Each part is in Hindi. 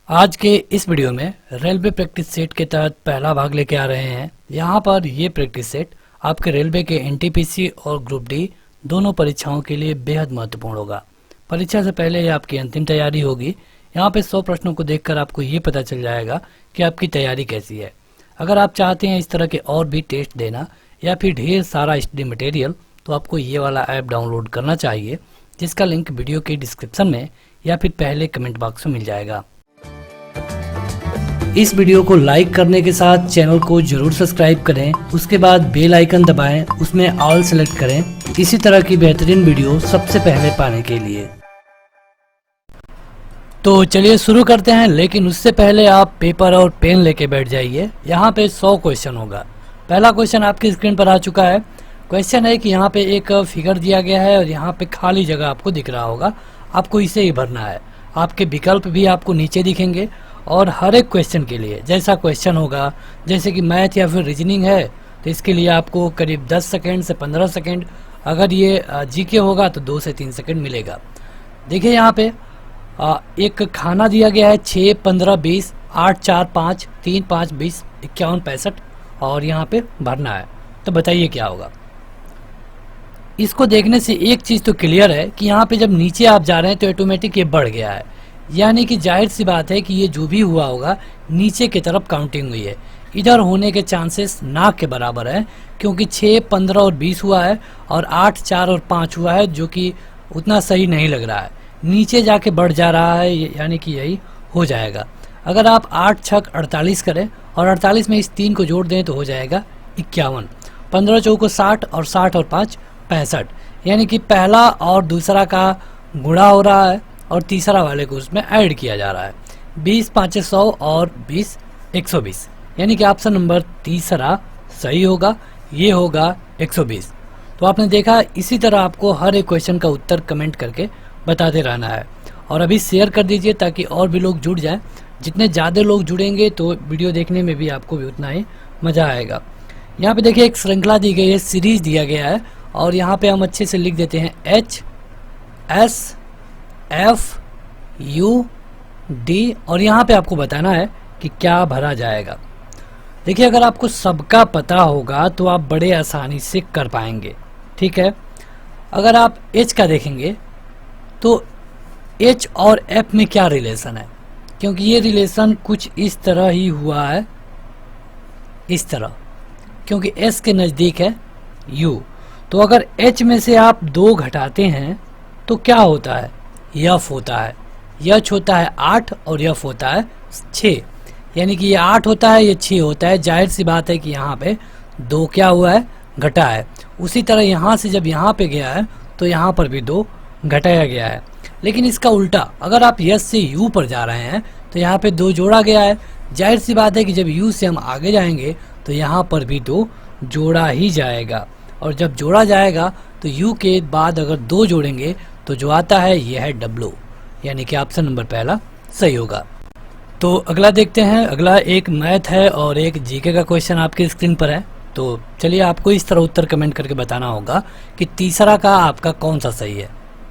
आज के इस वीडियो में रेलवे प्रैक्टिस सेट के तहत पहला भाग लेके आ रहे हैं। यहाँ पर ये प्रैक्टिस सेट आपके रेलवे के एनटीपीसी और ग्रुप डी दोनों परीक्षाओं के लिए बेहद महत्वपूर्ण होगा। परीक्षा से पहले ये आपकी अंतिम तैयारी होगी। यहाँ पे 100 प्रश्नों को देखकर आपको ये पता चल जाएगा कि आपकी तैयारी कैसी है। अगर आप चाहते हैं इस तरह के और भी टेस्ट देना या फिर ढेर सारा स्टडी मटेरियल, तो आपको ये वाला ऐप डाउनलोड करना चाहिए, जिसका लिंक वीडियो के डिस्क्रिप्शन में या फिर पहले कमेंट बॉक्स में मिल जाएगा। इस वीडियो को लाइक करने के साथ चैनल को जरूर सब्सक्राइब करें। उसके बाद बेल आइकन दबाएं, उसमें ऑल सेलेक्ट करें इसी तरह की बेहतरीन वीडियो सबसे पहले पाने के लिए। तो चलिए शुरू करते हैं, लेकिन उससे पहले आप पेपर और पेन लेके बैठ जाइए। यहाँ पे 100 क्वेश्चन होगा। पहला क्वेश्चन आपकी स्क्रीन पर आ चुका है। क्वेश्चन है कि यहाँ पे एक फिगर दिया गया है और यहाँ पे खाली जगह आपको दिख रहा होगा, आपको इसे ही भरना है। आपके विकल्प भी आपको नीचे दिखेंगे और हर एक क्वेश्चन के लिए जैसा क्वेश्चन होगा, जैसे कि मैथ या फिर रीजनिंग है, तो इसके लिए आपको करीब 10 सेकेंड से 15 सेकेंड, अगर ये जीके होगा तो 2 से 3 सेकेंड मिलेगा। देखिए यहाँ पे एक खाना दिया गया है 6, 15, 20, 8, 4, 5, 3, 5, 20, 51, 65 और यहाँ पे भरना है। तो बताइए क्या होगा। इसको देखने से एक चीज़ तो क्लियर है कि यहाँ पे जब नीचे आप जा रहे हैं तो ऑटोमेटिक ये बढ़ गया है, यानी कि जाहिर सी बात है कि ये जो भी हुआ होगा नीचे की तरफ काउंटिंग हुई है। इधर होने के चांसेस ना के बराबर है, क्योंकि 6, 15 और 20 हुआ है और 8, 4 और 5 हुआ है, जो कि उतना सही नहीं लग रहा है। नीचे जाके बढ़ जा रहा है, यानी कि यही हो जाएगा। अगर आप 8 छक 48 करें और 48 में इस 3 को जोड़ दें तो हो जाएगा 51। 15 चौको 60 और 60 और 5 65, यानी कि पहला और दूसरा का गुणा हो रहा है और तीसरा वाले को उसमें ऐड किया जा रहा है। 20 5 100 और 20 120, यानी कि ऑप्शन नंबर तीसरा सही होगा, ये होगा 120। तो आपने देखा, इसी तरह आपको हर एक क्वेश्चन का उत्तर कमेंट करके बताते रहना है और अभी शेयर कर दीजिए ताकि और भी लोग जुड़ जाएं। जितने ज़्यादा लोग जुड़ेंगे तो वीडियो देखने में भी आपको भी उतना ही मज़ा आएगा। यहाँ पे देखिए एक श्रृंखला दी गई है, सीरीज दिया गया है और यहाँ पे हम अच्छे से लिख देते हैं HSFUD और यहाँ पे आपको बताना है कि क्या भरा जाएगा। देखिए अगर आपको सबका पता होगा तो आप बड़े आसानी से कर पाएंगे, ठीक है। अगर आप H का देखेंगे तो H और F में क्या रिलेशन है, क्योंकि ये रिलेशन कुछ इस तरह ही हुआ है, इस तरह, क्योंकि S के नज़दीक है U। तो अगर H में से आप 2 घटाते हैं तो क्या होता है, F होता है। H होता है 8 और F होता है 6, यानी कि ये 8 होता है, ये 6 होता है। जाहिर सी बात है कि यहाँ पे 2 क्या हुआ है, घटा है। उसी तरह यहाँ से जब यहाँ पे गया है तो यहाँ पर भी 2 घटाया गया है। लेकिन इसका उल्टा, अगर आप S से U पर जा रहे हैं तो यहाँ पे 2 जोड़ा गया है। जाहिर सी बात है कि जब U से हम आगे जाएंगे तो यहाँ पर भी 2 जोड़ा ही जाएगा, और जब जोड़ा जाएगा तो U के बाद अगर 2 जोड़ेंगे तो जो आता है यह है W, यानी कि ऑप्शन नंबर पहला सही होगा। तो अगला देखते हैं। अगला एक मैथ है और एक जीके का क्वेश्चन आपकी स्क्रीन पर है। तो चलिए आपको इस तरह उत्तर कमेंट करके बताना होगा कि तीसरा का आपका कौन सा सही है।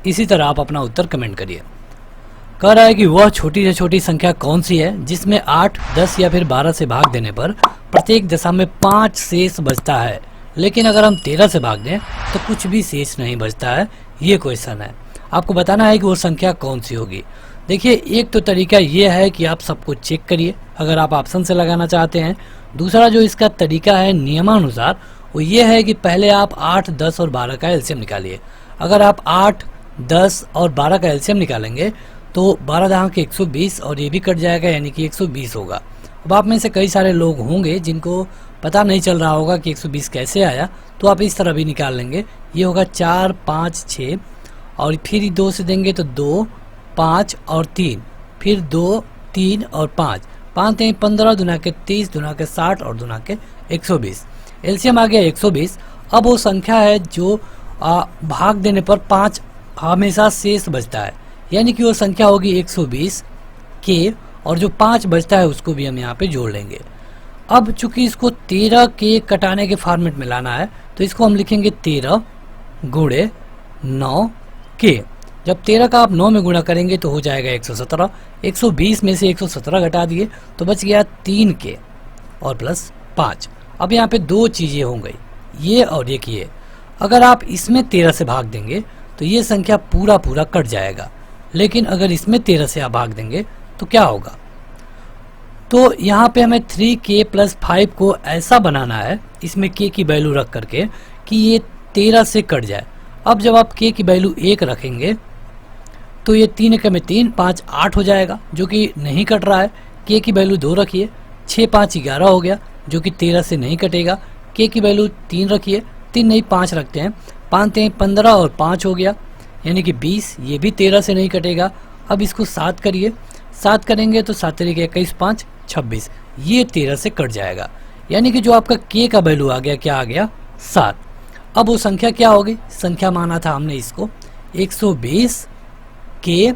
इसी तरह आप अपना उत्तर कमेंट करिए। कह रहा है कि वह छोटी से छोटी संख्या कौन सी है जिसमें 8, 10 या फिर 12 से भाग देने पर प्रत्येक दशा में 5 शेष बचता है, लेकिन अगर हम 13 से भाग दें तो कुछ भी शेष नहीं बचता है। ये क्वेश्चन है, आपको बताना है कि वो संख्या कौन सी होगी। देखिए एक तो तरीका ये है कि आप सबको चेक करिए अगर आप ऑप्शन से लगाना चाहते हैं। दूसरा जो इसका तरीका है नियमानुसार, वो ये है कि पहले आप 8, 10 और 12 का एलसीएम निकालिए। अगर आप 8, 10 और 12 का एलसीएम निकालेंगे तो 12 दहां के 120 और ये भी कट जाएगा, यानी कि 120 होगा। अब आप में से कई सारे लोग होंगे जिनको पता नहीं चल रहा होगा कि 120 कैसे आया, तो आप इस तरह भी निकाल लेंगे। ये होगा 4, 5, 6 और फिर 2 से देंगे तो 2, 5 और 3, फिर 2, 3 और 5, 5 3 15, दुना के 30, दुना के 60 और दुना के 120। एलसीएम आ गया 120। अब वो संख्या है जो भाग देने पर 5 हमेशा शेष बचता है, यानी कि वो संख्या होगी 120 के, और जो 5 बचता है उसको भी हम यहाँ पे जोड़ लेंगे। अब चूंकि इसको 13 के कटाने के फॉर्मेट में लाना है तो इसको हम लिखेंगे 13 गुणे 9 के। जब 13 का आप 9 में गुणा करेंगे तो हो जाएगा 117। 120 में से 117 घटा दिए तो बच गया 3k और प्लस 5। अब यहाँ पे दो चीज़ें हो गई, ये और एक ये। अगर आप इसमें 13 से भाग देंगे तो ये संख्या पूरा पूरा कट जाएगा, लेकिन अगर इसमें 13 से आप भाग देंगे तो क्या होगा? तो यहाँ पे हमें 3k प्लस 5 को ऐसा बनाना है, इसमें k की वैल्यू रख करके, कि ये 13 से कट जाए। अब जब आप k की वैल्यू 1 रखेंगे तो ये 3 के में 3, 5 8 हो जाएगा, जो कि नहीं कट रहा है। k की वैल्यू 2 रखिए, 6 5 11 हो गया, जो कि 13 से नहीं कटेगा। k की वैल्यू 3 रखिए, 3 नहीं 5 रखते हैं, 5 3 15 और 5 हो गया, यानी कि 20, ये भी 13 से नहीं कटेगा। अब इसको 7 करिए, 7 करेंगे तो 7 तरीके 21 5 26, ये 13 से कट जाएगा, यानी कि जो आपका k का वैल्यू आ गया, क्या आ गया? 7। अब वो संख्या क्या होगी? संख्या माना था हमने इसको 120 k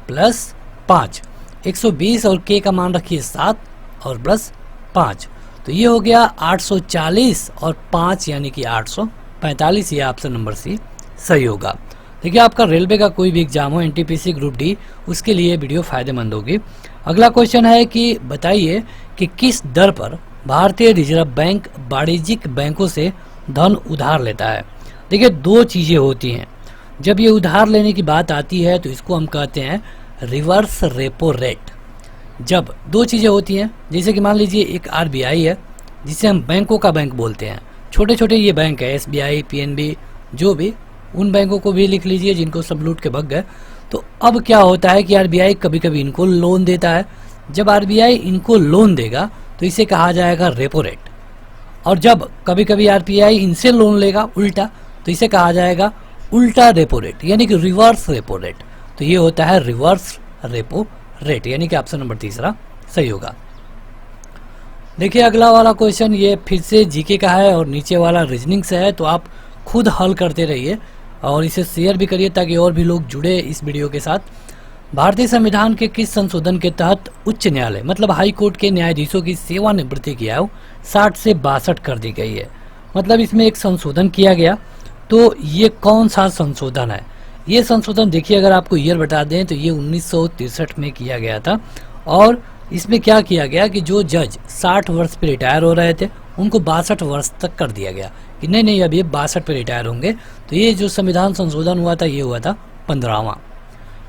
प्लस 5, 120 और k का मान रखिए 7 और प्लस 5, तो ये हो गया 840 और 5 यानी कि 845। ये ऑप्शन नंबर सी सही होगा। देखिए, आपका रेलवे का कोई भी एग्जाम हो, एनटीपीसी ग्रुप डी, उसके लिए वीडियो फायदेमंद होगी। अगला क्वेश्चन है कि बताइए कि किस दर पर भारतीय रिजर्व बैंक वाणिज्यिक बैंकों से धन उधार लेता है। देखिए, दो चीज़ें होती हैं। जब ये उधार लेने की बात आती है तो इसको हम कहते हैं रिवर्स रेपो रेट। जब दो चीज़ें होती हैं, जैसे कि मान लीजिए एक आरबीआई है, जिसे हम बैंकों का बैंक बोलते हैं, छोटे छोटे ये बैंक है, एसबीआई, पीएनबी, जो भी, उन बैंकों को भी लिख लीजिए जिनको सब लूट के भग गए। तो अब क्या होता है कि आरबीआई कभी कभी इनको लोन देता है। जब आरबीआई इनको लोन देगा तो इसे कहा जाएगा रेपो रेट, और जब कभी कभी आरबीआई इनसे लोन लेगा उल्टा, तो इसे कहा जाएगा उल्टा रेपो रेट, यानी कि रिवर्स रेपो रेट। तो ये होता है रिवर्स रेपो रेट, यानी कि ऑप्शन नंबर तीसरा सही होगा। देखिए, अगला वाला क्वेश्चन ये फिर से जीके का है और नीचे वाला रीजनिंग से है, तो आप खुद हल करते रहिए और इसे शेयर भी करिए ताकि और भी लोग जुड़े इस वीडियो के साथ। भारतीय संविधान के किस संशोधन के तहत उच्च न्यायालय मतलब हाई कोर्ट के न्यायाधीशों की सेवानिवृत्ति की आयु 60 से 62 कर दी गई है? मतलब इसमें एक संशोधन किया गया, तो ये कौन सा संशोधन है? ये संशोधन देखिए, अगर आपको ईयर बता दें तो ये 1963 में किया गया था। और इसमें क्या किया गया कि जो जज 60 वर्ष पे रिटायर हो रहे थे उनको 62 वर्ष तक कर दिया गया कि नहीं नहीं, अब ये 62 पे रिटायर होंगे। तो ये जो संविधान संशोधन हुआ था, ये हुआ था 15वां।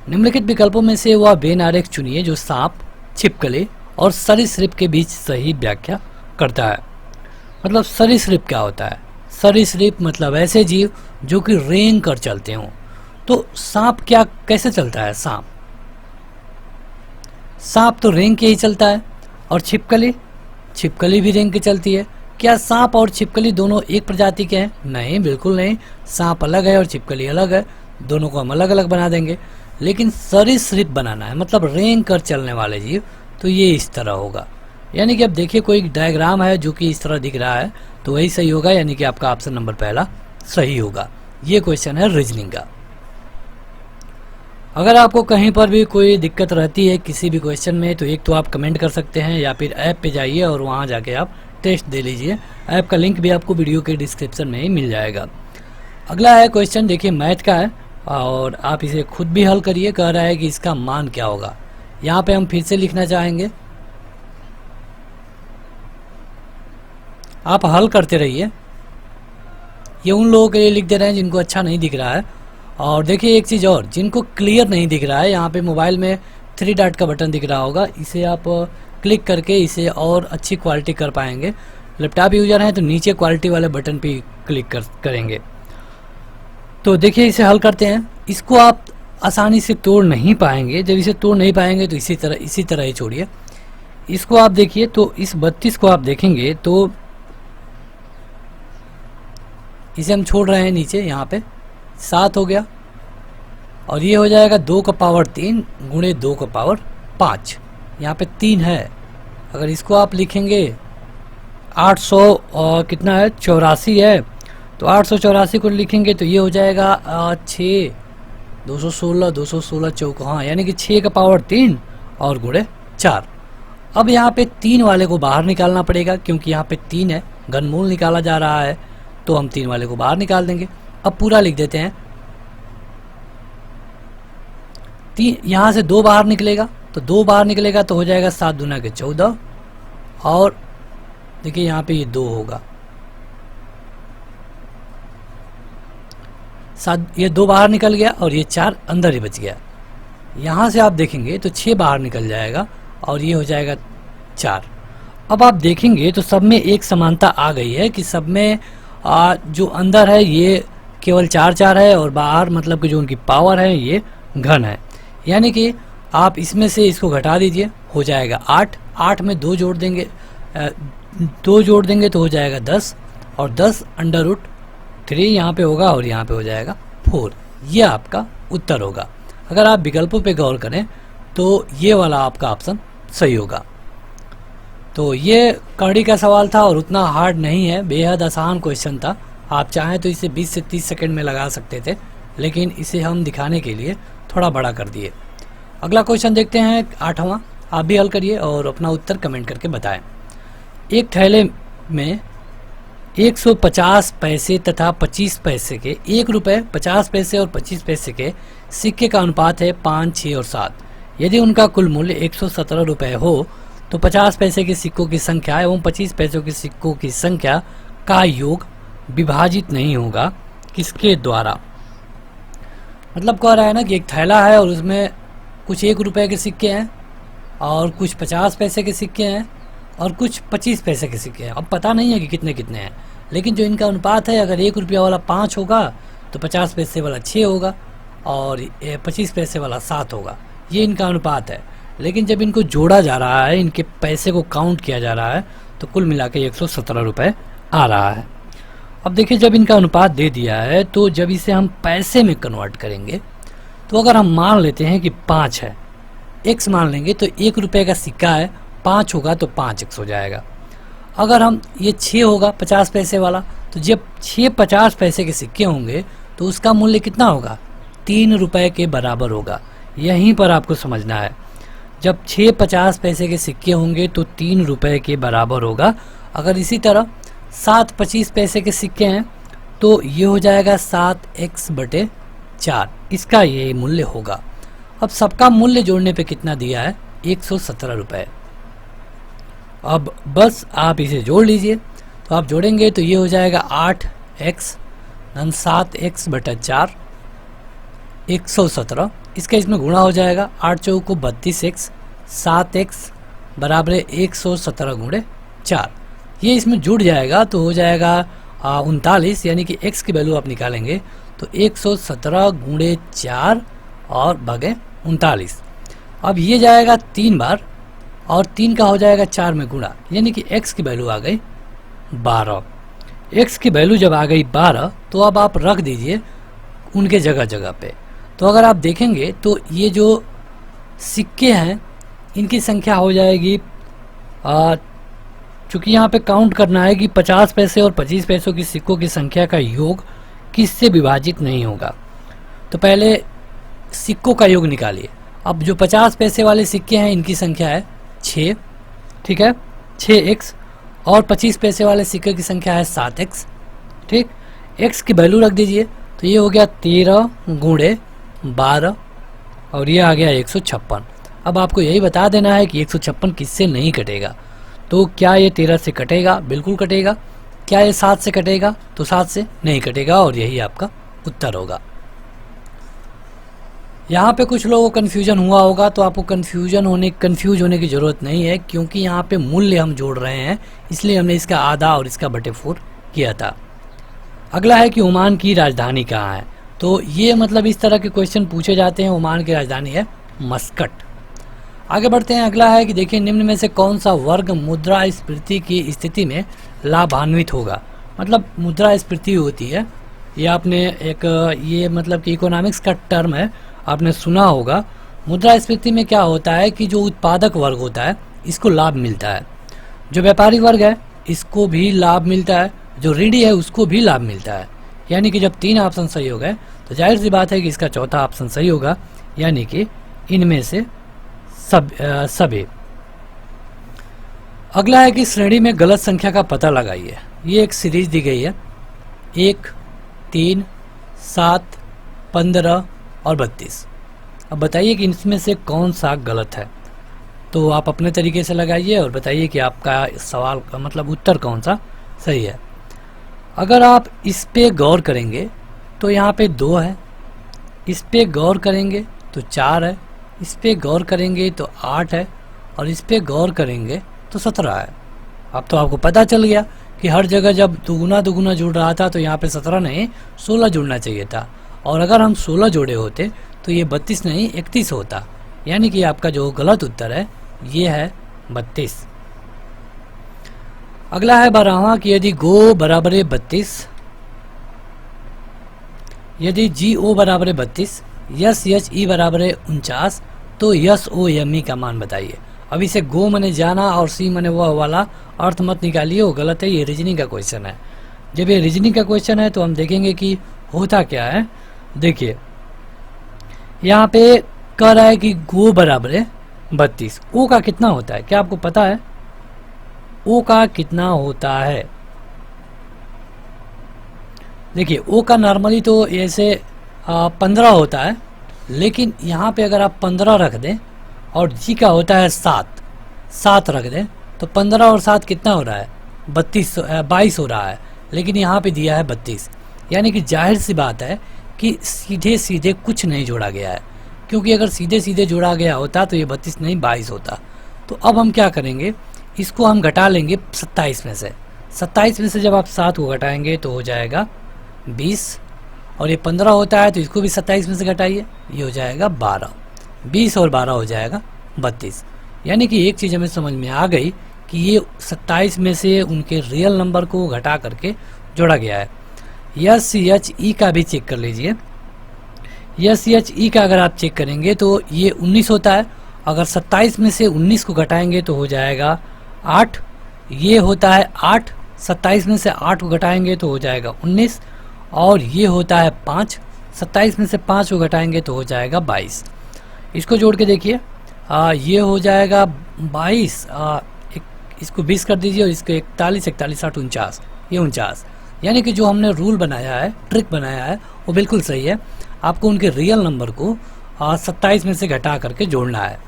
निम्नलिखित विकल्पों में से वह वेन आरेख चुनिए जो सांप, छिपकली और सरीसृप के बीच सही व्याख्या करता है। मतलब सरीसृप क्या होता है? सरीसृप मतलब ऐसे जीव जो कि रेंग कर चलते हों। तो सांप क्या कैसे चलता है? सांप तो रेंग के ही चलता है। और छिपकली भी रेंग के चलती है। क्या सांप और छिपकली दोनों एक प्रजाति के हैं? नहीं, बिल्कुल नहीं। सांप अलग है और छिपकली अलग है, दोनों को हम अलग अलग बना देंगे। लेकिन सरीसृप बनाना है, मतलब रेंग कर चलने वाले जीव, तो ये इस तरह होगा। यानी कि अब देखिए, कोई डायग्राम है जो कि इस तरह दिख रहा है, तो वही सही होगा, यानी कि आपका ऑप्शन नंबर पहला सही होगा। ये क्वेश्चन है रीजनिंग का। अगर आपको कहीं पर भी कोई दिक्कत रहती है किसी भी क्वेश्चन में, तो एक तो आप कमेंट कर सकते हैं या फिर ऐप पे जाइए और वहाँ जाके आप टेस्ट दे लीजिए। ऐप का लिंक भी आपको वीडियो के डिस्क्रिप्शन में ही मिल जाएगा। अगला है क्वेश्चन, देखिए मैथ का है और आप इसे खुद भी हल करिए। कह रहा है कि इसका मान क्या होगा। यहाँ पे हम फिर से लिखना चाहेंगे, आप हल करते रहिए। ये उन लोगों के लिए लिख दे रहे हैं जिनको अच्छा नहीं दिख रहा है। और देखिए एक चीज़ और, जिनको क्लियर नहीं दिख रहा है, यहाँ पे मोबाइल में 3 डॉट का बटन दिख रहा होगा, इसे आप क्लिक करके इसे और अच्छी क्वालिटी कर पाएंगे। लैपटॉप यूजर हैं तो नीचे क्वालिटी वाले बटन पे क्लिक करेंगे। तो देखिए इसे हल करते हैं। इसको आप आसानी से तोड़ नहीं पाएंगे। जब इसे तोड़ नहीं पाएंगे तो इसी तरह ही छोड़िए। इसको आप देखिए, तो इस 32 को आप देखेंगे तो इसे हम छोड़ रहे हैं नीचे, यहाँ पे 7 हो गया और ये हो जाएगा 2 का पावर 3 गुणे 2 का पावर 5। यहाँ पे 3 है। अगर इसको आप लिखेंगे 800 और कितना है 84 है, तो 884 को लिखेंगे तो ये हो जाएगा 6 216 चौक, हाँ, यानी कि 6 का पावर 3 और गुणे 4। अब यहाँ पे 3 वाले को बाहर निकालना पड़ेगा क्योंकि यहाँ पे 3 है, घनमूल निकाला जा रहा है, तो हम 3 वाले को बाहर निकाल देंगे। अब पूरा लिख देते हैं यहाँ से 2 बाहर निकलेगा, तो 2 बाहर निकलेगा तो हो जाएगा 7 दूना के 14, और देखिए यहाँ पे ये 2 होगा, ये 2 बाहर निकल गया और ये 4 अंदर ही बच गया। यहाँ से आप देखेंगे तो 6 बाहर निकल जाएगा और ये हो जाएगा 4। अब आप देखेंगे तो सब में एक समानता आ गई है कि सब में जो अंदर है ये केवल 4 4 है और बाहर मतलब कि जो उनकी पावर है ये घन है। यानी कि आप इसमें से इसको घटा दीजिए, हो जाएगा 8, 8 में 2 जोड़ देंगे, 2 जोड़ देंगे तो हो जाएगा 10, और 10 √3 यहाँ पे होगा और यहाँ पे हो जाएगा 4। ये आपका उत्तर होगा। अगर आप विकल्पों पे गौर करें तो ये वाला आपका ऑप्शन सही होगा। तो ये कड़ी का सवाल था और उतना हार्ड नहीं है, बेहद आसान क्वेश्चन था। आप चाहें तो इसे 20 से 30 सेकंड में लगा सकते थे, लेकिन इसे हम दिखाने के लिए थोड़ा बड़ा कर दिए। अगला क्वेश्चन देखते हैं 8वां। आप भी हल करिए और अपना उत्तर कमेंट करके बताएं। एक थैले में 150 पैसे तथा 25 पैसे के 1 रुपये 50 पैसे और 25 पैसे के सिक्के का अनुपात है 5, 6 और 7। यदि उनका कुल मूल्य 117 रुपये हो तो 50 पैसे के सिक्कों की संख्या एवं 25 पैसों के सिक्कों की संख्या का योग विभाजित नहीं होगा किसके द्वारा। मतलब कह रहा है ना कि एक थैला है और उसमें कुछ 1 रुपये के सिक्के हैं और कुछ 50 पैसे के सिक्के हैं और कुछ 25 पैसे के सिक्के हैं। अब पता नहीं है कि कितने कितने हैं, लेकिन जो इनका अनुपात है, अगर 1 रुपया वाला 5 होगा तो 50 पैसे वाला 6 होगा और 25 पैसे वाला 7 होगा। ये इनका अनुपात है। लेकिन जब इनको जोड़ा जा रहा है, इनके पैसे को काउंट किया जा रहा है, तो कुल मिला के 117 रुपये आ रहा है। अब देखिए, जब इनका अनुपात दे दिया है तो जब इसे हम पैसे में कन्वर्ट करेंगे तो अगर हम मान लेते हैं कि 5 है, x मान लेंगे तो 1 रुपये का सिक्का है, 5 होगा तो 5x हो जाएगा। अगर हम ये 6 होगा 50 पैसे वाला, तो जब 6 50 पैसे के सिक्के होंगे तो उसका मूल्य कितना होगा, 3 रुपये के बराबर होगा। यहीं पर आपको समझना है, जब 6 50 पैसे के सिक्के होंगे तो 3 रुपये के बराबर होगा। अगर इसी तरह 7 25 पैसे के सिक्के हैं तो ये हो जाएगा 7x/4, इसका ये मूल्य होगा। अब सबका मूल्य जोड़ने पे कितना दिया है, 117 रुपये। अब बस आप इसे जोड़ लीजिए, तो आप जोड़ेंगे तो ये हो जाएगा 8x धन 7x/4 117। इसका इसमें गुणा हो जाएगा, 8 चौक को 32x, 7x बराबर 117 गुणे 4। ये इसमें जुड़ जाएगा तो हो जाएगा 39, यानी कि x की वैल्यू आप निकालेंगे तो 117 गुणे 4 और भागे 39। अब ये जाएगा 3 बार और 3 का हो जाएगा 4 में गुणा, यानी कि x की वैल्यू आ गई 12। x की वैल्यू जब आ गई 12 तो अब आप रख दीजिए उनके जगह जगह पे। तो अगर आप देखेंगे तो ये जो सिक्के हैं इनकी संख्या हो जाएगी, चूँकि यहाँ पे काउंट करना है कि 50 पैसे और 25 पैसों की सिक्कों की संख्या का योग किससे विभाजित नहीं होगा। तो पहले सिक्कों का योग निकालिए। अब जो 50 पैसे वाले सिक्के हैं इनकी संख्या है 6, ठीक है, 6x, और 25 पैसे वाले सिक्के की संख्या है 7x, ठीक। x की वैल्यू रख दीजिए तो ये हो गया 13 गुणे 12 और ये आ गया 156। अब आपको यही बता देना है कि 156 किससे नहीं कटेगा। तो क्या ये 13 से कटेगा, बिल्कुल कटेगा। क्या ये 7 से कटेगा, तो 7 से नहीं कटेगा और यही आपका उत्तर होगा। यहाँ पे कुछ लोगों को कन्फ्यूजन हुआ होगा, तो आपको कंफ्यूज होने की ज़रूरत नहीं है, क्योंकि यहाँ पे मूल्य हम जोड़ रहे हैं, इसलिए हमने इसका आधा और इसका बटे 4 किया था। अगला है कि ओमान की राजधानी कहाँ है। तो ये मतलब इस तरह के क्वेश्चन पूछे जाते हैं। ओमान की राजधानी है मस्कट। आगे बढ़ते हैं। अगला है कि देखिए, निम्न में से कौन सा वर्ग मुद्रास्फीति की स्थिति में लाभान्वित होगा। मतलब मुद्रास्फीति होती है, ये आपने ये मतलब कि इकोनॉमिक्स का टर्म है, आपने सुना होगा। मुद्रास्फीति में क्या होता है कि जो उत्पादक वर्ग होता है इसको लाभ मिलता है, जो व्यापारी वर्ग है इसको भी लाभ मिलता है, जो ऋणी है उसको भी लाभ मिलता है। यानी कि जब 3 ऑप्शन सही हो गए तो जाहिर सी बात है कि इसका चौथा ऑप्शन सही होगा, यानी कि इनमें से सभी। अगला है कि श्रेणी में गलत संख्या का पता लगाइए। ये एक सीरीज दी गई है, 1, 3, 7, 15 और 32। अब बताइए कि इसमें से कौन सा गलत है। तो आप अपने तरीके से लगाइए और बताइए कि आपका सवाल का मतलब उत्तर कौन सा सही है। अगर आप इस पे गौर करेंगे तो यहाँ पे 2 है, इस पे गौर करेंगे तो 4 है, इस पे गौर करेंगे तो 8 है, और इस पे गौर करेंगे तो 17 है। अब तो आपको पता चल गया कि हर जगह जब दुगुना दुगुना जुड़ रहा था तो यहाँ पे 17 नहीं 16 जुड़ना चाहिए था, और अगर हम 16 जोड़े होते तो ये 32 नहीं 31 होता। यानी कि आपका जो गलत उत्तर है ये है 32। अगला है 12वां कि यदि गो बराबर है 32, यदि जी ओ बराबर है 32, यस एच ई बराबर है 49, तो यस ओ एम ई का मान बताइए। अब इसे गो मने जाना और सी मने वह वाला अर्थ मत निकालिए, वो गलत है। ये रीजनिंग का क्वेश्चन है। जब ये रीजनिंग का क्वेश्चन है तो हम देखेंगे कि होता क्या है। देखिए यहाँ पे कह रहा है कि गो बराबर है 32, ओ का कितना होता है, क्या आपको पता है ओ का कितना होता है? देखिए ओ का नॉर्मली तो ऐसे 15 होता है, लेकिन यहाँ पे अगर आप 15 रख दें और जी का होता है 7 रख दें तो 15 और 7 कितना हो रहा है 22 हो रहा है, लेकिन यहाँ पे दिया है 32। यानी कि जाहिर सी बात है कि सीधे सीधे कुछ नहीं जोड़ा गया है, क्योंकि अगर सीधे सीधे जोड़ा गया होता तो ये 32 नहीं 22 होता। तो अब हम क्या करेंगे, इसको हम घटा लेंगे 27 में से। 27 में से जब आप 7 को घटाएंगे तो हो जाएगा 20, और ये 15 होता है तो इसको भी 27 में से घटाइए, ये हो जाएगा 12। 20 और 12 हो जाएगा 32। यानी कि एक चीज़ हमें समझ में आ गई कि ये 27 में से उनके रियल नंबर को घटा करके जोड़ा गया है। यस एच ई का भी चेक कर लीजिए। यस एच ई का अगर आप चेक करेंगे तो ये 19 होता है, अगर 27 में से 19 को घटाएंगे तो हो जाएगा 8। ये होता है 8, 27 में से 8 को घटाएंगे तो हो जाएगा 19, और ये होता है 5, 27 में से 5 को घटाएंगे तो हो जाएगा 22। इसको जोड़ के देखिए, ये हो जाएगा 22, इसको 20 कर दीजिए और इसको 41, 41, 8, 49, ये 49। यानी कि जो हमने रूल बनाया है, ट्रिक बनाया है, वो बिल्कुल सही है। आपको उनके रियल नंबर को 27 में से घटा करके जोड़ना है।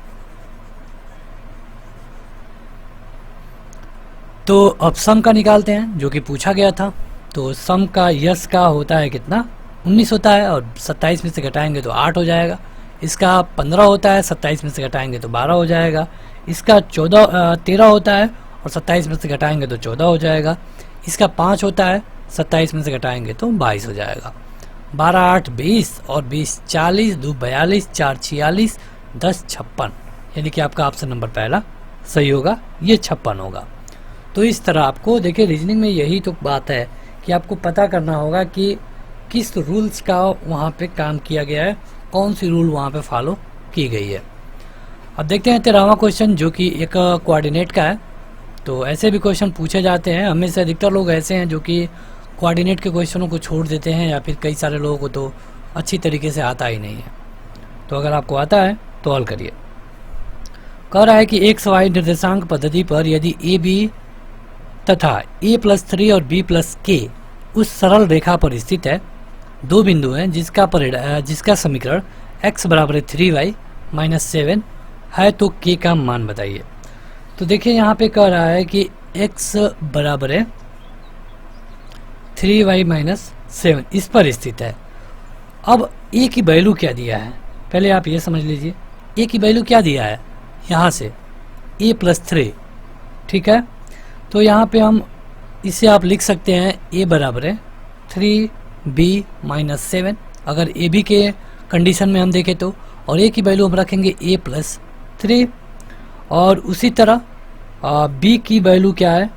तो अब सम का निकालते हैं जो कि पूछा गया था। तो सम का यस का होता है कितना 19 होता है, और 27 में से घटाएंगे तो 8 हो जाएगा। इसका 15 होता है, 27 में से घटाएंगे तो 12 हो जाएगा। इसका 13 होता है और 27 में से घटाएंगे तो 14 हो जाएगा। इसका 5 होता है, 27 में से घटाएंगे तो 22 हो जाएगा। 12 8 20 और 20 40, 2 42, 4 46, 10 56। यानी कि आपका ऑप्शन नंबर पहला सही होगा, ये 56 होगा। तो इस तरह आपको देखिए रीजनिंग में यही तो बात है कि आपको पता करना होगा कि किस रूल्स का वहाँ पे काम किया गया है, कौन सी रूल वहाँ पे फॉलो की गई है। अब देखते हैं 13वां क्वेश्चन जो कि एक कोऑर्डिनेट का है। तो ऐसे भी क्वेश्चन पूछे जाते हैं, हमें से अधिकतर लोग ऐसे हैं जो कि कोऑर्डिनेट के क्वेश्चनों को छोड़ देते हैं, या फिर कई सारे लोगों को तो अच्छी तरीके से आता ही नहीं है। तो अगर आपको आता है तो हल करिए। कह रहा है कि एक्स वाई निर्देशांक पद्धति पर यदि ए बी तथा a+3 और b+k उस सरल रेखा पर स्थित है, दो बिंदु हैं जिसका समीकरण x बराबर 3y - 7 है, तो k का मान बताइए। तो देखिए यहाँ पे कह रहा है कि x बराबर है 3y - 7 इस पर स्थित है। अब a की वैल्यू क्या दिया है, पहले आप ये समझ लीजिए a की वैल्यू क्या दिया है, यहाँ से a+3, ठीक है। तो यहाँ पे हम इसे आप लिख सकते हैं a बराबर है 3b - 7, अगर ए बी के कंडीशन में हम देखें तो, और a की वैल्यू हम रखेंगे a+3, और उसी तरह b की वैल्यू क्या है,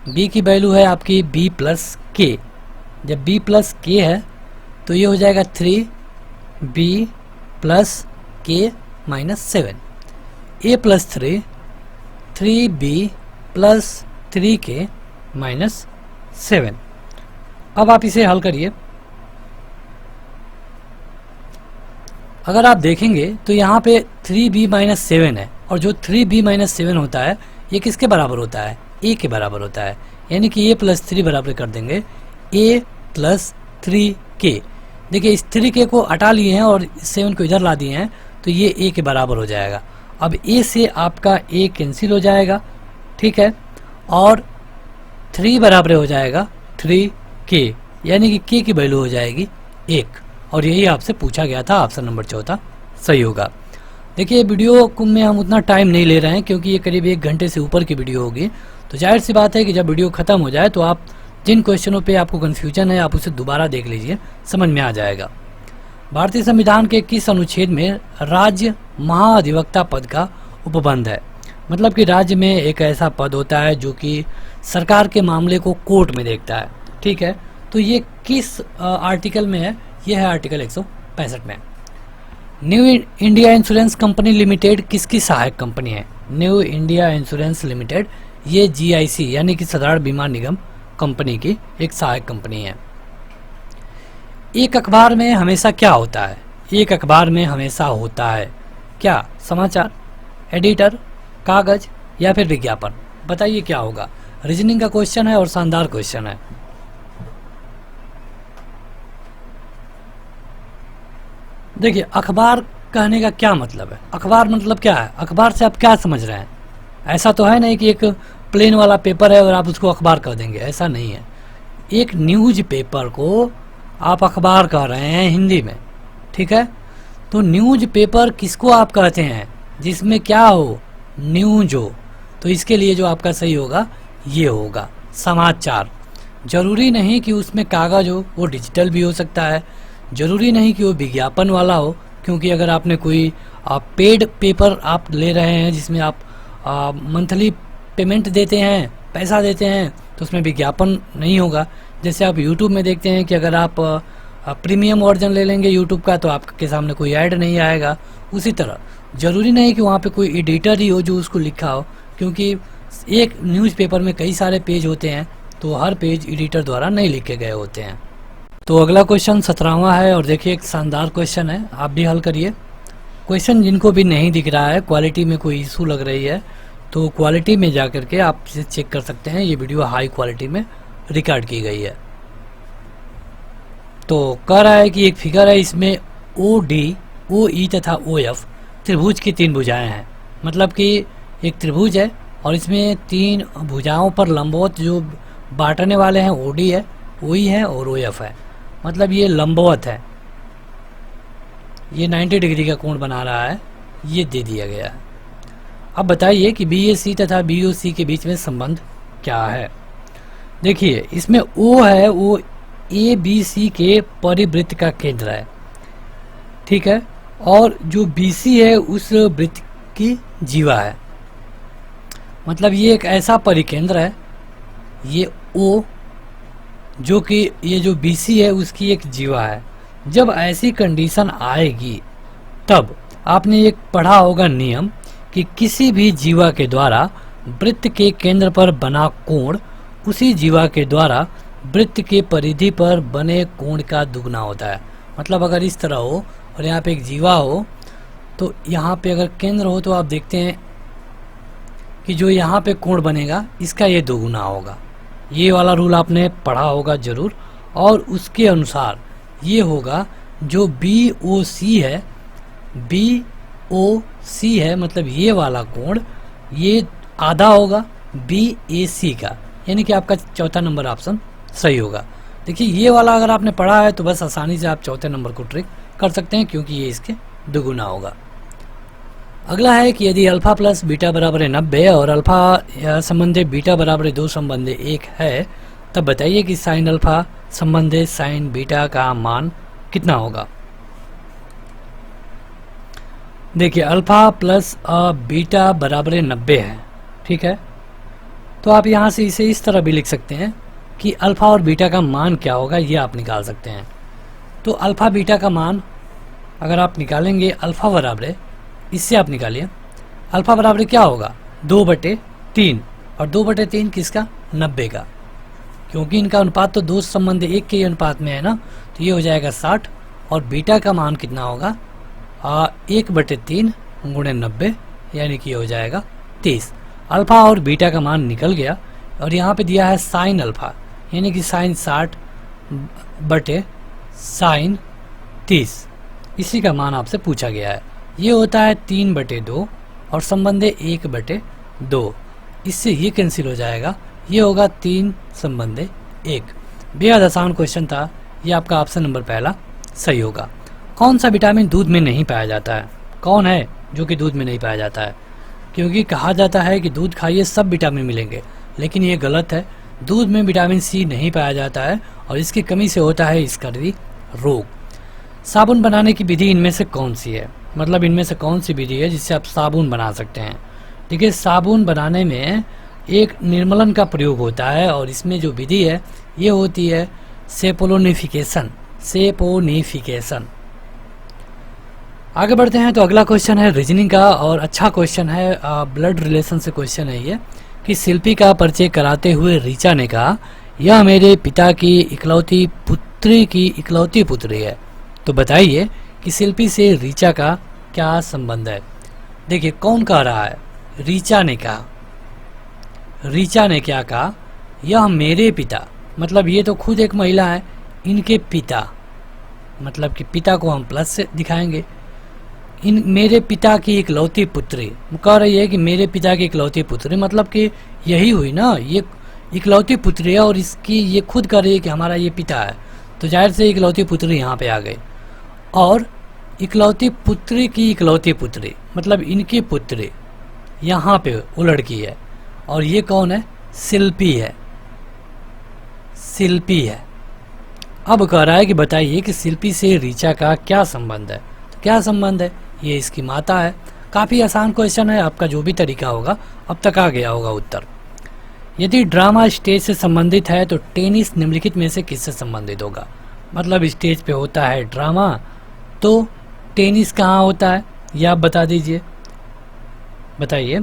b की वैल्यू है आपकी b+k। जब b+k है तो ये हो जाएगा 3b + k - 7, a+3 3b + 3k - 7। अब आप इसे हल करिए। अगर आप देखेंगे तो यहाँ पे 3b - 7 है, और जो 3b - 7 होता है ये किसके बराबर होता है, a के बराबर होता है। यानी कि a + 3 बराबर कर देंगे a + 3k। देखिए इस 3k को हटा लिए हैं और 7 को इधर ला दिए हैं, तो ये a के बराबर हो जाएगा। अब a से आपका a कैंसिल हो जाएगा, ठीक है, और 3 बराबर हो जाएगा 3k, यानी कि k की वैल्यू हो जाएगी 1, और यही आपसे पूछा गया था। ऑप्शन नंबर चौथा सही होगा। देखिए वीडियो को में हम उतना टाइम नहीं ले रहे हैं क्योंकि ये करीब 1 घंटे से ऊपर की वीडियो होगी, तो जाहिर सी बात है कि जब वीडियो ख़त्म हो जाए तो आप जिन क्वेश्चनों पे आपको कन्फ्यूजन है आप उसे दोबारा देख लीजिए, समझ में आ जाएगा। भारतीय संविधान के किस अनुच्छेद में राज्य महाधिवक्ता पद का उपबंध है? मतलब कि राज्य में एक ऐसा पद होता है जो कि सरकार के मामले को कोर्ट में देखता है, ठीक है, तो ये किस आर्टिकल में है? ये है आर्टिकल 165 में। New India insurance company limited किसकी सहायक कंपनी है? न्यू इंडिया इंश्योरेंस लिमिटेड ये GIC यानी कि साधारण बीमा निगम कंपनी की एक सहायक कंपनी है। एक अखबार में हमेशा क्या होता है? एक अखबार में हमेशा होता है क्या? समाचार, एडिटर, कागज या फिर विज्ञापन? बताइए क्या होगा। रीजनिंग का क्वेश्चन है और शानदार क्वेश्चन है। देखिए अखबार कहने का क्या मतलब है? अखबार मतलब क्या है? अखबार से आप क्या समझ रहे हैं? ऐसा तो है नहीं कि एक प्लेन वाला पेपर है और आप उसको अखबार कह देंगे, ऐसा नहीं है। एक न्यूज पेपर को आप अखबार कह रहे हैं हिंदी में, ठीक है, तो न्यूज पेपर किसको आप कहते हैं? जिसमें क्या हो? न्यूज हो। तो इसके लिए जो आपका सही होगा ये होगा समाचार। जरूरी नहीं कि उसमें कागज हो, वो डिजिटल भी हो सकता है। जरूरी नहीं कि वो विज्ञापन वाला हो, क्योंकि अगर आपने कोई पेड पेपर आप ले रहे हैं जिसमें आप मंथली पेमेंट देते हैं, पैसा देते हैं, तो उसमें विज्ञापन नहीं होगा। जैसे आप यूट्यूब में देखते हैं कि अगर आप प्रीमियम वर्जन ले लेंगे यूट्यूब का तो आपके सामने कोई ऐड नहीं आएगा। उसी तरह ज़रूरी नहीं कि वहाँ पे कोई एडिटर ही हो जो उसको लिखा हो, क्योंकि एक न्यूज़पेपर में कई सारे पेज होते हैं, तो हर पेज एडिटर द्वारा नहीं लिखे गए होते हैं। तो अगला क्वेश्चन 17वां है और देखिए एक शानदार क्वेश्चन है, आप भी हल करिए। क्वेश्चन जिनको भी नहीं दिख रहा है, क्वालिटी में कोई इशू लग रही है, तो क्वालिटी में जा करके आप इसे चेक कर सकते हैं। ये वीडियो हाई क्वालिटी में रिकॉर्ड की गई है। तो कह रहा है कि एक फिगर है, इसमें OD, OE तथा OF त्रिभुज की 3 भुजाएं हैं। मतलब कि एक त्रिभुज है और इसमें 3 भुजाओं पर लंबवत जो बांटने वाले हैं OD है, OE है और OF है। मतलब ये लंबवत है, ये 90 डिग्री का कोण बना रहा है, ये दे दिया गया है। अब बताइए कि BAC तथा BOC के बीच में संबंध क्या है? देखिए इसमें O है, वो ABC के परिवृत्त का केंद्र है, ठीक है, और जो BC है उस वृत्त की जीवा है। मतलब ये एक ऐसा परिकेंद्र है, ये O जो कि ये जो BC है उसकी एक जीवा है। जब ऐसी कंडीशन आएगी तब आपने एक पढ़ा होगा नियम कि किसी भी जीवा के द्वारा वृत्त के केंद्र पर बना कोण उसी जीवा के द्वारा वृत्त के परिधि पर बने कोण का दुगना होता है। मतलब अगर इस तरह हो और यहाँ पे एक जीवा हो, तो यहाँ पे अगर केंद्र हो तो आप देखते हैं कि जो यहाँ पे कोण बनेगा इसका ये दोगुना होगा। ये वाला रूल आपने पढ़ा होगा जरूर, और उसके अनुसार ये होगा जो BOC है, BOC है, मतलब ये वाला कोण ये आधा होगा BAC का, यानी कि आपका चौथा नंबर ऑप्शन सही होगा। देखिए ये वाला अगर आपने पढ़ा है तो बस आसानी से आप चौथे नंबर को ट्रिक कर सकते हैं, क्योंकि ये इसके दुगुना होगा। अगला है कि यदि अल्फा प्लस बीटा बराबर 90 और अल्फा संबंधे बीटा बराबर 2 संबंधे 1 है, तब बताइए कि साइन अल्फा संबंधे साइन बीटा का मान कितना होगा। देखिए अल्फा प्लस बीटा बराबर 90 है, ठीक है, तो आप यहाँ से इसे इस तरह भी लिख सकते हैं कि अल्फा और बीटा का मान क्या होगा, ये आप निकाल सकते हैं। तो अल्फा बीटा का मान अगर आप निकालेंगे, अल्फा बराबर, इससे आप निकालिए अल्फा बराबर क्या होगा 2/3, और 2/3 किसका? 90 का, क्योंकि इनका अनुपात तो 2 संबंध 1 के अनुपात में है ना, तो ये हो जाएगा 60। और बीटा का मान कितना होगा 1/3 गुणे 90, यानी कि ये हो जाएगा 30। अल्फा और बीटा का मान निकल गया, और यहाँ पे दिया है साइन अल्फा, यानी कि साइन 60 बटे साइन 30, इसी का मान आपसे पूछा गया है। ये होता है 3/2 और संबंध है 1/2, इससे ये कैंसिल हो जाएगा, ये होगा 3 संबंध 1। बेहद आसान क्वेश्चन था, ये आपका ऑप्शन नंबर पहला सही होगा। कौन सा विटामिन दूध में नहीं पाया जाता है? कौन है जो कि दूध में नहीं पाया जाता है? क्योंकि कहा जाता है कि दूध खाइए सब विटामिन मिलेंगे, लेकिन ये गलत है। दूध में विटामिन सी नहीं पाया जाता है और इसकी कमी से होता है स्कर्वी रोग। साबुन बनाने की विधि इनमें से कौन सी है? मतलब इनमें से कौन सी विधि है जिससे आप साबुन बना सकते हैं? देखिए, साबुन बनाने में एक निर्मलन का प्रयोग होता है और इसमें जो विधि है ये होती है सेपोनिफिकेशन। आगे बढ़ते हैं तो अगला क्वेश्चन है रीजनिंग का और अच्छा क्वेश्चन है, ब्लड रिलेशन से क्वेश्चन है ये, कि शिल्पी का परिचय कराते हुए ऋचा ने कहा, यह मेरे पिता की इकलौती पुत्री है। तो बताइए कि शिल्पी से ऋचा का क्या संबंध है? देखिए, कौन कह रहा है? ऋचा ने कहा। ऋचा ने क्या कहा? यह मेरे पिता, मतलब ये तो खुद एक महिला है, इनके पिता, मतलब कि पिता को हम प्लस से दिखाएंगे। इन मेरे पिता की इकलौती पुत्री कह रही है कि मेरे पिता की इकलौती पुत्री, मतलब कि यही हुई ना, ये इकलौती पुत्री है और इसकी ये खुद कह रही है कि हमारा ये पिता है, तो जाहिर से इकलौती पुत्री यहाँ पे आ गई। और इकलौती पुत्री की इकलौती पुत्री, मतलब इनकी पुत्री यहाँ पे वो लड़की है और ये कौन है? शिल्पी है। शिल्पी है। अब कह रहा है कि बताइए कि शिल्पी से ऋचा का क्या संबंध है? तो क्या संबंध है? ये इसकी माता है। काफ़ी आसान क्वेश्चन है, आपका जो भी तरीका होगा अब तक आ गया होगा उत्तर। यदि ड्रामा स्टेज से संबंधित है तो टेनिस निम्नलिखित में से किससे संबंधित होगा? मतलब स्टेज पे होता है ड्रामा, तो टेनिस कहाँ होता है ये आप बता दीजिए। बताइए।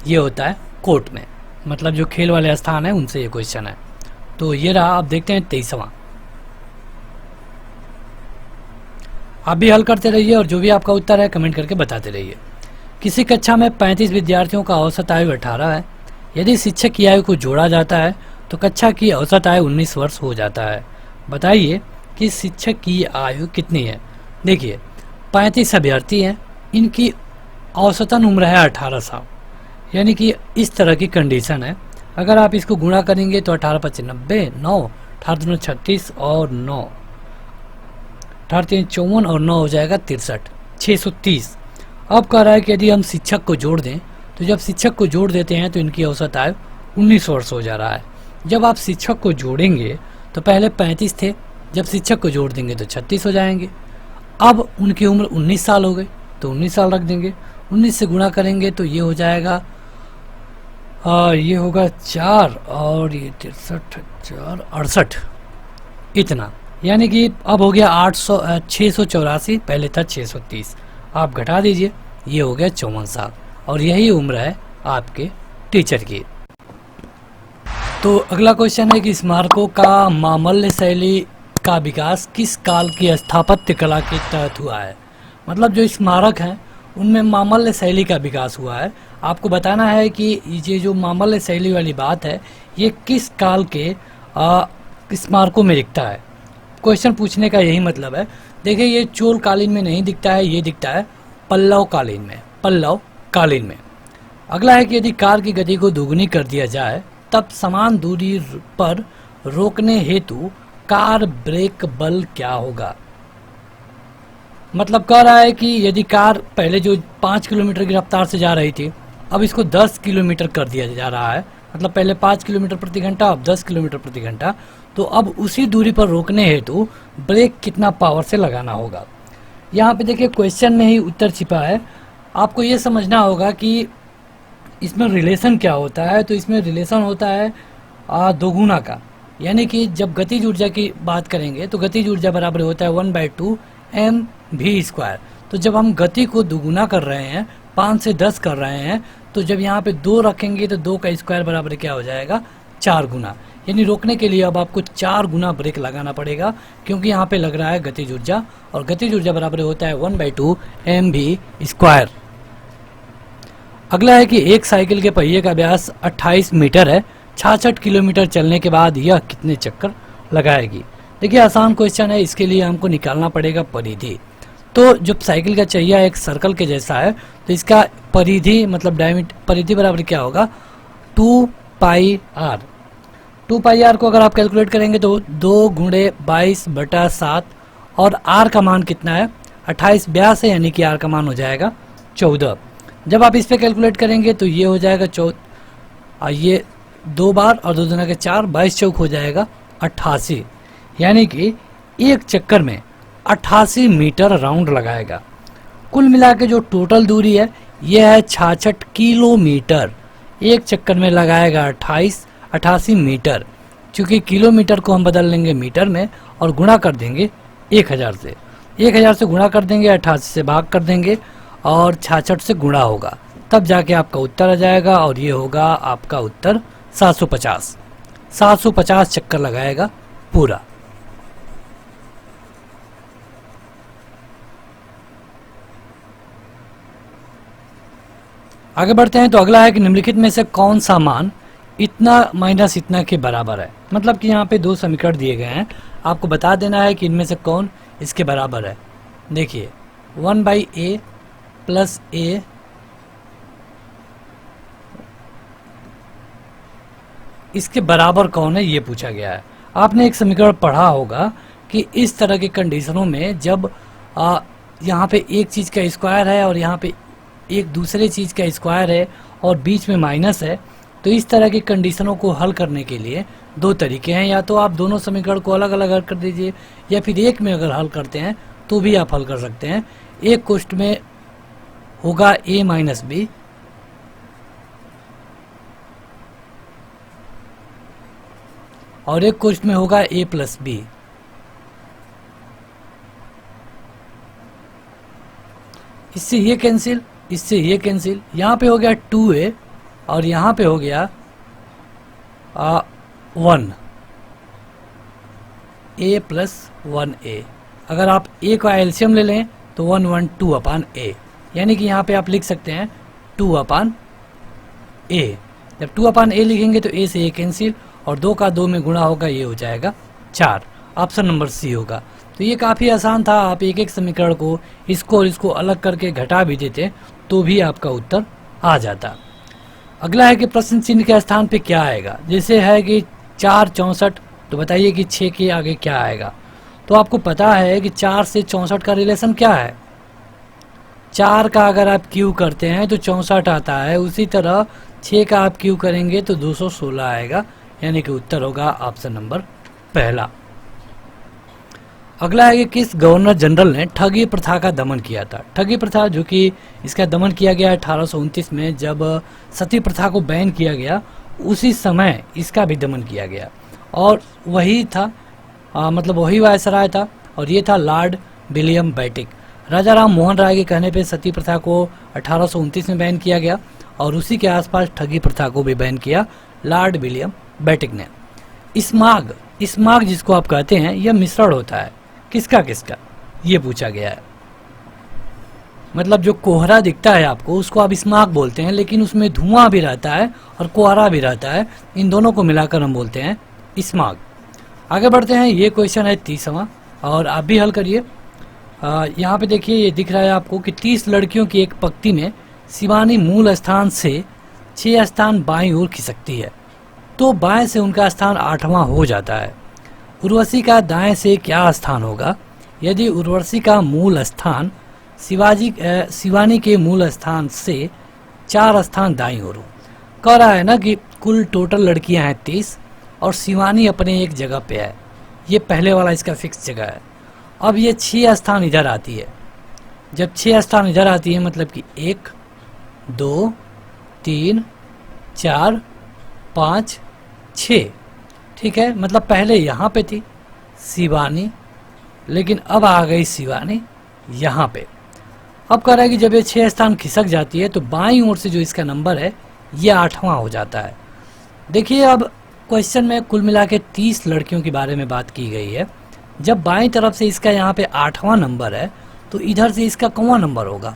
ये होता है कोर्ट में, मतलब जो खेल वाले स्थान है उनसे ये क्वेश्चन है। तो ये रहा, आप देखते हैं 23वां। आप भी हल करते रहिए और जो भी आपका उत्तर है कमेंट करके बताते रहिए। किसी कक्षा में 35 विद्यार्थियों का औसत आयु 18 है। यदि शिक्षक की आयु को जोड़ा जाता है तो कक्षा की औसत आयु 19 वर्ष हो जाता है। बताइए कि शिक्षक की आयु कितनी है? देखिए, 35 अभ्यर्थी हैं, इनकी औसतन उम्र है 18 साल, यानी कि इस तरह की कंडीशन है। अगर आप इसको गुणा करेंगे तो 18 × 5 = 90, 9 18 × 36 और 9 18 × 54 और 9 हो जाएगा 63, 630। अब कह रहा है कि यदि हम शिक्षक को जोड़ दें, तो जब शिक्षक को जोड़ देते हैं तो इनकी औसत आयु 19 वर्ष हो जा रहा है। जब आप शिक्षक को जोड़ेंगे तो पहले 35 थे, जब शिक्षक को जोड़ देंगे तो 36 हो जाएंगे। अब उनकी उम्र 19 साल हो गई, तो 19 साल रख देंगे। 19 से गुणा करेंगे तो ये हो जाएगा, ये होगा 4 और ये 63, 4 68, इतना, यानी कि अब हो गया 684, पहले था 630। आप घटा दीजिए, ये हो गया 54 साल और यही उम्र है आपके टीचर की। तो अगला क्वेश्चन है कि स्मारकों का मामल्य शैली का विकास किस काल की स्थापत्य कला के तहत हुआ है? मतलब जो स्मारक हैं उनमें मामल्य शैली का विकास हुआ है। आपको बताना है कि ये जो मामल्य शैली वाली बात है ये किस काल के स्मारकों में दिखता है। क्वेश्चन पूछने का यही मतलब है। देखिए, ये चोल कालीन में नहीं दिखता है, ये दिखता है पल्लव कालीन में। अगला है कि यदि कार की गति को दोगुनी कर दिया जाए तब समान दूरी पर रोकने हेतु कार ब्रेक बल क्या होगा? मतलब कह रहा है कि यदि कार पहले जो 5 किलोमीटर की रफ्तार से जा रही थी, अब इसको 10 किलोमीटर कर दिया जा रहा है। मतलब पहले 5 किलोमीटर प्रति घंटा, अब 10 किलोमीटर प्रति घंटा। तो अब उसी दूरी पर रोकने हेतु ब्रेक कितना पावर से लगाना होगा? यहाँ पे देखिए क्वेश्चन में ही उत्तर छिपा है। आपको ये समझना होगा कि इसमें रिलेशन क्या होता है। तो इसमें रिलेशन होता है दोगुना का, यानी कि जब गतिज ऊर्जा की बात करेंगे तो गतिज ऊर्जा बराबर होता है 1/2 mv²। तो जब हम गति को दोगुना कर रहे हैं, 5 से 10 कर रहे हैं, तो जब यहाँ पे 2 रखेंगे तो 2 का स्क्वायर बराबर क्या हो जाएगा? 4 गुना। यानी रोकने के लिए अब आपको 4 गुना ब्रेक लगाना पड़ेगा, क्योंकि यहाँ पे लग रहा है गतिज ऊर्जा, और गतिज ऊर्जा बराबर होता है 1/2 mv²। अगला है कि एक साइकिल के पहिए का व्यास 28 मीटर है। 66 किलोमीटर चलने के बाद यह कितने चक्कर लगाएगी? देखिए आसान क्वेश्चन है, इसके लिए हमको निकालना पड़ेगा परिधि। तो जो साइकिल का पहिया एक सर्कल के जैसा है, तो इसका परिधि मतलब डायमीटर परिधि बराबर क्या होगा 2 पाई आर। 2 पाई आर को अगर आप कैलकुलेट करेंगे तो 2 गुणे 22/7 और आर का मान कितना है 28 व्यास है, यानी कि आर का मान हो जाएगा 14। जब आप इस पे कैलकुलेट करेंगे तो ये हो जाएगा ये 2 बार और 2 दूना के 4, 22 चौक हो जाएगा 88, यानी कि एक चक्कर में 88 मीटर राउंड लगाएगा। कुल मिला के जो टोटल दूरी है यह है 66 किलोमीटर। एक चक्कर में लगाएगा 88 मीटर। क्योंकि किलोमीटर को हम बदल लेंगे मीटर में और गुणा कर देंगे 1000 से। 1000 से गुणा कर देंगे, 88 से भाग कर देंगे और 66 से गुणा होगा, तब जाके आपका उत्तर आ जाएगा। और ये होगा आपका उत्तर 750। 750 चक्कर लगाएगा पूरा। आगे बढ़ते हैं। तो अगला है कि निम्नलिखित में से कौन सा मान इतना माइनस इतना के बराबर है। मतलब कि यहाँ पे 2 समीकरण दिए गए हैं, आपको बता देना है कि इनमें से कौन इसके बराबर है। देखिए 1/a प्लस a इसके बराबर कौन है, ये पूछा गया है। आपने एक समीकरण पढ़ा होगा कि इस तरह के कंडीशनों में जब यहाँ पे एक चीज़ का स्क्वायर है और यहाँ पे एक दूसरे चीज़ का स्क्वायर है और बीच में माइनस है, तो इस तरह की कंडीशनों को हल करने के लिए 2 तरीके हैं। या तो आप दोनों समीकरण को अलग अलग हल कर दीजिए, या फिर एक में अगर हल करते हैं तो भी आप हल कर सकते हैं। एक क्वेश्चन में होगा a माइनस बी और एक क्वेश्चन में होगा a प्लस बी। इससे ये कैंसिल, इससे ये कैंसिल। यहाँ पे हो गया 2a और यहाँ पे हो गया 1 a प्लस 1a। अगर आप a का एलसीएम ले लें तो 1 1 2/a, यानी कि यहाँ पे आप लिख सकते हैं 2/a। जब 2/a लिखेंगे तो a से a कैंसिल और 2 का 2 में गुणा होगा, ये हो जाएगा 4। ऑप्शन नंबर सी होगा। तो ये काफ़ी आसान था। आप एक एक समीकरण को इसको और इसको अलग करके घटा भी देते तो भी आपका उत्तर आ जाता। अगला है कि प्रश्न चिन्ह के स्थान पे क्या आएगा। जैसे है कि 4 64, तो बताइए कि 6 के आगे क्या आएगा। तो आपको पता है कि 4 से 64 का रिलेशन क्या है। 4 का अगर आप क्यू करते हैं तो 64 आता है, उसी तरह 6 का आप क्यू करेंगे तो 216 आएगा, यानी कि उत्तर होगा ऑप्शन नंबर पहला। अगला है कि किस गवर्नर जनरल ने ठगी प्रथा का दमन किया था। ठगी प्रथा जो कि इसका दमन किया गया 1829 में, जब सती प्रथा को बैन किया गया उसी समय इसका भी दमन किया गया। और वही था मतलब वही वायसराय था और ये था लॉर्ड विलियम बेटिक। राजा राम मोहन राय के कहने पे सती प्रथा को 1829 में बैन किया गया और उसी के आसपास ठगी प्रथा को भी बैन किया लॉर्ड विलियम बेटिक ने। इस्माग, इस्माग जिसको आप कहते हैं, यह मिश्रण होता है किसका किसका, ये पूछा गया है। मतलब जो कोहरा दिखता है आपको उसको आप स्माग बोलते हैं, लेकिन उसमें धुआं भी रहता है और कोहरा भी रहता है, इन दोनों को मिलाकर हम बोलते हैं स्माग। आगे बढ़ते हैं। ये क्वेश्चन है 30वां और आप भी हल करिए। यहाँ पे देखिए ये दिख रहा है आपको कि 30 लड़कियों की एक पंक्ति में शिवानी मूल स्थान से 6 स्थान बाईं ओर खिसकती है, तो बाएं से उनका स्थान 8वां हो जाता है। उर्वशी का दाएं से क्या स्थान होगा यदि उर्वशी का मूल स्थान शिवानी के मूल स्थान से 4 स्थान दाईं ओर हो। कह रहा है ना कि कुल टोटल लड़कियां हैं 30 और शिवानी अपने एक जगह पे है, ये पहले वाला इसका फिक्स जगह है। अब ये 6 स्थान इधर आती है। जब 6 स्थान इधर आती है मतलब कि 1 2 3 4 5 6, ठीक है। मतलब पहले यहाँ पे थी शिवानी, लेकिन अब आ गई शिवानी यहाँ पे। अब कह रहा है कि जब ये 6 स्थान खिसक जाती है तो बाईं ओर से जो इसका नंबर है ये 8वां हो जाता है। देखिए अब क्वेश्चन में कुल मिला के 30 लड़कियों के बारे में बात की गई है। जब बाईं तरफ से इसका यहाँ पे 8वां नंबर है तो इधर से इसका कौन नंबर होगा,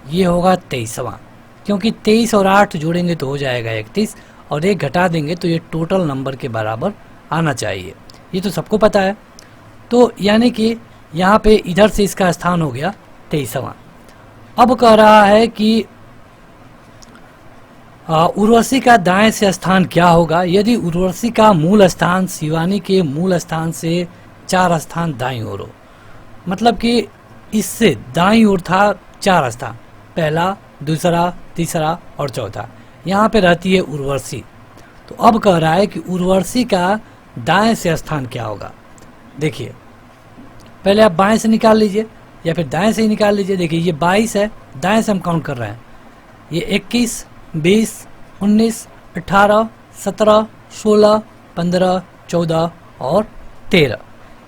ये होगा 23वां, क्योंकि 23 और 8 जोड़ेंगे तो हो जाएगा 31 और 1 घटा देंगे तो ये टोटल नंबर के बराबर आना चाहिए। ये तो सबको पता है। तो यानी कि यहाँ पे इधर से इसका स्थान हो गया 23वां। अब कह रहा है कि उर्वशी का दाएं से स्थान क्या होगा यदि उर्वशी का मूल स्थान शिवानी के मूल स्थान से 4 स्थान दाईं ओर हो। मतलब कि इससे दाईं ओर था 4 स्थान, पहला, दूसरा, तीसरा और चौथा, यहाँ पे रहती है उर्वशी। तो अब कह रहा है कि उर्वशी का दाएं से स्थान क्या होगा। देखिए पहले आप बाएं से निकाल लीजिए या फिर दाएं से ही निकाल लीजिए। देखिए ये 22 है, दाएं से हम काउंट कर रहे हैं, ये 21, 20, 19, 18, 17, 16, 15, 14 और 13,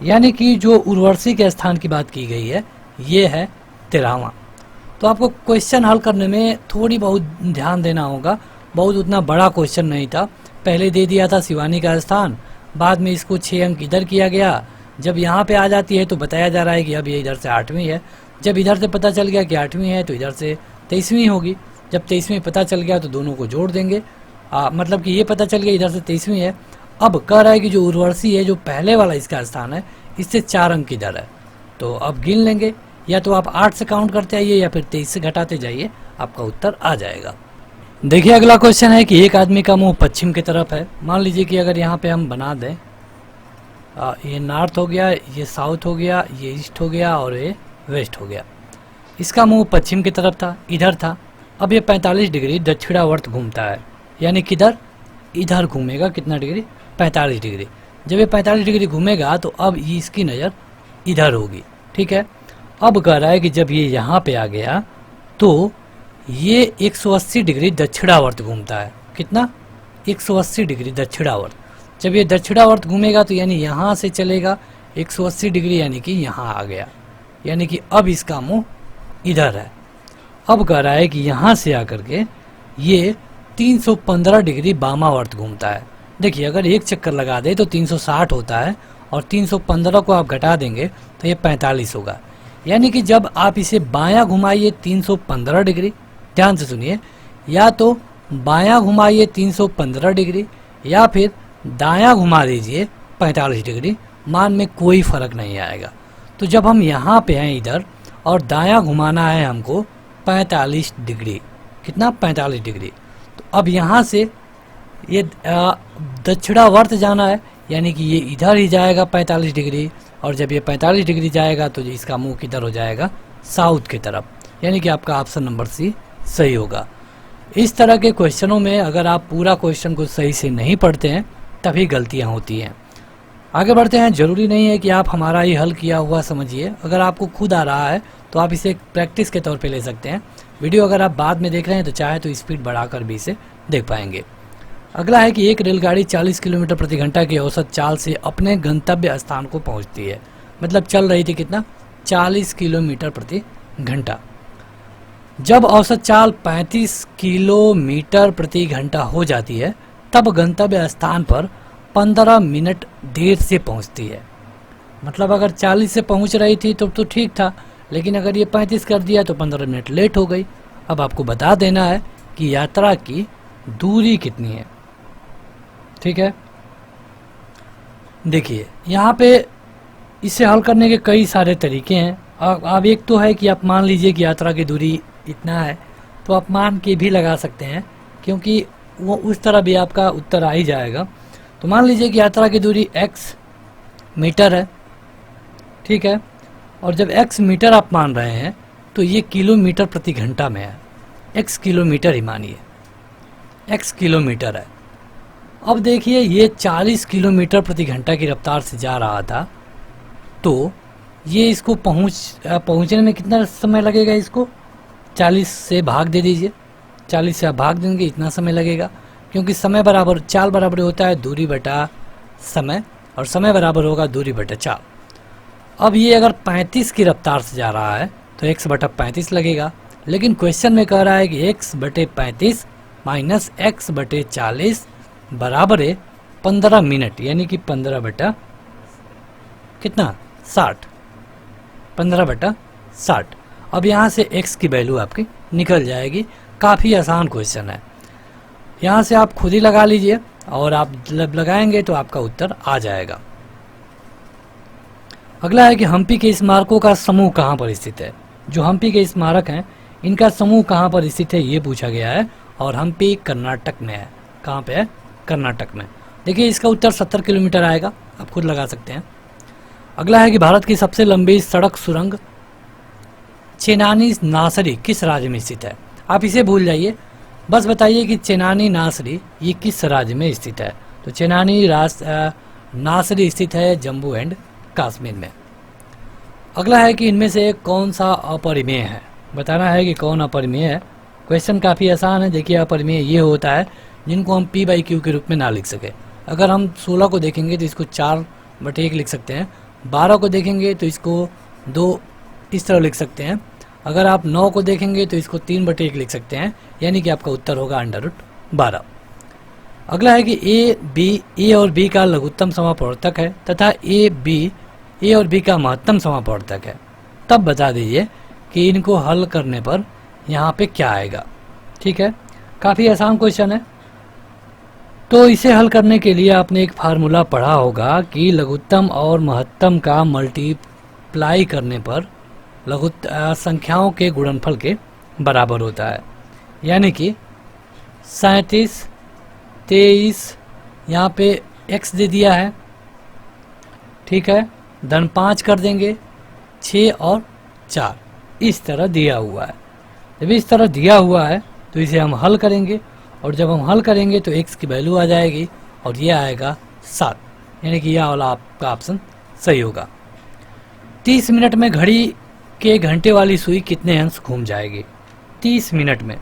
यानी कि जो उर्वशी के स्थान की बात की गई है ये है 13वां। तो आपको क्वेश्चन हल करने में थोड़ी बहुत ध्यान देना होगा, बहुत उतना बड़ा क्वेश्चन नहीं था। पहले दे दिया था शिवानी का स्थान, बाद में इसको 6 अंक इधर किया गया। जब यहाँ पे आ जाती है तो बताया जा रहा है कि अब ये इधर से 8वीं है। जब इधर से पता चल गया कि 8वीं है तो इधर से 23वीं होगी। जब 23वीं पता चल गया तो दोनों को जोड़ देंगे, मतलब कि ये पता चल गया इधर से 23वीं है। अब कह रहा है कि जो उर्वशी है जो पहले वाला इसका स्थान है इससे 4 अंक इधर है, तो अब गिन लेंगे। या तो आप 8 से काउंट करते आइए या फिर 23 से घटाते जाइए, आपका उत्तर आ जाएगा। देखिए अगला क्वेश्चन है कि एक आदमी का मुंह पश्चिम की तरफ है। मान लीजिए कि अगर यहाँ पे हम बना दें, ये नॉर्थ हो गया, ये साउथ हो गया, ये ईस्ट हो गया और ये वेस्ट हो गया। इसका मुंह पश्चिम की तरफ था, इधर था। अब ये 45 डिग्री दक्षिणावर्त घूमता है, यानी किधर, इधर घूमेगा। कितना डिग्री, 45 डिग्री। जब ये 45 डिग्री घूमेगा तो अब इसकी नज़र इधर होगी, ठीक है। अब कह रहा है कि जब ये यहाँ पे आ गया तो ये 180 डिग्री दक्षिणावर्त घूमता है। कितना, 180 डिग्री दक्षिणावर्त। जब ये दक्षिणावर्त घूमेगा तो यानी यहाँ से चलेगा 180 डिग्री, यानी कि यहाँ आ गया, यानी कि अब इसका मुंह इधर है। अब कह रहा है कि यहाँ से आकर के ये 315 डिग्री वामावर्त घूमता है। देखिए अगर एक चक्कर लगा दे तो 360 होता है और 315 को आप घटा देंगे तो ये 45 होगा। यानी कि जब आप इसे बायां घुमाइए 315 डिग्री, ध्यान से सुनिए, या तो बायां घुमाइए 315 डिग्री या फिर दायां घुमा दीजिए 45 डिग्री, मान में कोई फर्क नहीं आएगा। तो जब हम यहाँ पे हैं इधर और दायां घुमाना है हमको 45 डिग्री, कितना, 45 डिग्री। तो अब यहाँ से ये दक्षिणावर्त जाना है, यानी कि ये इधर ही जाएगा 45 डिग्री, और जब ये 45 डिग्री जाएगा तो इसका मुंह किधर हो जाएगा, साउथ की तरफ, यानी कि आपका ऑप्शन नंबर सी सही होगा। इस तरह के क्वेश्चनों में अगर आप पूरा क्वेश्चन को सही से नहीं पढ़ते हैं तभी गलतियां होती हैं। आगे बढ़ते हैं। जरूरी नहीं है कि आप हमारा ये हल किया हुआ समझिए, अगर आपको खुद आ रहा है तो आप इसे प्रैक्टिस के तौर पे ले सकते हैं। वीडियो अगर आप बाद में देख रहे हैं तो चाहे तो स्पीड बढ़ाकर भी इसे देख पाएंगे। अगला है कि एक रेलगाड़ी 40 किलोमीटर प्रति घंटा की औसत चाल से अपने गंतव्य स्थान को पहुंचती है। मतलब चल रही थी कितना, 40 किलोमीटर प्रति घंटा। जब औसत चाल 35 किलोमीटर प्रति घंटा हो जाती है तब गंतव्य स्थान पर 15 मिनट देर से पहुंचती है। मतलब अगर 40 से पहुंच रही थी तो ठीक था, लेकिन अगर ये 35 कर दिया तो 15 मिनट लेट हो गई। अब आपको बता देना है कि यात्रा की दूरी कितनी है, ठीक है। देखिए यहाँ पे इसे हल करने के कई सारे तरीके हैं। अब एक तो है कि आप मान लीजिए कि यात्रा की दूरी इतना है, तो आप मान के भी लगा सकते हैं, क्योंकि वो उस तरह भी आपका उत्तर आ ही जाएगा। तो मान लीजिए कि यात्रा की दूरी x मीटर है, ठीक है, और जब x मीटर आप मान रहे हैं तो ये किलोमीटर प्रति घंटा में है। x किलोमीटर ही मानिए, x किलोमीटर है। अब देखिए ये 40 किलोमीटर प्रति घंटा की रफ्तार से जा रहा था, तो ये इसको पहुंचने में कितना समय लगेगा, इसको 40 से भाग दे दीजिए। 40 से आप भाग देंगे इतना समय लगेगा, क्योंकि समय बराबर चाल बराबर होता है दूरी बटा समय, और समय बराबर होगा दूरी बटा चाल। अब ये अगर 35 की रफ्तार से जा रहा है तो x बटा 35 लगेगा, लेकिन क्वेश्चन में कह रहा है कि x बटे 35 माइनस x बटे 40 बराबर है 15 मिनट, यानी कि 15 बटा कितना, 60, 15 बटा 60। अब यहाँ से x की वैल्यू आपकी निकल जाएगी। काफ़ी आसान क्वेश्चन है, यहाँ से आप खुद ही लगा लीजिए, और आप जब लगाएंगे तो आपका उत्तर आ जाएगा। अगला है कि हम्पी के स्मारकों का समूह कहाँ पर स्थित है। जो हम्पी के स्मारक हैं इनका समूह कहाँ पर स्थित है ये पूछा गया है, और हम्पी कर्नाटक में है। कहाँ पे है? कर्नाटक में। देखिए इसका उत्तर 70 किलोमीटर आएगा, आप खुद लगा सकते हैं। अगला है कि भारत की सबसे लंबी सड़क सुरंग चेनानी नासरी किस राज्य में स्थित है। आप इसे भूल जाइए, बस बताइए कि चेनानी नासरी ये किस राज्य में स्थित है। तो चेनानी नासरी स्थित है जम्मू एंड कश्मीर में। अगला है कि इनमें से कौन सा अपरिमेय है। बताना है कि कौन अपरिमेय है। क्वेश्चन काफ़ी आसान है। देखिए अपरिमेय ये होता है जिनको हम P/Q के रूप में ना लिख सके। अगर हम 16 को देखेंगे तो इसको 4/1 लिख सकते हैं। 12 को देखेंगे तो इसको 2 इस तरह लिख सकते हैं। अगर आप 9 को देखेंगे तो इसको 3/1 लिख सकते हैं, यानी कि आपका उत्तर होगा √12। अगला है कि ए और बी का लघुत्तम समापवर्तक है तथा ए और बी का महत्तम समापवर्तक है। तब बता दीजिए कि इनको हल करने पर यहाँ पे क्या आएगा। ठीक है, काफ़ी आसान क्वेश्चन है। तो इसे हल करने के लिए आपने एक फार्मूला पढ़ा होगा कि लघुत्तम और महत्तम का मल्टीप्लाई करने पर संख्याओं के गुणनफल के बराबर होता है। यानी कि 37, 23, यहाँ पे x दे दिया है, ठीक है, धन 5 कर देंगे, 6 और 4 इस तरह दिया हुआ है। जब इस तरह दिया हुआ है तो इसे हम हल करेंगे, और जब हम हल करेंगे तो x की वैल्यू आ जाएगी और ये आएगा 7, यानी कि यह वाला आपका ऑप्शन सही होगा। 30 मिनट में घड़ी के घंटे वाली सुई कितने अंश घूम जाएगी। 30 मिनट में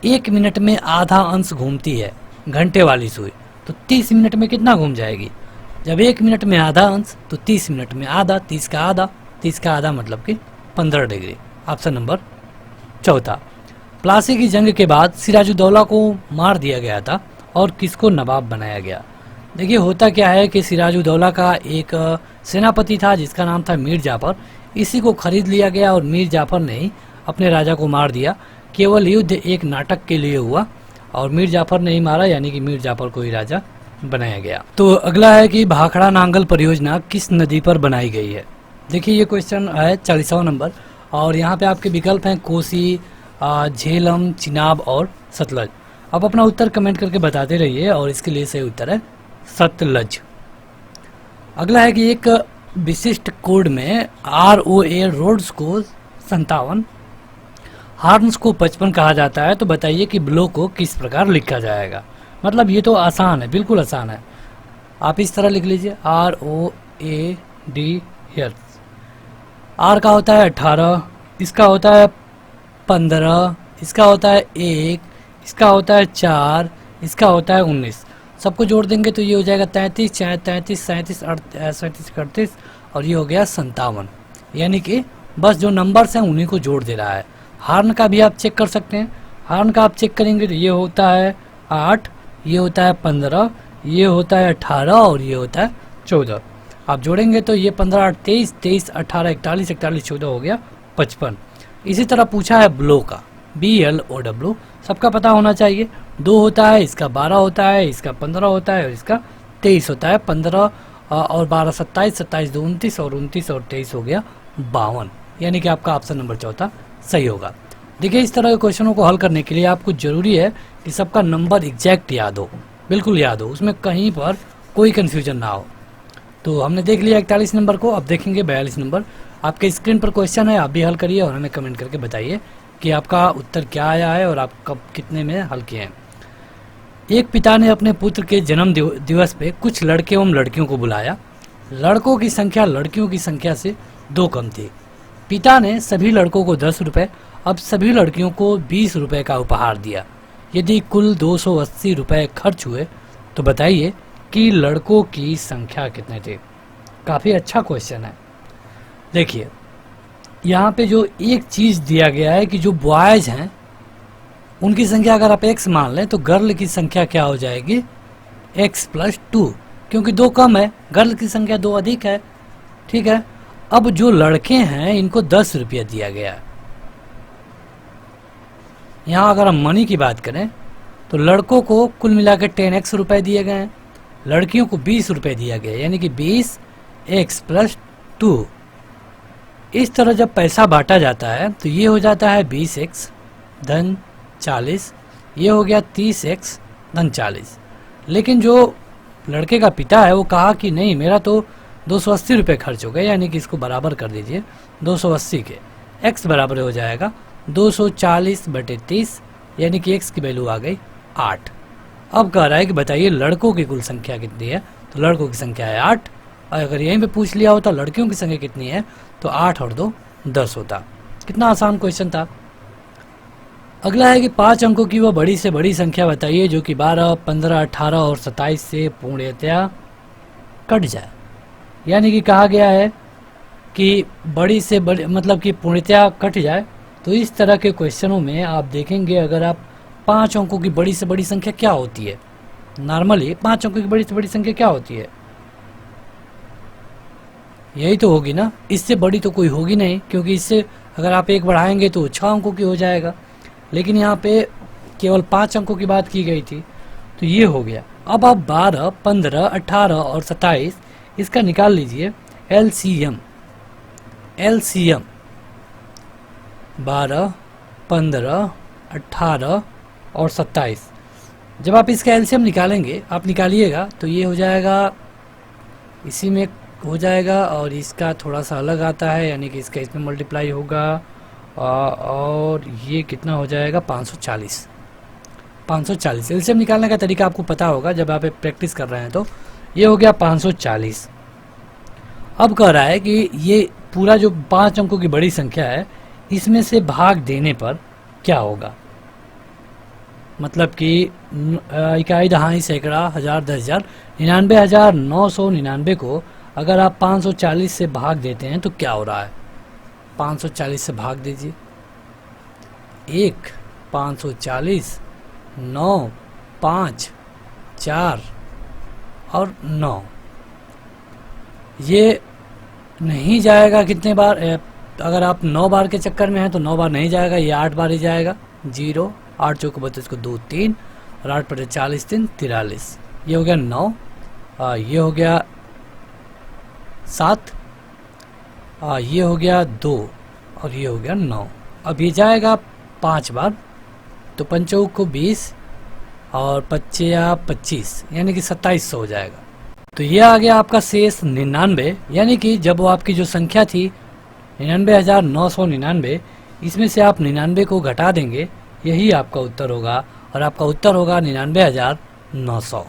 1 मिनट में आधा अंश घूमती है घंटे वाली सुई, तो 30 मिनट में कितना घूम जाएगी। जब 1 मिनट में आधा अंश तो 30 मिनट में आधा, 30 का आधा मतलब कि 15 डिग्री। Option number 4। प्लासी की जंग के बाद सिराजुद्दौला को मार दिया गया था और किसको नवाब बनाया गया। देखिए होता क्या है कि सिराजुद्दौला का एक सेनापति था जिसका नाम था मीर जाफर। इसी को खरीद लिया गया और मीर जाफर ने ही अपने राजा को मार दिया। केवल युद्ध एक नाटक के लिए हुआ और मीर जाफर ने ही मारा, यानी कि मीर जाफर को ही राजा बनाया गया। तो अगला है कि भाखड़ा नांगल परियोजना किस नदी पर बनाई गई है। देखिए ये क्वेश्चन है 40वां नंबर, और यहाँ पे आपके विकल्प हैं कोसी, झेलम, चिनाब और सतलज। आप अपना उत्तर कमेंट करके बताते रहिए, और इसके लिए सही उत्तर है सतलज। अगला है कि एक विशिष्ट कोड में ROA रोड्स को 57, हार्न्स को 55 कहा जाता है। तो बताइए कि ब्लो को किस प्रकार लिखा जाएगा। मतलब ये तो आसान है, बिल्कुल आसान है। आप इस तरह लिख लीजिए ROAD हर्ट्ज। R का होता है 18, इसका होता है 15, इसका होता है 1, इसका होता है 4, इसका होता है 19। सबको जोड़ देंगे तो ये हो जाएगा 33, 33, 37, 37, 38, और ये हो गया 57। यानी कि बस जो नंबर्स हैं उन्हीं को जोड़ दे रहा है। हार्न का भी आप चेक कर सकते हैं। हार्न का आप चेक करेंगे तो ये होता है 8, ये होता है 15, ये होता है 18 और ये होता है 14। आप जोड़ेंगे तो ये 15, 8, 23, 23, 18, 41, 41, 14 हो गया 55। इसी तरह पूछा है ब्लो का, BLOW, सबका पता होना चाहिए। 2 होता है, इसका 12 होता है, इसका 15 होता है और इसका 23 होता है। 15 और 12 27, 27 2 29 और 29 और 23 हो गया 52, यानी कि आपका ऑप्शन नंबर 4 सही होगा। देखिए इस तरह के क्वेश्चनों को हल करने के लिए आपको जरूरी है कि सबका नंबर एग्जैक्ट याद हो, बिल्कुल याद हो, उसमें कहीं पर कोई कन्फ्यूजन ना हो। तो हमने देख लिया 41 नंबर को, अब देखेंगे 42 नंबर। आपके स्क्रीन पर क्वेश्चन है, आप भी हल करिए और हमें कमेंट करके बताइए कि आपका उत्तर क्या आया है और आप कब कितने में हल किए हैं। एक पिता ने अपने पुत्र के जन्म दिवस पे कुछ लड़के एवं लड़कियों को बुलाया। लड़कों की संख्या लड़कियों की संख्या से 2 कम थी। पिता ने सभी लड़कों को 10 रुपये, अब सभी लड़कियों को 20 रुपये का उपहार दिया। यदि कुल 280 रुपये खर्च हुए तो बताइए कि लड़कों की संख्या कितने थे। काफ़ी अच्छा क्वेश्चन है। देखिए यहाँ पे जो एक चीज़ दिया गया है कि जो बॉयज़ हैं उनकी संख्या अगर आप x मान लें तो गर्ल की संख्या क्या हो जाएगी x+2, क्योंकि 2 कम है, गर्ल की संख्या 2 अधिक है। ठीक है, अब जो लड़के हैं इनको 10 रुपया दिया गया है। यहाँ अगर हम मनी की बात करें तो लड़कों को कुल मिलाकर 10x रुपए दिए गए हैं, लड़कियों को 20 रुपए दिया गया, यानी कि 20x+2 इस तरह जब पैसा बांटा जाता है तो ये हो जाता है 20x धन 40, ये हो गया 30x धन 40। लेकिन जो लड़के का पिता है वो कहा कि नहीं, मेरा तो 280 रुपये खर्च हो गए, यानी कि इसको बराबर कर दीजिए 280 के। x बराबर हो जाएगा 240/30, यानी कि x की वैल्यू आ गई 8। अब कह रहा है कि बताइए लड़कों की कुल संख्या कितनी है, तो लड़कों की संख्या है 8। और अगर यहीं पे पूछ लिया होता लड़कियों की संख्या कितनी है तो 8 और 2 10 होता। कितना आसान क्वेश्चन था। अगला है कि 5 अंकों की वह बड़ी से बड़ी संख्या बताइए जो कि 12, 15, 18 और 27 से पूर्णतया कट जाए। यानी कि कहा गया है कि बड़ी से बड़ी मतलब कि पूर्णतया कट जाए। तो इस तरह के क्वेश्चनों में आप देखेंगे अगर आप 5 अंकों की बड़ी से बड़ी संख्या क्या होती है, नॉर्मली 5 अंकों की बड़ी से बड़ी संख्या क्या होती है, यही तो होगी ना, इससे बड़ी तो कोई होगी नहीं, क्योंकि इससे अगर आप 1 बढ़ाएंगे तो 6 अंकों की हो जाएगा। लेकिन यहाँ पे केवल 5 अंकों की बात की गई थी, तो ये हो गया। अब आप 12, 15, 18 और 27 इसका निकाल लीजिए LCM। 12, 15, 18 और 27, जब आप इसका LCM निकालेंगे, आप निकालिएगा तो ये हो जाएगा, इसी में हो जाएगा और इसका थोड़ा सा अलग आता है, यानी कि इसका इसमें मल्टीप्लाई होगा और ये कितना हो जाएगा 540। 540 LCM निकालने का तरीका आपको पता होगा जब आप प्रैक्टिस कर रहे हैं। तो ये हो गया 540। अब कह रहा है कि ये पूरा जो 5 अंकों की बड़ी संख्या है इसमें से भाग देने पर क्या होगा। मतलब कि इकाई, दहाई, सैकड़ा, हजार, 10,000, 99,999 को अगर आप 540 से भाग देते हैं तो क्या हो रहा है। 540 से भाग दीजिए, 1, 540, 9, 5, 4 और 9, ये नहीं जाएगा कितने बार। अगर आप 9 बार के चक्कर में हैं तो 9 बार नहीं जाएगा, ये 8 बार ही जाएगा। 0, 8 चौको 32 को 2 3 और 8 पटे 40 3 43, ये हो गया 9, ये हो गया 7, ये हो गया 2 और ये हो गया 9। अब ये जाएगा 5 बार, तो 5 को 20 और 5 25, यानी कि 2700 हो जाएगा। तो ये आ गया आपका शेष 99, यानी कि जब वो आपकी जो संख्या थी 99,999, इसमें से आप 99 को घटा देंगे, यही आपका उत्तर होगा और आपका उत्तर होगा 99,900।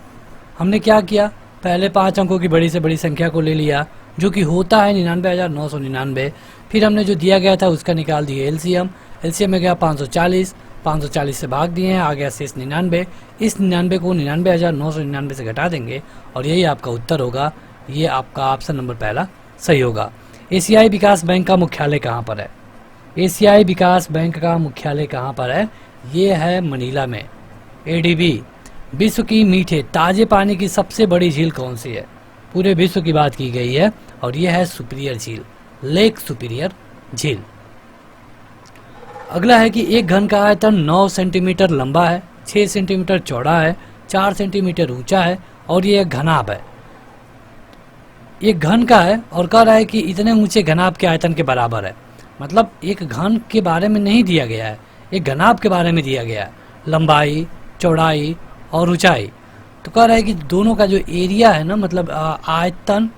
हमने क्या किया, पहले 5 अंकों की बड़ी से बड़ी संख्या को ले लिया जो कि होता है 99,999, फिर हमने जो दिया गया था उसका निकाल दिए LCM में गया 540, 540 से भाग दिए हैं, आ गया शेष 99। इस 99 को 99,999 से घटा देंगे और यही आपका उत्तर होगा। ये आपका ऑप्शन नंबर पहला सही होगा। एशियाई विकास बैंक का मुख्यालय कहाँ पर है। एशियाई विकास बैंक का मुख्यालय कहाँ पर है, ये है मनीला में। ADB, विश्व की मीठे ताजे पानी की सबसे बड़ी झील कौन सी है। पूरे विश्व की बात की गई है और यह है सुपीरियर झील, लेक सुपीरियर झील। अगला है कि एक घन का आयतन 9 सेंटीमीटर लंबा है, 6 सेंटीमीटर चौड़ा है, 4 सेंटीमीटर ऊंचा है और ये एक घनाभ है। ये घन का है और कह रहा है कि इतने ऊंचे घनाभ के आयतन के बराबर है। मतलब एक घन के बारे में नहीं दिया गया है, एक घनाभ के बारे में दिया गया है, लंबाई, चौड़ाई और ऊंचाई। तो कह रहा है कि दोनों का जो एरिया है ना, मतलब आयतन,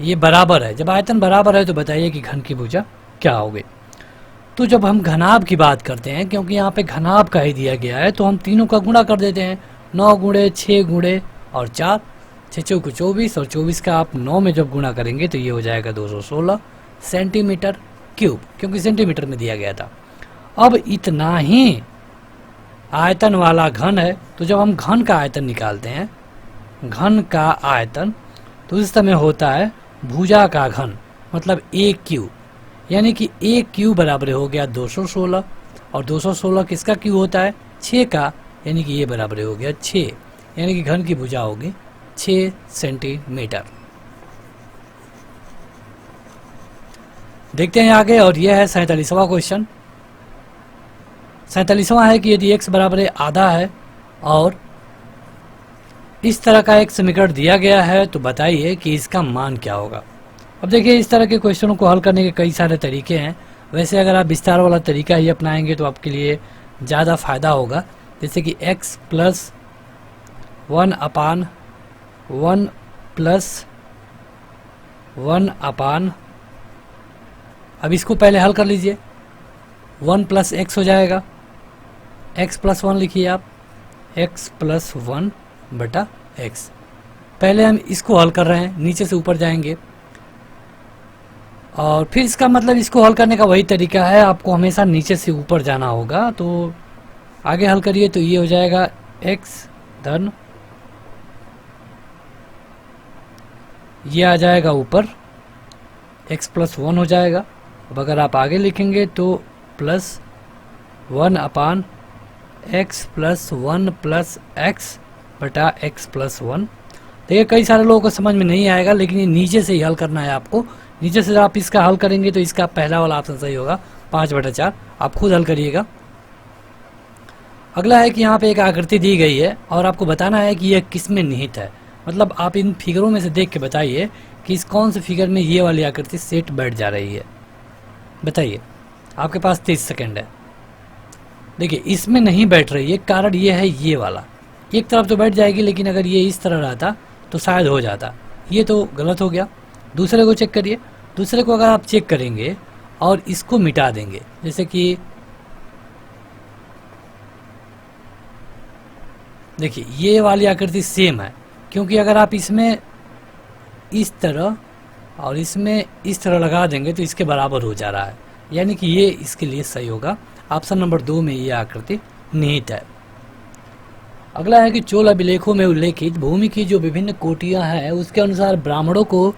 ये बराबर है। जब आयतन बराबर है तो बताइए कि घन की भुजा क्या होगी। तो जब हम घनाभ की बात करते हैं, क्योंकि यहाँ पे घनाभ का ही दिया गया है, तो हम तीनों का गुणा कर देते हैं। 9 गुणे 6 गुणे और 4, 6 को 24 और 24 का आप 9 में जब गुणा करेंगे तो ये हो जाएगा 216 सेंटीमीटर क्यूब, क्योंकि सेंटीमीटर में दिया गया था। अब इतना ही आयतन वाला घन है, तो जब हम घन का आयतन निकालते हैं, घन का आयतन, तो उस समय होता है भुजा का घन, मतलब 1 क्यू, यानी कि 1 क्यू बराबर हो गया 216 और 216 किसका क्यू होता है, 6 का, यानी कि ये बराबर हो गया 6, यानी कि घन की भुजा होगी 6 सेंटीमीटर। देखते हैं आगे, और यह है 47वां क्वेश्चन। 47वां है कि यदि x बराबर आधा है और इस तरह का एक समीकरण दिया गया है तो बताइए कि इसका मान क्या होगा। अब देखिए इस तरह के क्वेश्चनों को हल करने के कई सारे तरीके हैं। वैसे अगर आप विस्तार वाला तरीका ही अपनाएंगे तो आपके लिए ज़्यादा फायदा होगा। जैसे कि x प्लस 1/1 प्लस 1/, अब इसको पहले हल कर लीजिए। 1 प्लस x हो जाएगा, x प्लस 1 लिखिए आप, x प्लस 1 बटा x। पहले हम इसको हल कर रहे हैं, नीचे से ऊपर जाएंगे और फिर इसका मतलब इसको हल करने का वही तरीका है, आपको हमेशा नीचे से ऊपर जाना होगा। तो आगे हल करिए तो ये हो जाएगा x धन, ये आ जाएगा ऊपर, x प्लस 1 हो जाएगा। अब अगर आप आगे लिखेंगे तो plus 1/x plus 1 plus x बटा x प्लस 1। तो ये कई सारे लोगों को समझ में नहीं आएगा, लेकिन ये नीचे से ही हल करना है आपको। नीचे से आप इसका हल करेंगे तो इसका पहला वाला ऑप्शन सही होगा, 5/4। आप खुद हल करिएगा। अगला है कि यहाँ पे एक आकृति दी गई है और आपको बताना है कि यह किस में निहित है। मतलब आप इन फिगरों में से देख के बताइए कि इस कौन से फिगर में ये वाली आकृति सेट बैठ जा रही है। बताइए, आपके पास 30 सेकेंड है। देखिए इसमें नहीं बैठ रही है, कारण ये है ये वाला, एक तरफ तो बैठ जाएगी, लेकिन अगर ये इस तरह रहता तो शायद हो जाता। ये तो गलत हो गया। दूसरे को चेक करिए। दूसरे को अगर आप चेक करेंगे और इसको मिटा देंगे, जैसे कि देखिए ये वाली आकृति सेम है, क्योंकि अगर आप इसमें इस तरह और इसमें इस तरह लगा देंगे तो इसके बराबर हो जा रहा है, यानी कि ये इसके लिए सही होगा। ऑप्शन नंबर 2 में ये आकृति निहित है। अगला है कि चोल अभिलेखों में उल्लेखित भूमि की जो विभिन्न कोटियां हैं उसके अनुसार ब्राह्मणों को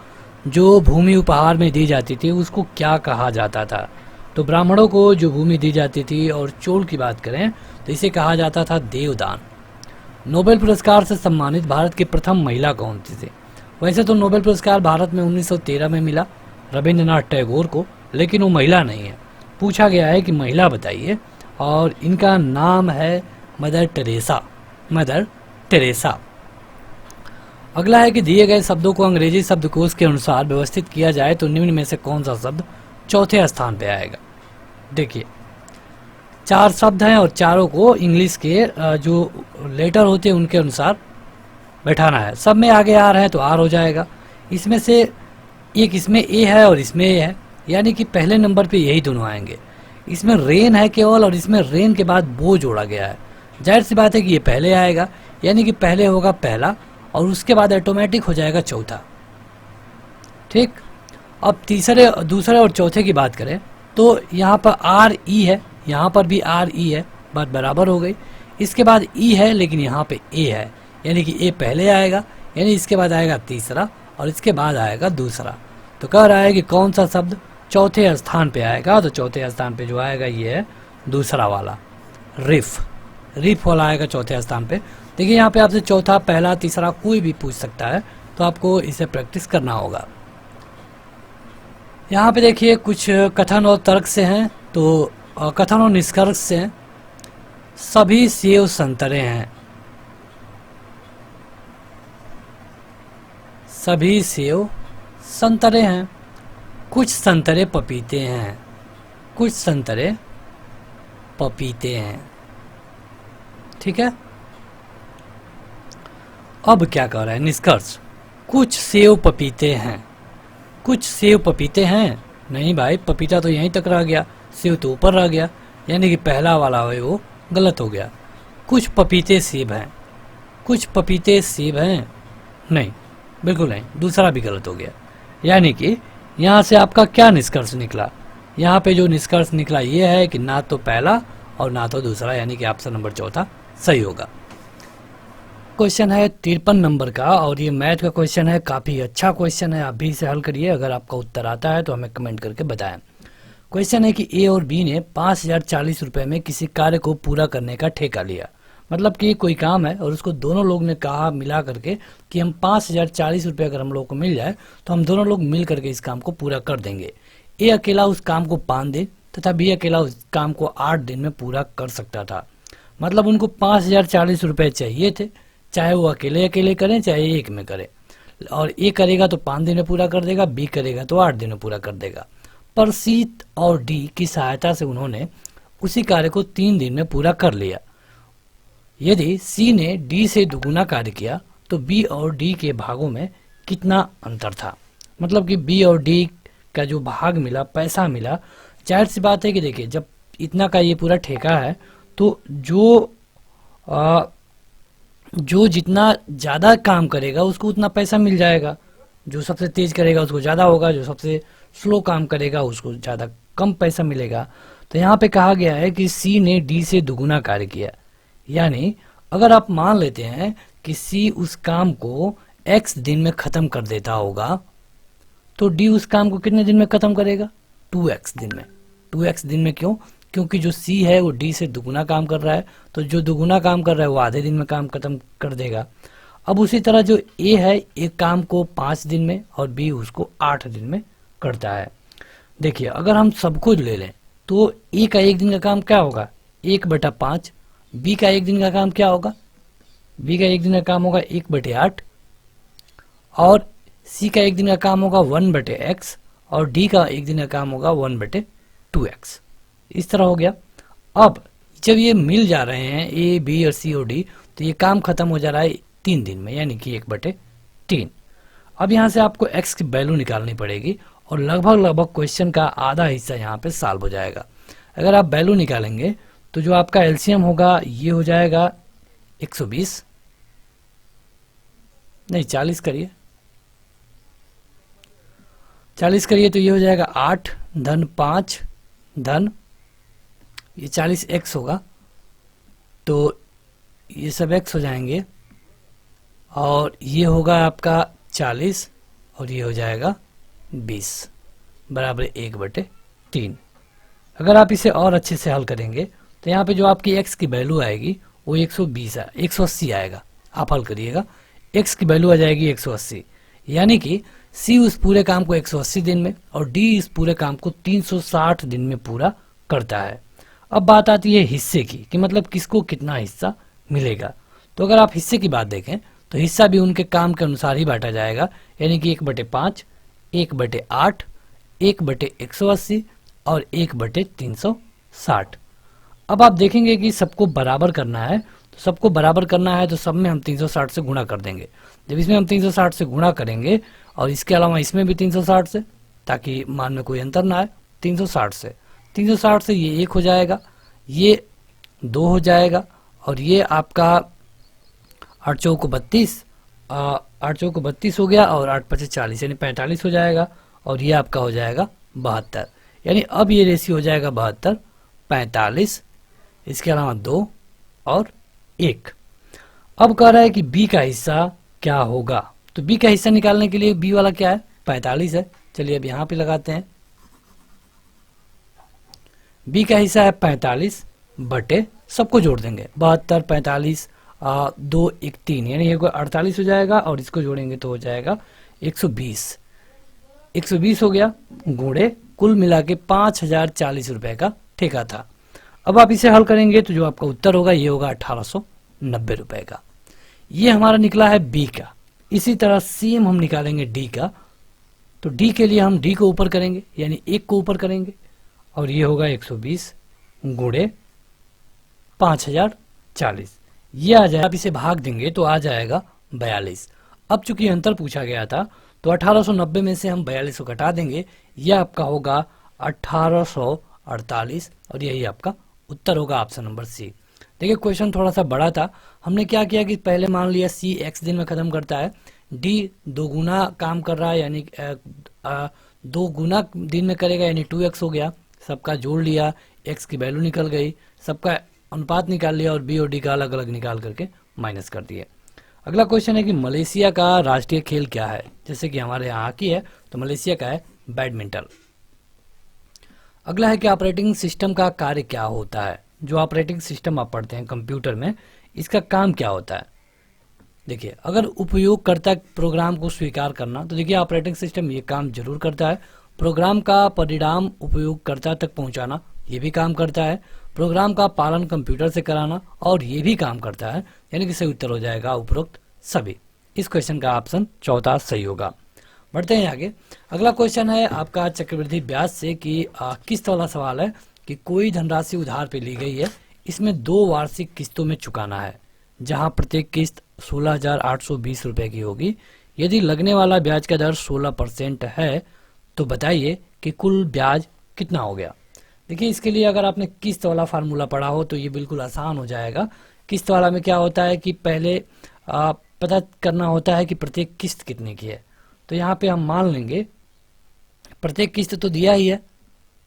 जो भूमि उपहार में दी जाती थी उसको क्या कहा जाता था। तो ब्राह्मणों को जो भूमि दी जाती थी और चोल की बात करें तो इसे कहा जाता था देवदान। नोबेल पुरस्कार से सम्मानित भारत की प्रथम महिला कौन थी? वैसे तो नोबेल पुरस्कार भारत में 1913 में मिला रविंद्रनाथ टैगोर को, लेकिन वो महिला नहीं है। पूछा गया है कि महिला बताइए, और इनका नाम है मदर टेरेसा। Mother Teresa. अगला है कि दिए गए शब्दों को अंग्रेजी शब्दकोश के अनुसार व्यवस्थित किया जाए तो निम्न में से कौन सा शब्द चौथे स्थान पे आएगा। देखिए 4 शब्द हैं और चारों को इंग्लिश के जो लेटर होते हैं उनके अनुसार बैठाना है। सब में आगे आर है तो आर हो जाएगा। इसमें से एक इसमें ए है और इसमें ए है, यानी कि पहले नंबर पे यही दोनों आएंगे। इसमें रेन है केवल और इसमें रेन के बाद बो जोड़ा गया है। जाहिर सी बात है कि ये पहले आएगा, यानी कि पहले होगा पहला और उसके बाद ऑटोमेटिक हो जाएगा चौथा। ठीक, अब तीसरे, दूसरे और चौथे की बात करें तो यहाँ पर आर ई है, यहाँ पर भी आर ई है, बात बराबर हो गई। इसके बाद ई है लेकिन यहाँ पे ए है, यानी कि ए पहले आएगा, यानी इसके बाद आएगा तीसरा और इसके बाद आएगा दूसरा। तो कह रहा है कि कौन सा शब्द चौथे स्थान पे आएगा। तो चौथे स्थान पे जो आएगा ये है दूसरा वाला, रिफ। रिफ वाला आएगा चौथे स्थान पे। देखिए यहाँ पे आपसे चौथा, पहला, तीसरा कोई भी पूछ सकता है, तो आपको इसे प्रैक्टिस करना होगा। यहाँ पे देखिए कुछ कथन और तर्क से हैं, तो कथन और निष्कर्ष से हैं। सभी सेव संतरे हैं। सभी सेव संतरे हैं। कुछ संतरे पपीते हैं। कुछ संतरे पपीते हैं। ठीक है, अब क्या कह रहा है निष्कर्ष। कुछ सेव पपीते हैं। कुछ सेव पपीते हैं, नहीं भाई, पपीता तो यहीं तक रह गया, सेव तो ऊपर रह गया, यानी कि पहला वाला है वो गलत हो गया। कुछ पपीते सेब हैं। कुछ पपीते सेब हैं, नहीं, बिल्कुल नहीं, दूसरा भी गलत हो गया। यानी कि यहाँ से आपका क्या निष्कर्ष निकला? यहाँ पे जो निष्कर्ष निकला ये है कि ना तो पहला और ना तो दूसरा, यानी कि ऑप्शन नंबर चौथा सही होगा। क्वेश्चन है 53 नंबर का और ये मैथ का क्वेश्चन है। काफ़ी अच्छा क्वेश्चन है, आप भी इसे हल करिए। अगर आपका उत्तर आता है तो हमें कमेंट करके बताएं। क्वेश्चन है कि ए और बी ने 5040 रुपये में किसी कार्य को पूरा करने का ठेका लिया। मतलब कि कोई काम है और उसको दोनों लोग ने कहा मिला करके कि हम 5040 रुपये अगर हम लोग को मिल जाए तो हम दोनों लोग मिल करके इस काम को पूरा कर देंगे। ए अकेला उस काम को 5 दिन तथा बी अकेला उस काम को 8 दिन में पूरा कर सकता था। मतलब उनको 5040 रुपये चाहिए थे, चाहे वो अकेले अकेले करें चाहे एक में करें। और ए करेगा तो 5 दिन में पूरा कर देगा, बी करेगा तो 8 दिन में पूरा कर देगा। पर सी और डी की सहायता से उन्होंने उसी कार्य को 3 दिन में पूरा कर लिया। यदि सी ने डी से दुगुना कार्य किया तो बी और डी के भागों में कितना अंतर था। मतलब कि बी और डी का जो भाग मिला, पैसा मिला, जाहिर सी बात है कि देखिए जब इतना का ये पूरा ठेका है तो जो जितना ज़्यादा काम करेगा उसको उतना पैसा मिल जाएगा। जो सबसे तेज करेगा उसको ज़्यादा होगा, जो सबसे स्लो काम करेगा उसको ज़्यादा कम पैसा मिलेगा। तो यहाँ पे कहा गया है कि सी ने डी से दुगुना कार्य किया। यानी अगर आप मान लेते हैं कि सी उस काम को x दिन में ख़त्म कर देता होगा तो डी उस काम को कितने दिन में ख़त्म करेगा? 2x दिन में। 2x दिन में क्यों? क्योंकि जो सी है वो डी से दुगुना काम कर रहा है, तो जो दुगुना काम कर रहा है वो आधे दिन में काम खत्म कर देगा। अब उसी तरह जो ए है, एक काम को 5 दिन में और बी उसको 8 दिन में करता है। देखिए अगर हम सब कुछ ले लें तो ए का 1 दिन का काम क्या होगा? 1/5। बी का 1 दिन का काम क्या होगा? बी का 1 दिन का काम होगा 1/8 और सी का 1 दिन का काम होगा 1/x और डी का 1 दिन का काम होगा 1/2x। इस तरह हो गया। अब जब ये मिल जा रहे हैं ए, बी और सी और डी, तो ये काम खत्म हो जा रहा है 3 दिन में, यानी कि 1/3। अब यहाँ से आपको x की वैल्यू निकालनी पड़ेगी और लगभग क्वेश्चन का आधा हिस्सा यहाँ पे सॉल्व हो जाएगा। अगर आप वैल्यू निकालेंगे तो जो आपका एलसीएम होगा ये हो जाएगा 120, नहीं 40 करिए, 40 करिए तो ये हो जाएगा 8 धन 5 धन ये 40x होगा, तो ये सब x हो जाएंगे और ये होगा आपका 40 और ये हो जाएगा 20 बराबर 1/3। अगर आप इसे और अच्छे से हल करेंगे तो यहाँ पे जो आपकी x की वैल्यू आएगी वो 180 आएगा। आप हल करिएगा, x की वैल्यू आ जाएगी 180, यानी कि C उस पूरे काम को 180 दिन में और D इस पूरे काम को 360 दिन में पूरा करता है। अब बात आती है हिस्से की कि मतलब किसको कितना हिस्सा मिलेगा। तो अगर आप हिस्से की बात देखें तो हिस्सा भी उनके काम के अनुसार ही बांटा जाएगा, यानी कि 1/5, 1/8, 1/180 और 1/360। अब आप देखेंगे कि सबको बराबर करना है, तो सबको बराबर करना है तो सब में हम 360 से गुणा कर देंगे। जब इसमें हम 360 से गुणा करेंगे और इसके अलावा इसमें भी 360 से, ताकि मान में कोई अंतर ना आए, 360 से ये 1 हो जाएगा, ये 2 हो जाएगा और ये आपका 8 चौको 32, 8 चौको 32 हो गया और 8 पचे 40 यानी 45 हो जाएगा और ये आपका हो जाएगा 72। यानी अब ये रेशियो हो जाएगा 72, 45, इसके अलावा 2 और 1। अब कह रहा है कि बी का हिस्सा क्या होगा, तो बी का हिस्सा निकालने के लिए बी वाला क्या है? 45 है। चलिए अब यहाँ पे लगाते हैं, बी का हिस्सा है 45 बटे सबको जोड़ देंगे 72, 45, 2, 1, 3 यानी ये 48 हो जाएगा और इसको जोड़ेंगे तो हो जाएगा 120। 120 हो गया गुणे कुल मिला के 5040 रुपए का ठेका था। अब आप इसे हल करेंगे तो जो आपका उत्तर होगा ये होगा 1890 रुपए का। ये हमारा निकला है बी का। इसी तरह सेम हम निकालेंगे डी का, तो डी के लिए हम डी को ऊपर करेंगे यानी 1 को ऊपर करेंगे और ये होगा 120 गुणे 5040, ये आ जाएगा। आप इसे भाग देंगे तो आ जाएगा 42। अब चूंकि अंतर पूछा गया था तो 1890 में से हम 42 को घटा देंगे, यह आपका होगा 1848 और यही आपका उत्तर होगा ऑप्शन नंबर सी। देखिए क्वेश्चन थोड़ा सा बड़ा था। हमने क्या किया कि पहले मान लिया सी x दिन में खत्म करता है, डी 2 गुना काम कर रहा है यानी 2 गुना दिन में करेगा यानी 2x हो गया। सबका जोड़ लिया, x की वैल्यू निकल गई, सबका अनुपात निकाल लिया और बी और डी का अलग अलग निकाल करके माइनस कर दिया। अगला क्वेश्चन है कि मलेशिया का राष्ट्रीय खेल क्या है। जैसे कि हमारे यहाँ की है तो मलेशिया का है बैडमिंटन। अगला है कि ऑपरेटिंग सिस्टम का कार्य क्या होता है। जो ऑपरेटिंग सिस्टम आप पढ़ते हैं कंप्यूटर में, इसका काम क्या होता है। देखिए अगर उपयोगकर्ता प्रोग्राम को स्वीकार करना, तो देखिए ऑपरेटिंग सिस्टम ये काम जरूर करता है। प्रोग्राम का परिणाम उपयोगकर्ता तक पहुंचाना ये भी काम करता है। प्रोग्राम का पालन कंप्यूटर से कराना और ये भी काम करता है, यानी कि सही उत्तर हो जाएगा उपरोक्त सभी। इस क्वेश्चन का ऑप्शन चौथा सही होगा। बढ़ते हैं आगे। अगला क्वेश्चन है आपका चक्रवृद्धि ब्याज से कि किस्त वाला सवाल है कि कोई धनराशि उधार पे ली गई है, इसमें 2 वार्षिक किस्तों में चुकाना है, जहां प्रत्येक किस्त 16,820 रुपए की होगी। यदि लगने वाला ब्याज का दर 16% है तो बताइए कि कुल ब्याज कितना हो गया। देखिए, इसके लिए अगर आपने किस्त वाला फार्मूला पढ़ा हो तो ये बिल्कुल आसान हो जाएगा। किस्त वाला में क्या होता है कि पहले पता करना होता है कि प्रत्येक किस्त कितने की है। तो यहाँ पे हम मान लेंगे प्रत्येक किस्त तो दिया ही है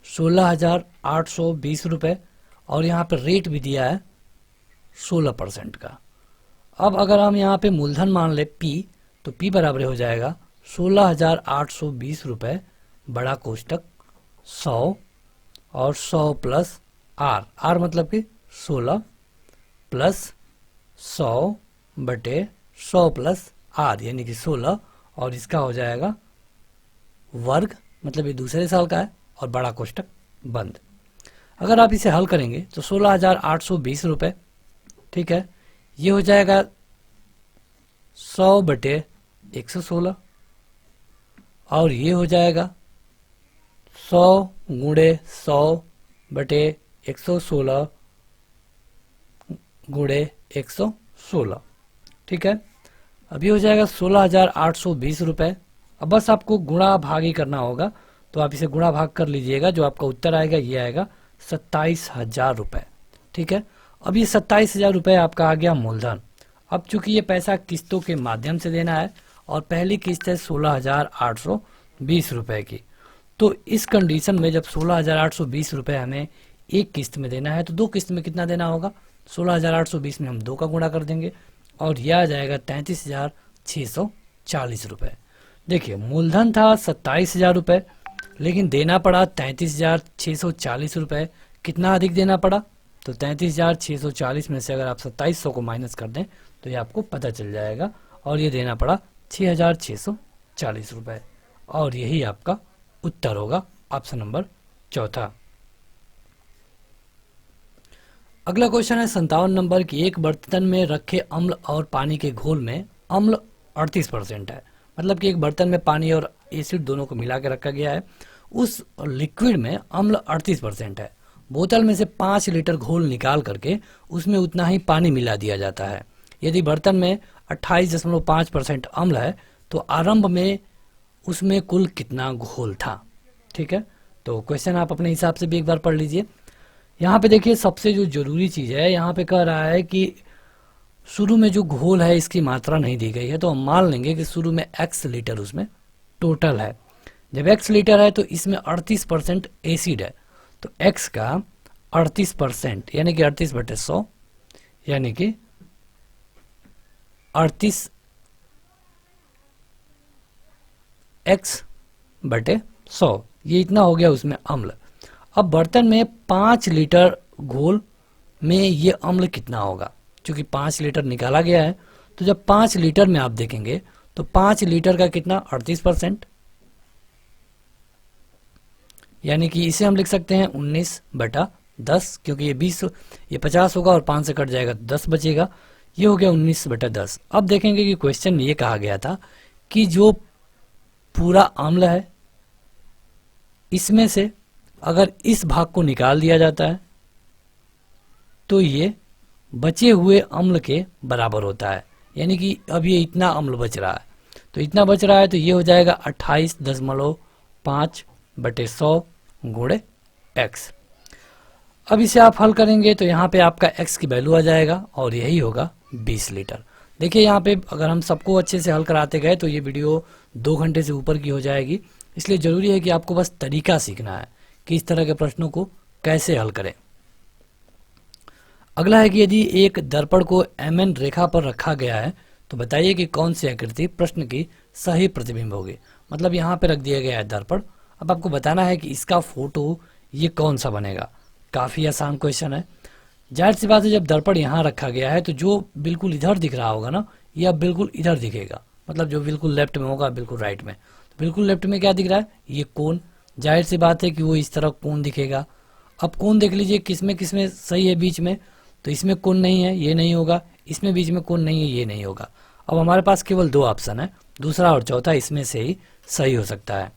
16,820 रुपये, और यहाँ पे रेट भी दिया है 16% का। अब अगर हम यहाँ पे मूलधन मान ले P, तो P बराबर हो जाएगा 16,820 रुपये बड़ा कोष्टक 100 और 100 प्लस R, R मतलब कि 16 प्लस 100 बटे 100 प्लस R यानी कि 16, और इसका हो जाएगा वर्ग, मतलब ये दूसरे साल का है, और बड़ा कोष्टक बंद। अगर आप इसे हल करेंगे तो 16,820 रुपये, ठीक है, ये हो जाएगा 100 बटे 116, और ये हो जाएगा 100 गुणे 100 बटे 116 गुणे 116, ठीक है। अभी हो जाएगा 16,820 रुपये। अब बस आपको गुणा भाग ही करना होगा, तो आप इसे गुणा भाग कर लीजिएगा। जो आपका उत्तर आएगा ये आएगा 27,000 रुपये, ठीक है। अब ये 27,000 रुपये आपका आ गया मूलधन। अब चूंकि ये पैसा किस्तों के माध्यम से देना है और पहली किस्त है 16,820 रुपये की, तो इस कंडीशन में जब 16,820 रुपये हमें एक किस्त में देना है तो 2 किस्त में कितना देना होगा। 16,820 में हम 2 का गुणा कर देंगे और यह आ जाएगा 33,640 रुपये। देखिए, मूलधन था 27,000 रुपये, लेकिन देना पड़ा 33,640 रुपये। कितना अधिक देना पड़ा, तो 33,640 में से अगर आप 2700 को माइनस कर दें तो ये आपको पता चल जाएगा, और ये देना पड़ा 6,640 रुपये, और यही आपका उत्तर होगा, ऑप्शन नंबर चौथा। अगला क्वेश्चन है 57 नंबर की, एक बर्तन में रखे अम्ल और पानी के घोल में अम्ल 38% है, मतलब कि एक बर्तन में पानी और एसिड दोनों को मिला के रखा गया है, उस लिक्विड में अम्ल 38% है। बोतल में से 5 लीटर घोल निकाल करके उसमें उतना ही पानी मिला दिया जाता है। यदि बर्तन में 28.5% अम्ल है तो आरंभ में उसमें कुल कितना घोल था, ठीक है। तो क्वेश्चन आप अपने हिसाब से भी एक बार पढ़ लीजिए। यहाँ पे देखिए, सबसे जो जरूरी चीज़ है, यहाँ पे कह रहा है कि शुरू में जो घोल है इसकी मात्रा नहीं दी गई है, तो हम मान लेंगे कि शुरू में x लीटर उसमें टोटल है। जब x लीटर है तो इसमें 38% एसिड है, तो x का 38% यानी कि 38 बटे 100 यानी कि 38 x बटे 100, ये इतना हो गया उसमें अम्ल। अब बर्तन में 5 लीटर घोल में ये अम्ल कितना होगा, क्योंकि 5 लीटर निकाला गया है, तो जब 5 लीटर में आप देखेंगे तो 5 लीटर का कितना 38%, यानी कि इसे हम लिख सकते हैं 19/10, क्योंकि ये 20 ये 50 होगा और 5 से कट जाएगा तो 10 बचेगा, ये हो गया 19/10। अब देखेंगे कि क्वेश्चन में ये कहा गया था कि जो पूरा अम्ल है इसमें से अगर इस भाग को निकाल दिया जाता है तो ये बचे हुए अम्ल के बराबर होता है, यानी कि अब ये इतना अम्ल बच रहा है, तो इतना बच रहा है तो ये हो जाएगा 28.5/100 गुणे x। अब इसे आप हल करेंगे तो यहाँ पे आपका x की वैल्यू आ जाएगा और यही होगा 20 लीटर। देखिए, यहाँ पे अगर हम सबको अच्छे से हल कराते गए तो ये वीडियो 2 घंटे से ऊपर की हो जाएगी, इसलिए ज़रूरी है कि आपको बस तरीका सीखना है कि इस तरह के प्रश्नों को कैसे हल करें। अगला है कि यदि एक दर्पण को MN रेखा पर रखा गया है तो बताइए कि कौन सी आकृति प्रश्न की सही प्रतिबिंब होगी। मतलब यहाँ पे रख दिया गया है दर्पण, अब आपको बताना है कि इसका फोटो ये कौन सा बनेगा। काफ़ी आसान क्वेश्चन है। जाहिर सी बात है, जब दर्पण यहाँ रखा गया है तो जो बिल्कुल इधर दिख रहा होगा ना, ये अब बिल्कुल इधर दिखेगा, मतलब जो बिल्कुल लेफ्ट में होगा बिल्कुल राइट में। तो बिल्कुल लेफ्ट में क्या दिख रहा है, ये कोण। जाहिर सी बात है कि वो इस तरह कोण दिखेगा। अब कोण देख लीजिए किसमें सही है बीच में, तो इसमें कोण नहीं है, ये नहीं होगा, इसमें बीच में कोण नहीं है, ये नहीं होगा। अब हमारे पास केवल दो ऑप्शन है, दूसरा और चौथा इसमें से ही सही हो सकता है।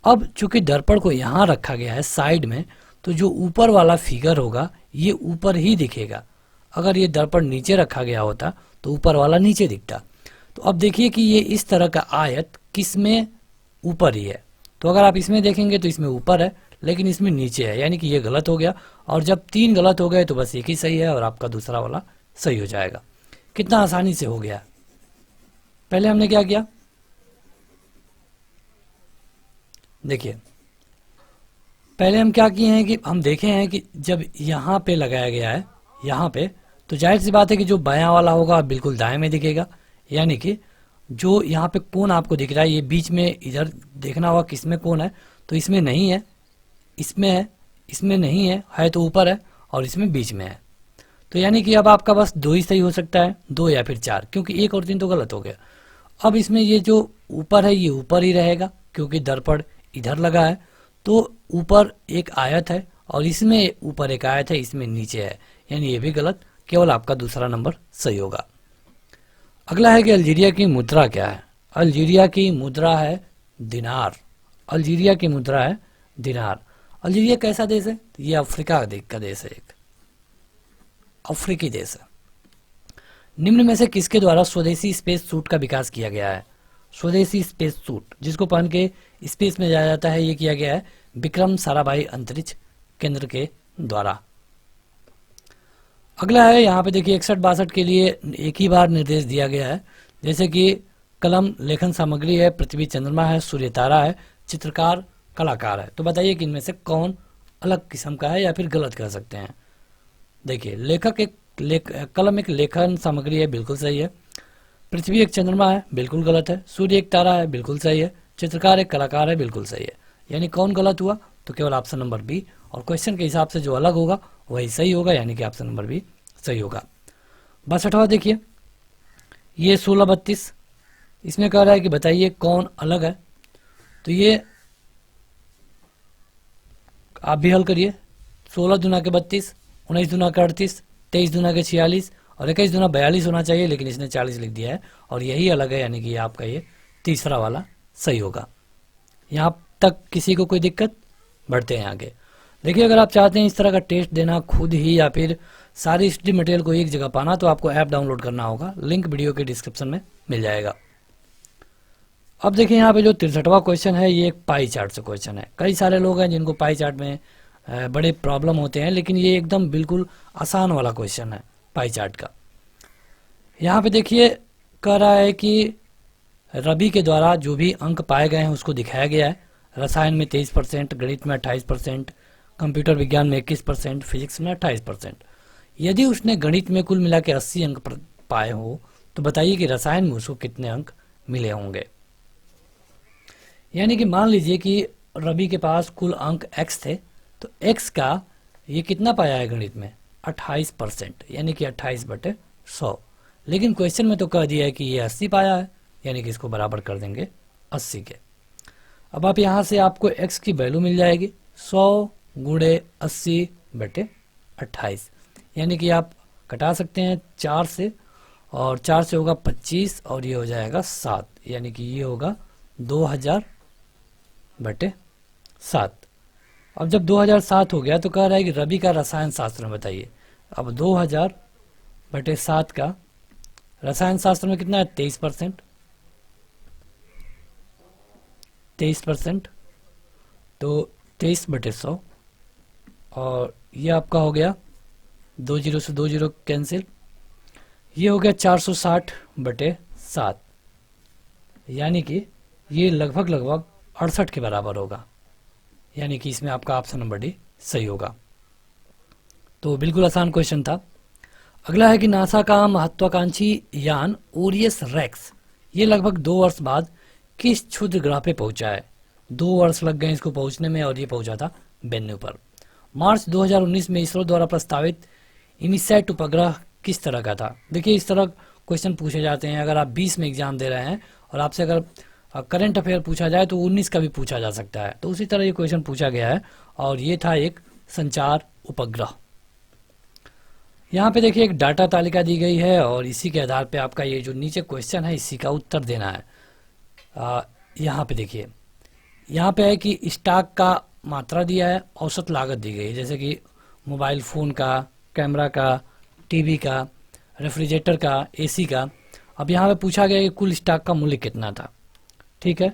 अब चूंकि दर्पण को यहाँ रखा गया है साइड में, तो जो ऊपर वाला फिगर होगा ये ऊपर ही दिखेगा। अगर ये दर्पण नीचे रखा गया होता तो ऊपर वाला नीचे दिखता। तो अब देखिए कि ये इस तरह का आयत किस में ऊपर ही है। तो अगर आप इसमें देखेंगे तो इसमें ऊपर है, लेकिन इसमें नीचे है, यानी कि ये गलत हो गया। और जब तीन गलत हो गए तो बस एक ही सही है और आपका दूसरा वाला सही हो जाएगा। कितना आसानी से हो गया। पहले हमने क्या किया, देखिए पहले हम क्या किए हैं कि हम देखे हैं कि जब यहाँ पे लगाया गया है यहाँ पे, तो जाहिर सी बात है कि जो बायां वाला होगा बिल्कुल दाएं में दिखेगा। यानी कि जो यहाँ पे कोण आपको दिख रहा है ये बीच में, इधर देखना होगा किसमें कोण है, तो इसमें नहीं है, इसमें है, इसमें नहीं है तो ऊपर है, और इसमें बीच में है। तो यानी कि अब आपका बस दो ही सही हो सकता है, दो या फिर चार, क्योंकि एक और तीन तो गलत हो गया। अब इसमें ये जो ऊपर है ये ऊपर ही रहेगा, क्योंकि दर्पण इधर लगा है। तो ऊपर एक आयत है और इसमें ऊपर एक आयत है, इसमें नीचे है, यानी ये भी गलत, केवल आपका दूसरा नंबर सही होगा। अगला है कि अल्जीरिया की मुद्रा क्या है। अल्जीरिया की मुद्रा है दिनार। अल्जीरिया की मुद्रा है दिनार। अल्जीरिया कैसा देश है, ये अफ्रीका का देश है, एक अफ्रीकी देश है। निम्न में से किसके द्वारा स्वदेशी स्पेस सूट का विकास किया गया है। स्वदेशी स्पेस सूट जिसको पहन के स्पेस में जाया जाता है, ये किया गया है विक्रम साराभाई अंतरिक्ष केंद्र के द्वारा। अगला है यहाँ पे देखिए 61-62 के लिए एक ही बार निर्देश दिया गया है, जैसे कि कलम लेखन सामग्री है, पृथ्वी चंद्रमा है, सूर्य तारा है, चित्रकार कलाकार है। तो बताइए कि इनमें से कौन अलग किस्म का है या फिर गलत कह सकते हैं। देखिए कलम एक लेखन सामग्री है, बिल्कुल सही है। पृथ्वी एक चंद्रमा है, बिल्कुल गलत है। सूर्य एक तारा है, बिल्कुल सही है। चित्रकार एक कलाकार है, बिल्कुल सही है। यानी कौन गलत हुआ, तो केवल ऑप्शन नंबर बी, और क्वेश्चन के हिसाब से जो अलग होगा वही सही होगा, यानी कि ऑप्शन नंबर बी सही होगा। 62वां देखिए, ये 16-32, इसमें कह रहा है कि बताइए कौन अलग है। तो ये आप भी हल करिए। 16 दूना के 32, 19 दूना के 38, 23 दूना के 46 और 21 दूना 42 होना चाहिए, लेकिन इसने 40 लिख दिया है और यही अलग है, यानी कि ये आपका ये तीसरा वाला सही होगा। यहाँ तक किसी को कोई दिक्कत, बढ़ते हैं आगे। देखिए अगर आप चाहते हैं इस तरह का टेस्ट देना खुद ही या फिर सारी स्टडी मटेरियल को एक जगह पाना, तो आपको ऐप डाउनलोड करना होगा, लिंक वीडियो के डिस्क्रिप्शन में मिल जाएगा। अब देखिए यहाँ पे जो 63वां क्वेश्चन है ये एक पाई चार्ट से क्वेश्चन है। कई सारे लोग हैं जिनको पाई चार्ट में बड़े प्रॉब्लम होते हैं, लेकिन ये एकदम बिल्कुल आसान वाला क्वेश्चन है पाई चार्ट का। यहाँ पे देखिए कह रहा है कि रवि के द्वारा जो भी अंक पाए गए हैं उसको दिखाया गया है। रसायन में 23%, गणित में 28%, कंप्यूटर विज्ञान में 21%, फिजिक्स में 28%। यदि उसने गणित में कुल मिला के 80 अंक पाए हो तो बताइए कि रसायन में उसको कितने अंक मिले होंगे। यानी कि मान लीजिए कि रवि के पास कुल अंक x थे, तो x का ये कितना पाया है गणित में 28%, यानी कि 28/100। लेकिन क्वेश्चन में तो कह दिया है कि ये 80 पाया है, यानी कि इसको बराबर कर देंगे 80 के। अब आप यहाँ से आपको x की वैल्यू मिल जाएगी 100 × 80/28, यानी कि आप कटा सकते हैं 4 से, और 4 से होगा 25 और ये हो जाएगा 7, यानी कि ये होगा 2000/7। अब जब 2007 हो गया तो कह रहा है कि रवि का रसायन शास्त्र में बताइए। अब 2000/7 का रसायन शास्त्र में कितना है 23%, 23%, तो 23/100, और ये आपका हो गया 2 0 से 2 0 कैंसिल, ये हो गया 460/7, यानी कि ये लगभग 68 के बराबर होगा, यानी कि इसमें आपका ऑप्शन नंबर डी सही होगा। तो बिल्कुल आसान क्वेश्चन था। अगला है कि नासा का महत्वाकांक्षी यान ओरियस रेक्स ये लगभग 2 वर्ष बाद किस क्षुद्र ग्रह पे पहुंचा है। 2 वर्ष लग गए इसको पहुंचने में और ये पहुंचा था बेन्यू पर। मार्च 2019 में इसरो द्वारा प्रस्तावित इमीसैट उपग्रह किस तरह का था। देखिए इस तरह क्वेश्चन पूछे जाते हैं। अगर आप 20 में एग्जाम दे रहे हैं और आपसे अगर करंट अफेयर पूछा जाए तो 19 का भी पूछा जा सकता है, तो उसी तरह ये क्वेश्चन पूछा गया है और ये था एक संचार उपग्रह। यहाँ पे देखिए एक डाटा तालिका दी गई है और इसी के आधार पे आपका ये जो नीचे क्वेश्चन है इसी का उत्तर देना है। यहाँ पे देखिए, यहाँ पे है कि स्टॉक का मात्रा दिया है, औसत लागत दी गई है, जैसे कि मोबाइल फ़ोन का, कैमरा का, टीवी का, रेफ्रिजरेटर का, एसी का। अब यहाँ पे पूछा गया कि कुल स्टॉक का मूल्य कितना था। ठीक है,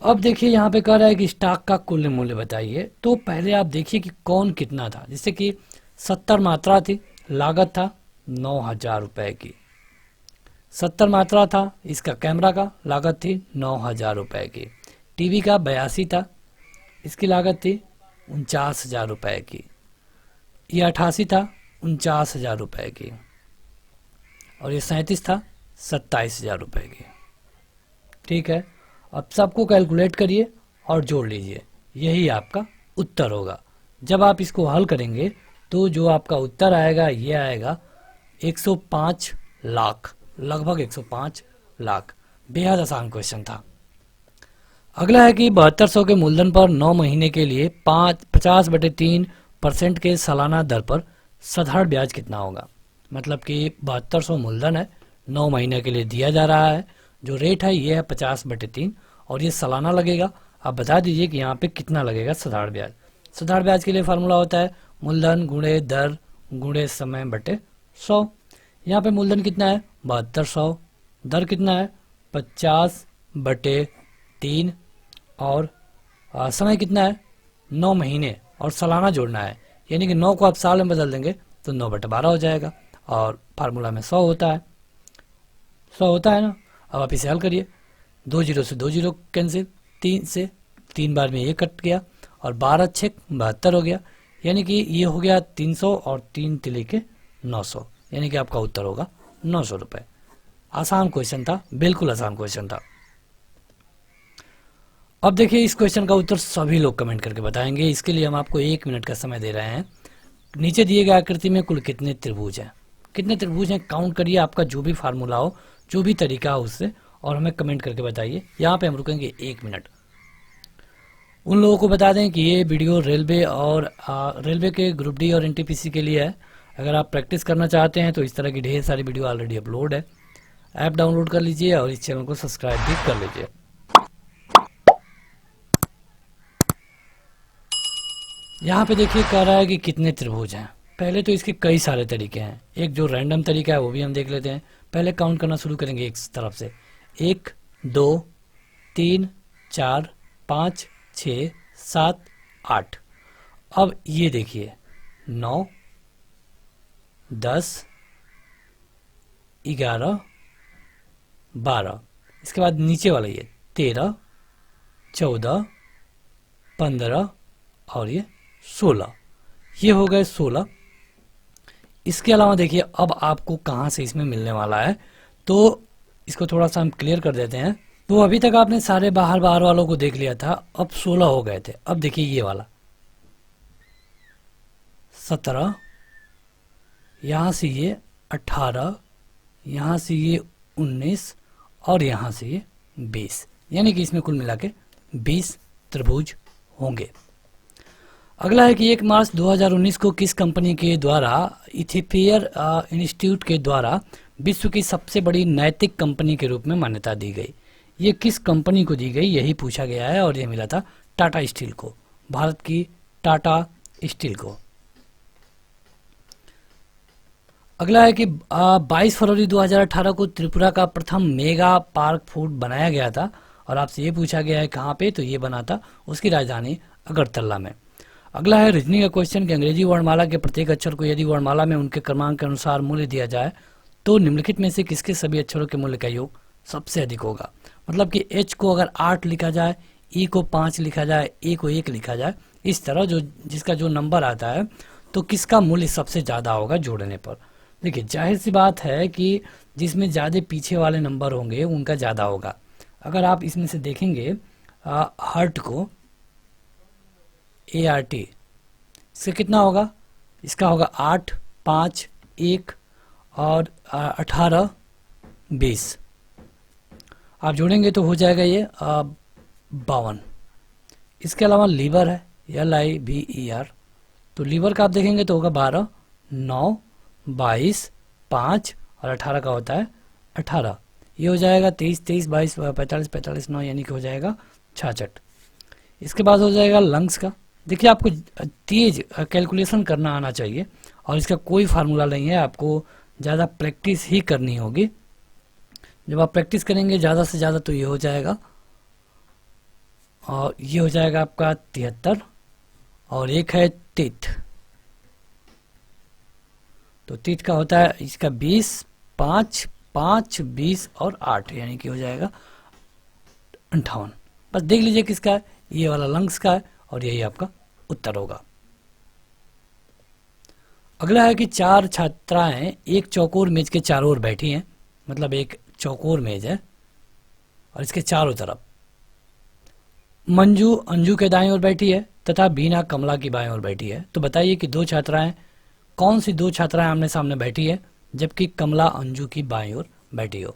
अब देखिए यहाँ पे कह रहा है कि स्टॉक का कुल मूल्य बताइए। तो पहले आप देखिए कि कौन कितना था, जैसे कि 70 मात्रा थी, लागत था 9,000 रुपये की। 70 मात्रा था इसका कैमरा का, लागत थी 9,000 रुपये की। टीवी का 82 था, इसकी लागत थी 49,000 रुपये की। ये 88 था 49,000 रुपये की। और ये 37 था 27,000 रुपये की। ठीक है, अब सबको कैलकुलेट करिए और जोड़ लीजिए, यही आपका उत्तर होगा। जब आप इसको हल करेंगे तो जो आपका उत्तर आएगा ये आएगा 105 लाख, लगभग 105 लाख। बेहद आसान क्वेश्चन था। अगला है कि 7200 के मूलधन पर 9 महीने के लिए 50/3% के सालाना दर पर साधारण ब्याज कितना होगा। मतलब कि 7200 मूलधन है, 9 महीने के लिए दिया जा रहा है, जो रेट है ये है 50/3 और ये सालाना लगेगा। आप बता दीजिए कि यहाँ पे कितना लगेगा साधारण ब्याज। साधारण ब्याज के लिए फार्मूला होता है मूलधन गुणे दर गुणे समय बटे 100। यहाँ पे मूलधन कितना है 7200, दर कितना है 50/3 और समय कितना है 9 महीने और सालाना जोड़ना है, यानी कि 9 को आप साल में बदल देंगे तो 9/12 हो जाएगा और फार्मूला में 100 होता है, 100 होता है ना। अब आप इसे हल करिए, 2 जीरो से 2 जीरो कैंसिल, 3 से 3 बार में ये कट गया और 12 6 72 हो गया, यानी कि ये हो गया 300 और 3 तिले के 900, यानी कि आपका उत्तर होगा 900 रुपये। आसान क्वेश्चन था, बिल्कुल आसान क्वेश्चन था। अब देखिए इस क्वेश्चन का उत्तर सभी लोग कमेंट करके बताएंगे। इसके लिए हम आपको 1 मिनट का समय दे रहे हैं। नीचे दिए गए आकृति में कुल कितने त्रिभुज हैं, कितने त्रिभुज हैं काउंट करिए, आपका जो भी फार्मूला हो, जो भी तरीका हो उससे, और हमें कमेंट करके बताइए। यहाँ पे हम रुकेंगे 1 मिनट। उन लोगों को बता दें कि ये वीडियो रेलवे और रेलवे के ग्रुप डी और एनटीपीसी के लिए है। अगर आप प्रैक्टिस करना चाहते हैं तो इस तरह की ढेर सारी वीडियो ऑलरेडी अपलोड है। ऐप डाउनलोड कर लीजिए और इस चैनल को सब्सक्राइब भी कर लीजिए। यहाँ पे देखिए कह रहा है कि कितने त्रिभुज हैं। पहले तो इसके कई सारे तरीके हैं, एक जो रैंडम तरीका है वो भी हम देख लेते हैं। पहले काउंट करना शुरू करेंगे एक तरफ से, 1 2 3 4 5 6 7 8। अब ये देखिए 9 10 11 12, इसके बाद नीचे वाला ये 13 14 15 और ये 16, ये हो गए 16। इसके अलावा देखिए अब आपको कहाँ से इसमें मिलने वाला है, तो इसको थोड़ा सा हम क्लियर कर देते हैं। तो अभी तक आपने सारे बाहर बाहर वालों को देख लिया था, अब 16 हो गए थे। अब देखिए ये वाला 17, यहाँ से ये 18, यहाँ से ये 19 और यहाँ से ये 20, यानी कि इसमें कुल मिला के 20 त्रिभुज होंगे। अगला है कि 1 मार्च 2019 को किस कंपनी के द्वारा इथियोपियर इंस्टीट्यूट के द्वारा विश्व की सबसे बड़ी नैतिक कंपनी के रूप में मान्यता दी गई। ये किस कंपनी को दी गई यही पूछा गया है और ये मिला था टाटा स्टील को, भारत की टाटा स्टील को। अगला है कि 22 फरवरी 2018 को त्रिपुरा का प्रथम मेगा पार्क फूड बनाया गया था और आपसे ये पूछा गया है कहाँ पे, तो ये बना था उसकी राजधानी अगरतला में। अगला है रीजनिंग का क्वेश्चन कि अंग्रेजी वर्णमाला के प्रत्येक अक्षर को यदि वर्णमाला में उनके क्रमांक के अनुसार मूल्य दिया जाए तो निम्नलिखित में से किसके सभी अक्षरों के मूल्य का योग सबसे अधिक होगा। मतलब कि एच को अगर 8 लिखा जाए, ई को 5 लिखा जाए, ए को 1 लिखा जाए, इस तरह जो जिसका जो नंबर आता है तो किसका मूल्य सबसे ज़्यादा होगा जोड़ने पर। देखिए जाहिर सी बात है कि जिसमें ज़्यादा पीछे वाले नंबर होंगे उनका ज़्यादा होगा। अगर आप इसमें से देखेंगे हर्ट को ART, इसका कितना होगा, इसका होगा 8 5 1 और 18 20, आप जोड़ेंगे तो हो जाएगा ये 52। इसके अलावा लीवर है LIVER, तो लीवर का आप देखेंगे तो होगा 12 9 22, 5 और 18 का होता है 18। ये हो जाएगा 23, 23, 22, 45, 45, 9 यानी कि हो जाएगा 66। इसके बाद हो जाएगा लंग्स का। देखिए आपको तेज कैलकुलेशन करना आना चाहिए और इसका कोई फार्मूला नहीं है, आपको ज़्यादा प्रैक्टिस ही करनी होगी। जब आप प्रैक्टिस करेंगे ज़्यादा से ज़्यादा तो ये हो जाएगा, और ये हो जाएगा आपका 73, और एक है तीत। तो तीत का होता है इसका 20, 5, 5, 20 और 8 यानी कि हो जाएगा 58। बस देख लीजिए किसका है, ये वाला लंग्स का है और यही आपका उत्तर होगा। अगला है कि 4 छात्राएं एक चौकोर मेज के चारों ओर बैठी हैं, मतलब एक चौकोर मेज है और इसके चारों तरफ मंजू अंजू के दाएं ओर बैठी है तथा बीना कमला की बाएं ओर बैठी है। तो बताइए कि कौन सी दो छात्राएं आमने सामने बैठी है जबकि कमला अंजू की बाएं ओर बैठी हो।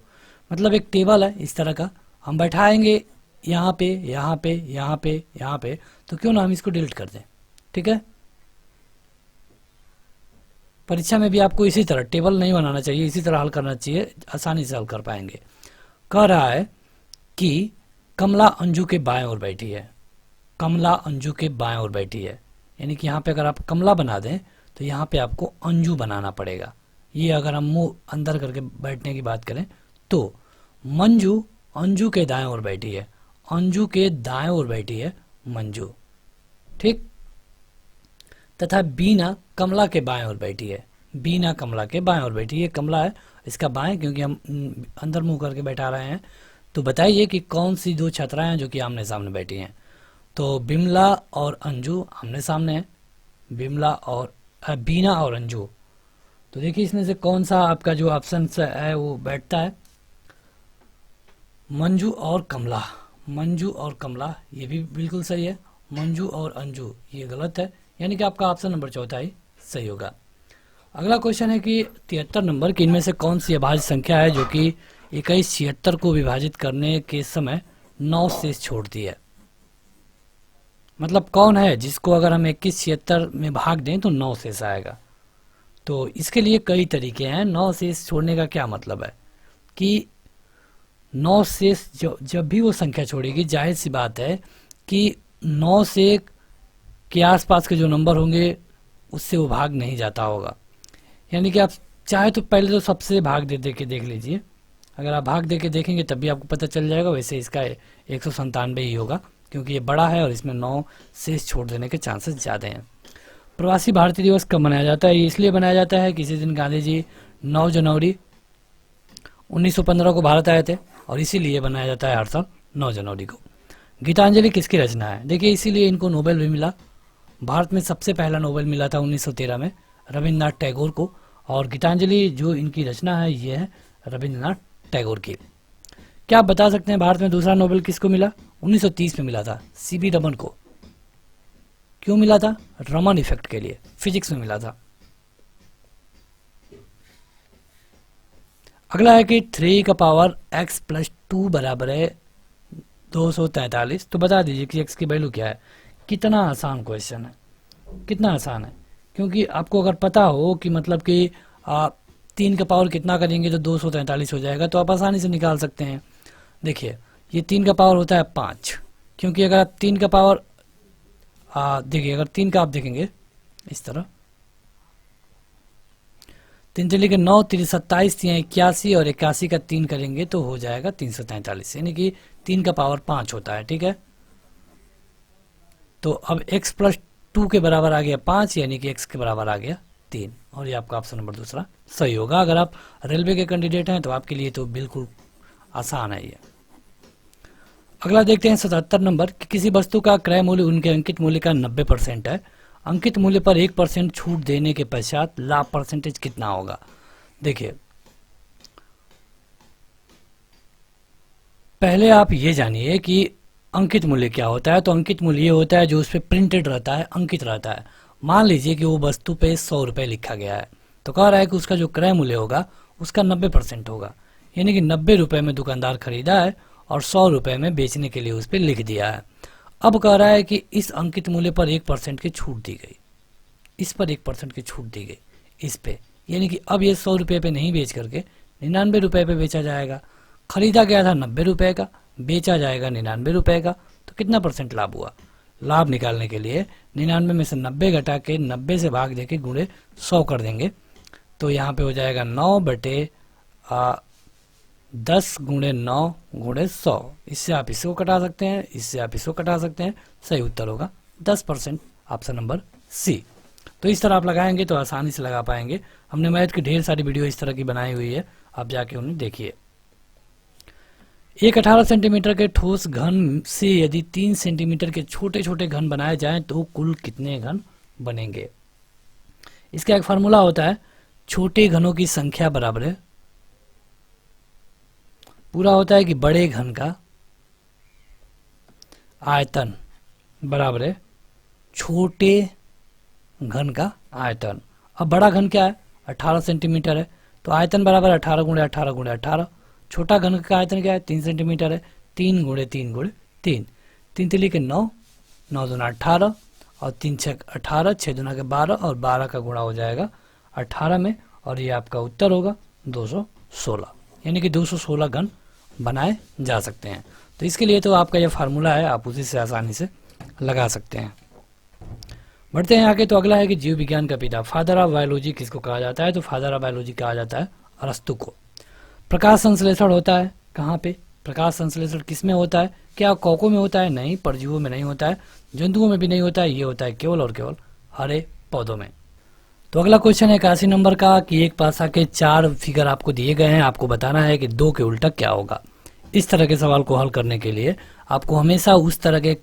मतलब एक टेबल है इस तरह का, हम बैठाएंगे यहाँ पे, यहाँ पे, यहाँ पे, यहाँ पे, तो क्यों ना हम इसको डिलीट कर दें। ठीक है, परीक्षा में भी आपको इसी तरह टेबल नहीं बनाना चाहिए, इसी तरह हल करना चाहिए, आसानी से हल कर पाएंगे। कह रहा है कि कमला अंजू के बाएं ओर बैठी है, कमला अंजू के बाएं ओर बैठी है, यानी कि यहाँ पे अगर आप कमला बना दें तो यहाँ पे आपको अंजू बनाना पड़ेगा। ये अगर हम मुंह अंदर करके बैठने की बात करें तो मंजू अंजू के दाएं ओर बैठी है, अंजू के दाएं ओर बैठी है मंजू। ठीक, तथा बीना कमला के बाएं ओर बैठी है, बीना कमला के बाएं ओर बैठी है। कमला है इसका बाएं क्योंकि हम अंदर मुंह करके बैठा रहे हैं। तो बताइए कि कौन सी दो छात्राएं हैं जो कि आमने सामने बैठी हैं। तो बिमला और अंजू आमने सामने हैं, बिमला और बीना और अंजू। तो देखिए इसमें से कौन सा आपका जो ऑप्शन है वो बैठता है, मंजू और कमला, मंजू और कमला ये भी बिल्कुल सही है, मंजू और अंजू ये गलत है, यानी कि आपका ऑप्शन नंबर चौथा ही सही होगा। अगला क्वेश्चन है कि 73 नंबर की इनमें से कौन सी अभाज्य संख्या है जो कि 2176 को विभाजित करने के समय 9 शेष छोड़ती है। मतलब कौन है जिसको अगर हम 2176 में भाग दें तो 9 शेष आएगा। तो इसके लिए कई तरीके हैं। 9 शेष छोड़ने का क्या मतलब है कि 9 शेष जब भी वो संख्या छोड़ेगी, जाहिर सी बात है कि 9 से के आसपास के जो नंबर होंगे उससे वो भाग नहीं जाता होगा। यानी कि आप चाहे तो पहले तो सबसे भाग दे के देख लीजिए, अगर आप भाग दे के देखेंगे तब भी आपको पता चल जाएगा। वैसे इसका 197 ही होगा क्योंकि ये बड़ा है और इसमें 9 शेष छोड़ देने के चांसेस ज़्यादा हैं। प्रवासी भारतीय दिवस कब मनाया जाता है? ये इसलिए मनाया जाता है कि इसी दिन गांधी जी 9 जनवरी 1915 को भारत आए थे और इसीलिए बनाया जाता है हर साल 9 जनवरी को। गीतांजलि किसकी रचना है? देखिए इसीलिए इनको नोबेल भी मिला। भारत में सबसे पहला नोबेल मिला था 1913 में रविन्द्रनाथ टैगोर को, और गीतांजलि जो इनकी रचना है ये है रविन्द्रनाथ टैगोर की। क्या आप बता सकते हैं भारत में दूसरा नोबेल किसको मिला? 1930 में मिला था सीवी रमन को। क्यों मिला था? रमन इफेक्ट के लिए, फिजिक्स में मिला था। अगला है कि 3 का पावर x प्लस 2 बराबर है 243। तो बता दीजिए कि x की वैल्यू क्या है। कितना आसान क्वेश्चन है, कितना आसान है, क्योंकि आपको अगर पता हो कि मतलब कि 3 का पावर कितना करेंगे तो 243 हो जाएगा, तो आप आसानी से निकाल सकते हैं। देखिए ये 3 का पावर होता है 5, क्योंकि अगर आप 3 का पावर देखिए अगर 3 का आप देखेंगे इस तरह 3 से लेकर 9, 3 27, 81 और 81 का 3 करेंगे तो हो जाएगा 343, यानी कि 3 का पावर 5 होता है। ठीक है, तो अब x प्लस 2 के बराबर आ गया 5, यानी कि x के बराबर आ गया 3, और ये आपका ऑप्शन नंबर दूसरा सही होगा। अगर आप रेलवे के कैंडिडेट हैं तो आपके लिए तो बिल्कुल आसान है ये। अगला देखते हैं 77 नंबर कि किसी वस्तु का क्रय मूल्य उनके अंकित मूल्य का 90% है, अंकित मूल्य पर 1% छूट देने के पश्चात लाभ परसेंटेज कितना होगा। देखिए पहले आप ये जानिए कि अंकित मूल्य क्या होता है। तो अंकित मूल्य ये होता है जो उस पर प्रिंटेड रहता है, अंकित रहता है। मान लीजिए कि वो वस्तु पे 100 रुपये लिखा गया है, तो कह रहा है कि उसका जो क्रय मूल्य होगा उसका 90% होगा, यानी कि 90 रुपये में दुकानदार खरीदा है और 100 रुपये में बेचने के लिए उस पर लिख दिया है। अब कह रहा है कि इस अंकित मूल्य पर 1% की छूट दी गई, इस पर 1% की छूट दी गई, इस पे यानी कि अब ये 100 रुपये पे नहीं बेच करके 99 रुपये पे बेचा जाएगा। खरीदा गया था 90 रुपये का, बेचा जाएगा 99 रुपये का, तो कितना परसेंट लाभ हुआ? लाभ निकालने के लिए 99 में से 90 घटा के 90 से भाग देके गुणे 100 कर देंगे, तो यहाँ पे हो जाएगा 9/10 गुणे 9 गुणे 100। इससे आप इसको कटा सकते हैं, इससे आप इसको कटा सकते हैं, सही उत्तर होगा 10%, ऑप्शन नंबर सी। तो इस तरह आप लगाएंगे तो आसानी से लगा पाएंगे। हमने मैथ की ढेर सारी वीडियो इस तरह की बनाई हुई है, आप जाके उन्हें देखिए। एक 18 सेंटीमीटर के ठोस घन से यदि 3 सेंटीमीटर के छोटे छोटे घन बनाए जाएं तो कुल कितने घन बनेंगे? इसका एक फार्मूला होता है, छोटे घनों की संख्या बराबर है, पूरा होता है कि बड़े घन का आयतन बराबर है छोटे घन का आयतन। अब बड़ा घन क्या है? 18 सेंटीमीटर है, तो आयतन बराबर 18 गुणे 18 गुणे 18। छोटा घन का आयतन क्या है? 3 सेंटीमीटर है, 3 गुणे 3 गुणे 3। 3 तिली के 9, 9 दूना 18 और 3 छक 18, 6 दूना के 12 और 12 का गुणा हो जाएगा 18 में, और ये आपका उत्तर होगा 216। यानी कि 216 घन बनाए जा सकते हैं। तो इसके लिए तो आपका ये फार्मूला है, आप उसी से आसानी से लगा सकते हैं। बढ़ते हैं आगे। तो अगला है कि जीव विज्ञान का पिता, फादर ऑफ बायोलॉजी किसको कहा जाता है? तो फादर ऑफ बायोलॉजी कहा जाता है अरस्तु को। प्रकाश संश्लेषण होता है कहाँ पे? प्रकाश संश्लेषण किस में होता है? क्या कौकों में होता है? नहीं, परजीवों में नहीं होता है, जंतुओं में भी नहीं होता है, ये होता है केवल और केवल हरे पौधों में। तो अगला क्वेश्चन है 81 नंबर का कि एक पासा के 4 फिगर आपको दिए गए हैं, आपको बताना है कि 2 के उल्टा क्या होगा। इस तरह के सवाल को हल करने के लिए आपको हमेशा उस तरह के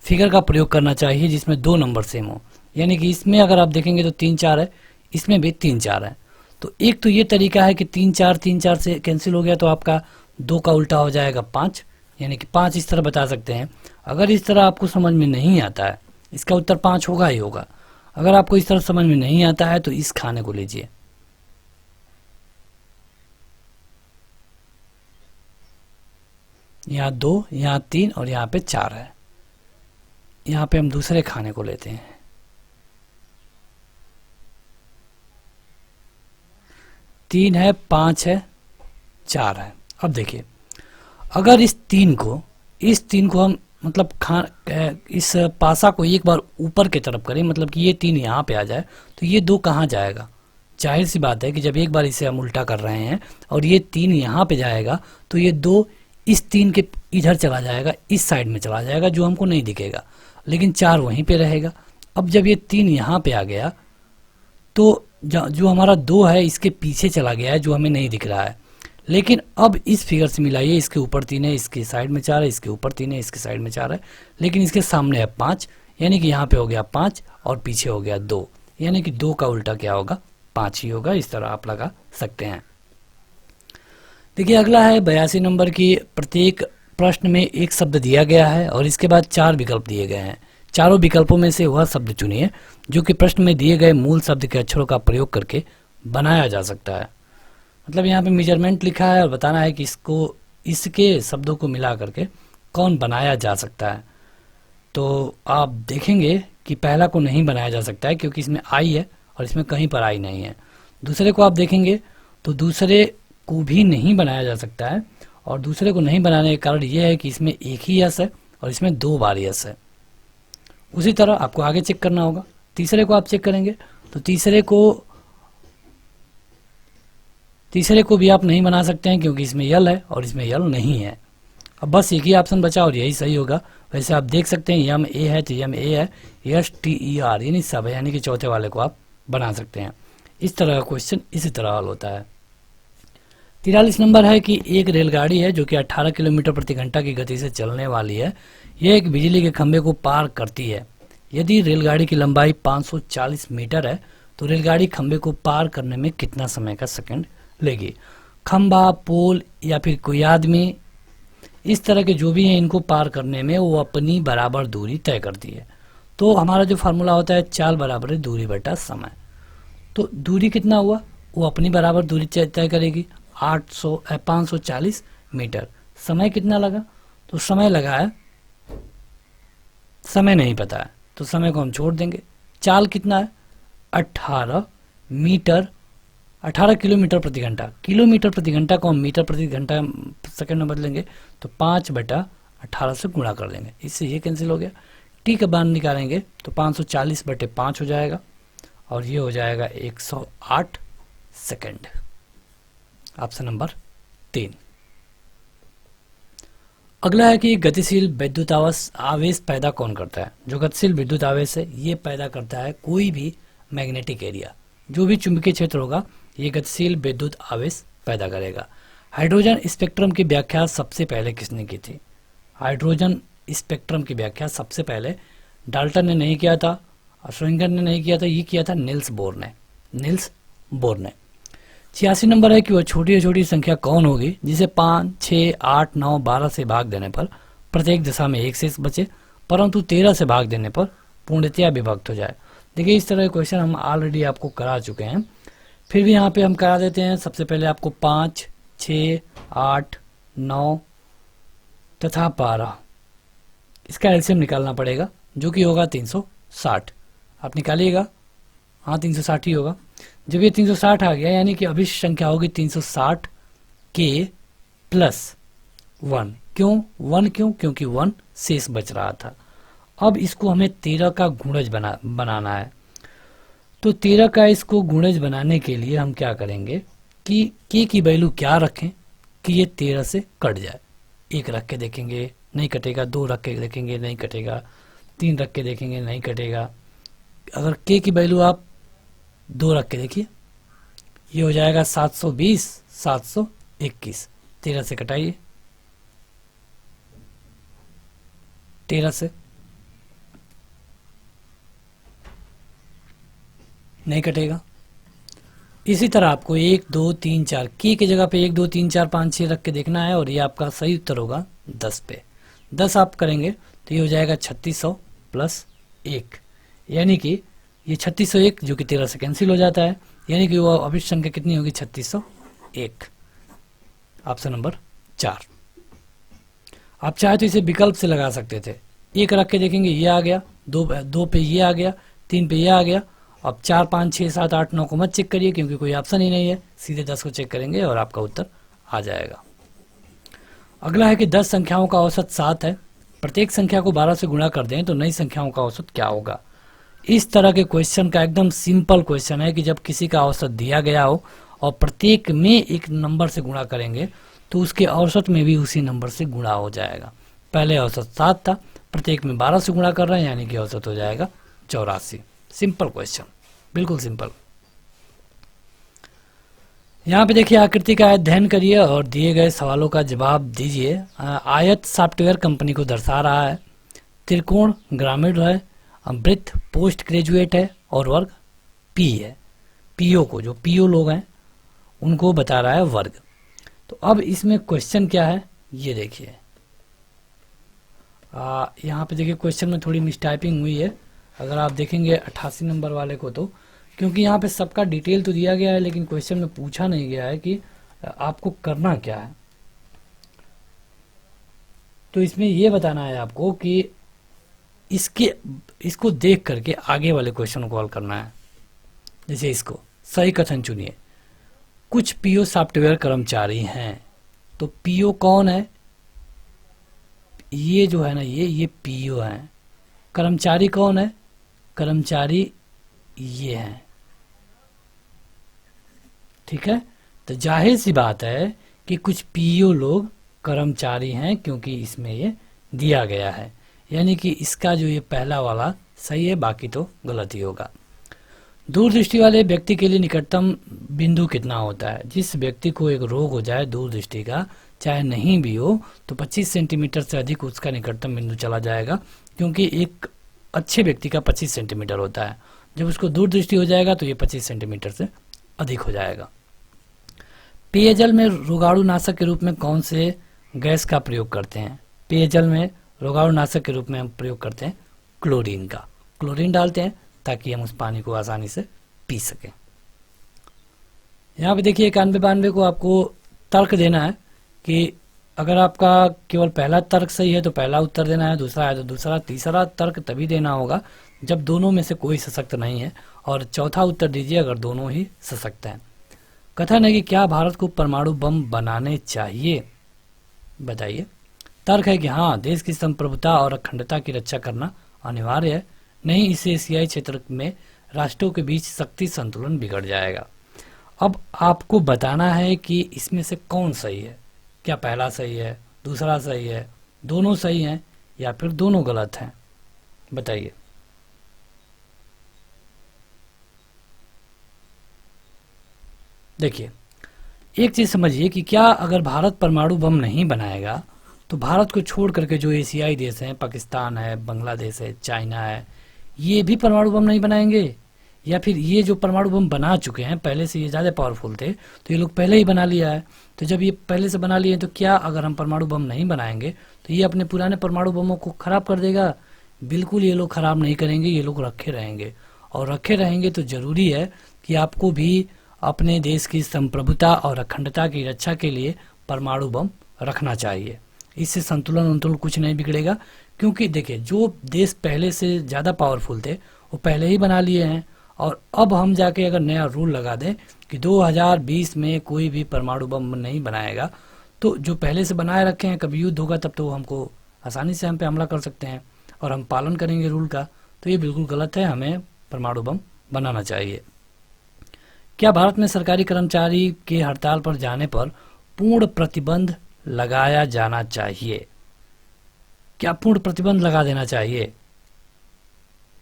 फिगर का प्रयोग करना चाहिए जिसमें 2 नंबर सेम हो। यानी कि इसमें अगर आप देखेंगे तो 3 4 है, इसमें भी 3 4 है। तो एक तो ये तरीका है कि 3 4 से कैंसिल हो गया तो आपका 2 का उल्टा हो जाएगा 5, यानी कि 5 इस तरह बता सकते हैं। अगर इस तरह आपको समझ में नहीं आता है, इसका उत्तर 5 होगा ही होगा। अगर आपको इस तरह समझ में नहीं आता है तो इस खाने को लीजिए, यहाँ 2, यहाँ 3 और यहाँ पे 4 है। यहाँ पे हम दूसरे खाने को लेते हैं, 3 है, 5 है, 4 है। अब देखिए, अगर इस 3 को हम मतलब इस पासा को एक बार ऊपर की तरफ करें, मतलब कि ये 3 यहाँ पे आ जाए, तो ये 2 कहाँ जाएगा? जाहिर सी बात है कि जब एक बार इसे हम उल्टा कर रहे हैं और ये 3 यहाँ पे जाएगा तो ये 2 इस 3 के इधर चला जाएगा, इस साइड में चला जाएगा जो हमको नहीं दिखेगा, लेकिन 4 वहीं पे रहेगा। अब जब ये 3 यहाँ पे आ गया तो जो हमारा 2 है इसके पीछे चला गया है, जो हमें नहीं दिख रहा है। लेकिन अब इस फिगर से मिलाइए, इसके ऊपर 3 है, इसके साइड में 4 है, इसके ऊपर 3 है, इसके साइड में 4 है, लेकिन इसके सामने है 5, यानी कि यहाँ पे हो गया 5 और पीछे हो गया 2, यानी कि 2 का उल्टा क्या होगा? 5 ही होगा। इस तरह आप लगा सकते हैं। देखिए अगला है 82 नंबर की, प्रत्येक प्रश्न में एक शब्द दिया गया है और इसके बाद 4 विकल्प दिए गए हैं। चारों विकल्पों में से वह शब्द चुनिए जो कि प्रश्न में दिए गए मूल शब्द के अक्षरों का प्रयोग करके बनाया जा सकता है। मतलब यहाँ पे मेजरमेंट लिखा है और बताना है कि इसके शब्दों को मिला करके कौन बनाया जा सकता है। तो आप देखेंगे कि पहला को नहीं बनाया जा सकता है क्योंकि इसमें आई है और इसमें कहीं पर आई नहीं है। दूसरे को आप देखेंगे तो दूसरे को भी नहीं बनाया जा सकता है, और दूसरे को नहीं बनाने का कारण यह है कि इसमें एक ही यस है और इसमें 2 बार यस है। उसी तरह आपको आगे चेक करना होगा। तीसरे को आप चेक करेंगे तो तीसरे को भी आप नहीं बना सकते हैं क्योंकि इसमें यल है और इसमें यल नहीं है। अब बस एक ही ऑप्शन बचा और यही सही होगा। वैसे आप देख सकते हैं यम ए है तो यम ए है, यस टी ई आर यानी सब है, यानी कि चौथे वाले को आप बना सकते हैं। इस तरह का क्वेश्चन इसी तरह हल होता है। 43 नंबर है कि एक रेलगाड़ी है जो कि 18 किलोमीटर प्रति घंटा की गति से चलने वाली है। यह एक बिजली के खंभे को पार करती है। यदि रेलगाड़ी की लंबाई 540 मीटर है तो रेलगाड़ी खंभे को पार करने में कितना समय का सेकंड लेगी? खंभा, पोल या फिर कोई आदमी, इस तरह के जो भी हैं इनको पार करने में वो अपनी बराबर दूरी तय करती है। तो हमारा जो फार्मूला होता है चाल बराबर है दूरी बटा समय। तो दूरी कितना हुआ? वो अपनी बराबर दूरी तय करेगी 540 मीटर। समय कितना लगा? तो समय लगा है, समय नहीं पता है तो समय को हम छोड़ देंगे। चाल कितना है? 18 मीटर 18 किलोमीटर प्रति घंटा। किलोमीटर प्रति घंटा को हम मीटर प्रति घंटा सेकंड में बदलेंगे तो 5/18 से गुणा कर देंगे, इससे ये कैंसिल हो गया। टी का मान निकालेंगे तो 540/5 हो जाएगा और ये हो जाएगा 108 सेकंड। Option number 3। अगला है कि गतिशील विद्युत आवेश पैदा कौन करता है। जो गतिशील विद्युत आवेश है ये पैदा करता है कोई भी मैग्नेटिक एरिया, जो भी चुंबकीय क्षेत्र होगा ये गतिशील विद्युत आवेश पैदा करेगा। हाइड्रोजन स्पेक्ट्रम की व्याख्या सबसे पहले किसने की थी? हाइड्रोजन स्पेक्ट्रम की व्याख्या सबसे पहले डाल्टन ने नहीं किया था, श्रोडिंगर ने नहीं किया था, ये किया था निल्स बोर ने। 86 नंबर है कि वह छोटी छोटी संख्या कौन होगी जिसे 5, 6, 8, 9, 12 से भाग देने पर प्रत्येक दशा में एक शेष बचे, परंतु 13 से भाग देने पर पूर्णतया विभक्त हो जाए। देखिए इस तरह के क्वेश्चन हम ऑलरेडी आपको करा चुके हैं, फिर भी यहाँ पे हम करा देते हैं। सबसे पहले आपको 5, 6, 8, 9 तथा 12 इसका एलसीएम निकालना पड़ेगा, जो कि होगा 360। आप निकालिएगा, हाँ 360 ही होगा। जब ये 360 आ गया यानी कि अभिष्ट संख्या होगी 360 के प्लस 1। क्यों 1? क्योंकि 1 शेष बच रहा था। अब इसको हमें 13 का गुणज बनाना है। तो 13 का इसको गुणज बनाने के लिए हम क्या करेंगे कि के की वैल्यू क्या रखें कि ये 13 से कट जाए। 1 रख के देखेंगे नहीं कटेगा, 2 रख के देखेंगे नहीं कटेगा, 3 रख के देखेंगे नहीं कटेगा। अगर के की वैल्यू आप 2 रख के देखिए, ये हो जाएगा 720, 721। 13 से कटाइए, 13 से नहीं कटेगा। इसी तरह आपको 1, 2, 3, 4 की जगह पे 1, 2, 3, 4, 5, 6 रख के देखना है और ये आपका सही उत्तर होगा 10 पे। 10 आप करेंगे तो ये हो जाएगा 3600 प्लस 1, यानी कि ये 3601 जो कि 13 से कैंसिल हो जाता है, यानी कि वो अभिष्ट संख्या कितनी होगी 3601। Option number 4। आप चाहे तो इसे विकल्प से लगा सकते थे। 1 रख के देखेंगे ये आ गया, 2 पे ये आ गया, 3 पे ये आ गया। अब 4, 5, 6, 7, 8, 9 को मत चेक करिए क्योंकि कोई ऑप्शन ही नहीं है, सीधे 10 को चेक करेंगे और आपका उत्तर आ जाएगा। अगला है कि 10 संख्याओं का औसत 7 है, प्रत्येक संख्या को 12 से गुणा कर दें तो नई संख्याओं का औसत क्या होगा। इस तरह के क्वेश्चन का एकदम सिंपल क्वेश्चन है कि जब किसी का औसत दिया गया हो और प्रत्येक में एक नंबर से गुणा करेंगे तो उसके औसत में भी उसी नंबर से गुणा हो जाएगा। पहले औसत 7 था, प्रत्येक में 12 से गुणा कर रहे हैं यानी कि औसत हो जाएगा 84। सिंपल क्वेश्चन, बिल्कुल सिंपल। यहाँ पे देखिए आकृति का अध्ययन करिए और दिए गए सवालों का जवाब दीजिए। आयत सॉफ्टवेयर कंपनी को दर्शा रहा है, त्रिकोण ग्रामीण है, वृत्त पोस्ट ग्रेजुएट है और वर्ग पी है। पीओ को, जो पीओ लोग हैं उनको बता रहा है वर्ग। तो अब इसमें क्वेश्चन क्या है ये देखिए। यहाँ पे देखिए क्वेश्चन में थोड़ी मिसटाइपिंग हुई है। अगर आप देखेंगे 88 नंबर वाले को, तो क्योंकि यहाँ पे सबका डिटेल तो दिया गया है लेकिन क्वेश्चन में पूछा नहीं गया है कि आपको करना क्या है। तो इसमें ये बताना है आपको कि इसको देख करके आगे वाले क्वेश्चन को हल करना है। जैसे इसको सही कथन चुनिए। कुछ पीओ सॉफ्टवेयर कर्मचारी हैं, तो पीओ कौन है? ये जो है ना ये पीओ हैं। कर्मचारी कौन है? कर्मचारी ये हैं, ठीक है। तो जाहिर सी बात है कि कुछ पीओ लोग कर्मचारी हैं क्योंकि इसमें ये दिया गया है, यानी कि इसका जो ये पहला वाला सही है, बाकी तो गलत ही होगा। दूरदृष्टि वाले व्यक्ति के लिए निकटतम बिंदु कितना होता है? जिस व्यक्ति को एक रोग हो जाए दूरदृष्टि का, चाहे नहीं भी हो, तो 25 सेंटीमीटर से अधिक उसका निकटतम बिंदु चला जाएगा, क्योंकि एक अच्छे व्यक्ति का 25 सेंटीमीटर होता है। जब उसको दूरदृष्टि हो जाएगा तो ये 25 सेंटीमीटर से अधिक हो जाएगा। पेयजल में रोगाणुनाशक के रूप में कौन से गैस का प्रयोग करते हैं? पेयजल में रोगाणुनाशक के रूप में हम प्रयोग करते हैं क्लोरीन का। क्लोरीन डालते हैं ताकि हम उस पानी को आसानी से पी सकें। यहाँ पे देखिए 91-92 को आपको तर्क देना है कि अगर आपका केवल पहला तर्क सही है तो पहला उत्तर देना है, दूसरा है तो दूसरा, तीसरा तर्क तभी देना होगा जब दोनों में से कोई सशक्त नहीं है, और चौथा उत्तर दीजिए अगर दोनों ही सशक्त हैं। कथन है कि क्या भारत को परमाणु बम बनाने चाहिए, बताइए। तर्क है कि हाँ, देश की संप्रभुता और अखंडता की रक्षा करना अनिवार्य है, नहीं इससे एशियाई क्षेत्र में राष्ट्रों के बीच शक्ति संतुलन बिगड़ जाएगा। अब आपको बताना है कि इसमें से कौन सही है, क्या पहला सही है, दूसरा सही है, दोनों सही हैं या फिर दोनों गलत हैं, बताइए। देखिए, एक चीज समझिए कि क्या अगर भारत परमाणु बम नहीं बनाएगा तो भारत को छोड़ करके जो एशियाई देश हैं, पाकिस्तान है, बांग्लादेश है, चाइना है, ये भी परमाणु बम नहीं बनाएंगे, या फिर ये जो परमाणु बम बना चुके हैं पहले से, ये ज़्यादा पावरफुल थे तो ये लोग पहले ही बना लिया है। तो जब ये पहले से बना लिए तो क्या अगर हम परमाणु बम नहीं बनाएंगे तो ये अपने पुराने परमाणु बमों को खराब कर देगा? बिल्कुल ये लोग खराब नहीं करेंगे, ये लोग रखे रहेंगे। और रखे रहेंगे तो जरूरी है कि आपको भी अपने देश की संप्रभुता और अखंडता की रक्षा के लिए परमाणु बम रखना चाहिए। इससे संतुलन उंतुलन कुछ नहीं बिगड़ेगा, क्योंकि देखिए जो देश पहले से ज़्यादा पावरफुल थे वो पहले ही बना लिए हैं, और अब हम जाके अगर नया रूल लगा दें कि 2020 में कोई भी परमाणु बम नहीं बनाएगा, तो जो पहले से बनाए रखे हैं कभी युद्ध होगा तब तो वो हमको आसानी से हम पे हमला कर सकते हैं और हम पालन करेंगे रूल का। तो ये बिल्कुल गलत है, हमें परमाणु बम बनाना चाहिए। क्या भारत में सरकारी कर्मचारी के हड़ताल पर जाने पर पूर्ण प्रतिबंध लगाया जाना चाहिए? क्या पूर्ण प्रतिबंध लगा देना चाहिए?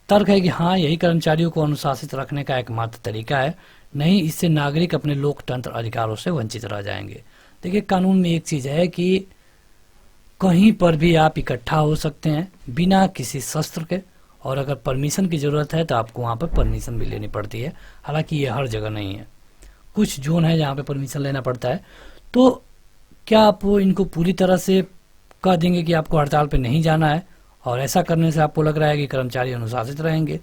तर्क है कि हाँ, यही कर्मचारियों को अनुशासित रखने का एकमात्र तरीका है, नहीं इससे नागरिक अपने लोकतंत्र अधिकारों से वंचित रह जाएंगे। देखिए, कानून में एक चीज है कि कहीं पर भी आप इकट्ठा हो सकते हैं बिना किसी शस्त्र के, और अगर परमिशन की ज़रूरत है तो आपको वहाँ पर परमिशन भी लेनी पड़ती है। हालांकि ये हर जगह नहीं है, कुछ जोन है जहाँ पे परमिशन लेना पड़ता है। तो क्या आप इनको पूरी तरह से कह देंगे कि आपको हड़ताल पे नहीं जाना है, और ऐसा करने से आपको लग रहा है कि कर्मचारी अनुशासित रहेंगे?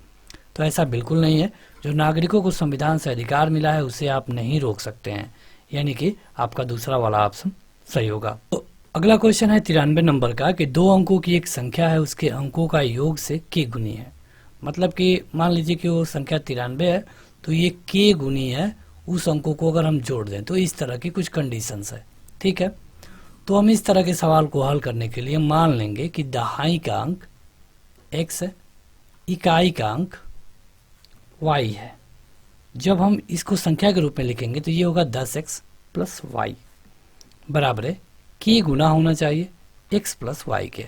तो ऐसा बिल्कुल नहीं है। जो नागरिकों को संविधान से अधिकार मिला है उसे आप नहीं रोक सकते हैं, यानी कि आपका दूसरा वाला ऑप्शन सही होगा। तो अगला क्वेश्चन है 93 नंबर का कि दो अंकों की एक संख्या है, उसके अंकों का योग से k गुनी है। मतलब कि मान लीजिए कि वो संख्या 93 है तो ये k गुनी है उस अंकों को अगर हम जोड़ दें, तो इस तरह की कुछ कंडीशंस है। ठीक है, तो हम इस तरह के सवाल को हल करने के लिए मान लेंगे कि दहाई का अंक x है, इकाई का अंक y है। जब हम इसको संख्या के रूप में लिखेंगे तो ये होगा 10x प्लस वाई बराबर है k गुना होना चाहिए x प्लस वाई के।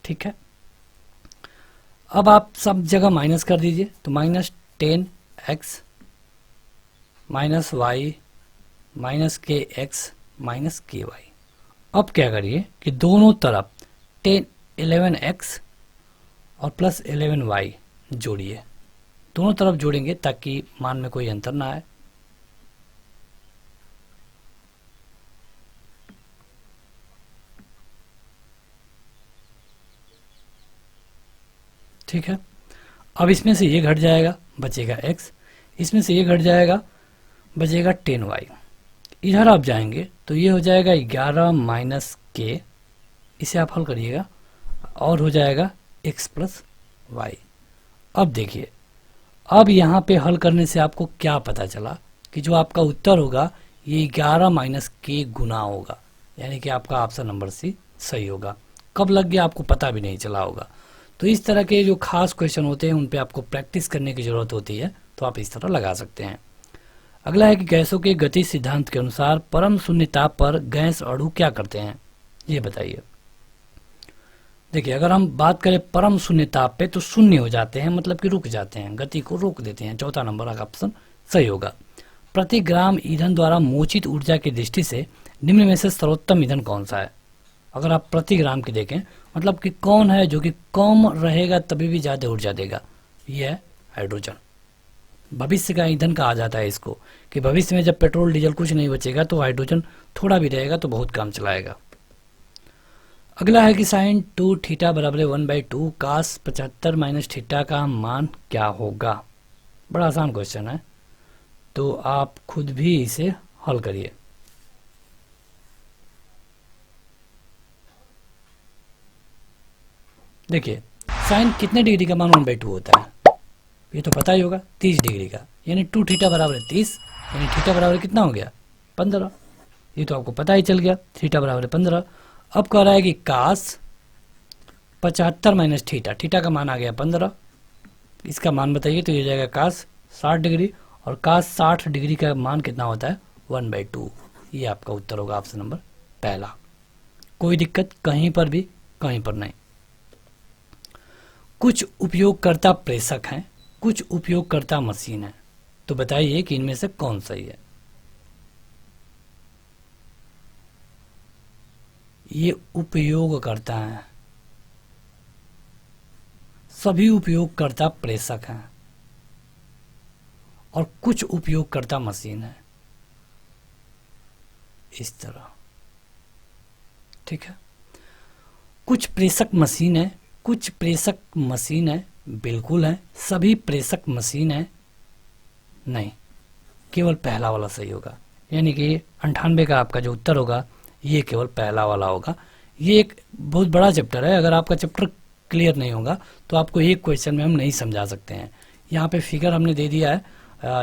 ठीक है, अब आप सब जगह माइनस कर दीजिए, तो -10x minus Y minus kx minus ky। अब क्या करिए कि दोनों तरफ 11x और प्लस 11y जोड़िए, दोनों तरफ जोड़ेंगे ताकि मान में कोई अंतर ना आए। ठीक है, अब इसमें से ये घट जाएगा, बचेगा x, इसमें से ये घट जाएगा, बचेगा 10y। इधर आप जाएंगे तो ये हो जाएगा 11 माइनस k, इसे आप हल करिएगा और हो जाएगा x प्लस वाई। अब देखिए, अब यहाँ पे हल करने से आपको क्या पता चला कि जो आपका उत्तर होगा ये 11 माइनस k गुना होगा, यानी कि आपका ऑप्शन नंबर सी सही होगा। कब लग गया आपको पता भी नहीं चला होगा। तो इस तरह के जो खास क्वेश्चन होते हैं उन पे आपको प्रैक्टिस करने की ज़रूरत होती है, तो आप इस तरह लगा सकते हैं। अगला है कि गैसों के गति सिद्धांत के अनुसार परम शून्य ताप पर गैस अणु क्या करते हैं, ये बताइए। देखिए, अगर हम बात करें परम शून्य ताप पे तो शून्य हो जाते हैं, मतलब कि रुक जाते हैं, गति को रोक देते हैं। चौथा नंबर का ऑप्शन सही होगा। प्रति ग्राम ईंधन द्वारा मोचित ऊर्जा की दृष्टि से निम्न में से सर्वोत्तम ईंधन कौन सा है? अगर आप प्रति ग्राम की देखें, मतलब कि कौन है जो कि कम रहेगा तभी भी ज़्यादा ऊर्जा देगा, यह है हाइड्रोजन। भविष्य का ईंधन कहा जाता है इसको, कि भविष्य में जब पेट्रोल डीजल कुछ नहीं बचेगा तो हाइड्रोजन थोड़ा भी रहेगा तो बहुत काम चलाएगा। अगला है कि साइन 2 थीटा बराबर 1/2 कास 75 माइनस थीटा का मान क्या होगा? बड़ा आसान क्वेश्चन है, तो आप खुद भी इसे हल करिए। देखिए, साइन कितने डिग्री का मान 1/2 होता है, ये तो पता ही होगा, 30 डिग्री का, यानी 2 थीटा बराबर 30, यानी थीटा बराबर कितना हो गया 15, ये तो आपको पता ही चल गया, थीटा बराबर है 15। अब कह रहा है कि कास 75 माइनस थीटा, थीटा का मान आ गया 15, इसका मान बताइए, तो ये जाएगा कास 60 डिग्री, और कास 60 डिग्री का मान कितना होता है 1/2। ये आपका उत्तर होगा ऑप्शन नंबर पहला। कोई दिक्कत कहीं पर भी, कहीं पर नहीं। कुछ उपयोगकर्ता प्रेषक हैं, कुछ उपयोगकर्ता मशीन है, तो बताइए कि इनमें से कौन सही है। ये उपयोगकर्ता हैं, सभी उपयोगकर्ता प्रेषक हैं, और कुछ उपयोगकर्ता मशीन है, इस तरह, ठीक है। कुछ प्रेषक मशीन है, कुछ प्रेषक मशीन है, बिल्कुल है। सभी प्रेषक मशीन है, नहीं, केवल पहला वाला सही होगा। यानी कि 98 का आपका जो उत्तर होगा ये केवल पहला वाला होगा। ये एक बहुत बड़ा चैप्टर है, अगर आपका चैप्टर क्लियर नहीं होगा तो आपको एक क्वेश्चन में हम नहीं समझा सकते हैं। यहाँ पे फिगर हमने दे दिया है,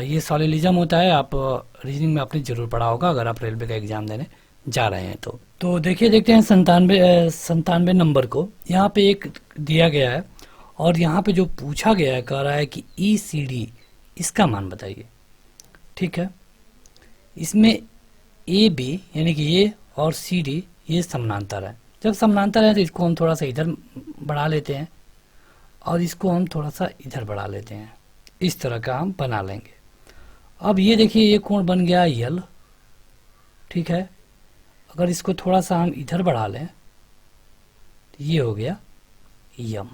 ये सॉलिलिज्म होता है, आप रीजनिंग में आपने जरूर पढ़ा होगा अगर आप रेलवे का एग्जाम देने जा रहे हैं तो देखिए, देखते हैं 97 नंबर को। यहाँ पे एक दिया गया है और यहाँ पे जो पूछा गया है कह रहा है कि ECD इसका मान बताइए, ठीक है। इसमें AB यानी कि ये और CD ये समानांतर है। जब समानांतर है तो इसको हम थोड़ा सा इधर बढ़ा लेते हैं और इसको हम थोड़ा सा इधर बढ़ा लेते हैं, इस तरह का हम बना लेंगे। अब ये देखिए, ये कोण बन गया यल, ठीक है। अगर इसको थोड़ा सा हम इधर बढ़ा लें तो ये हो गया यम।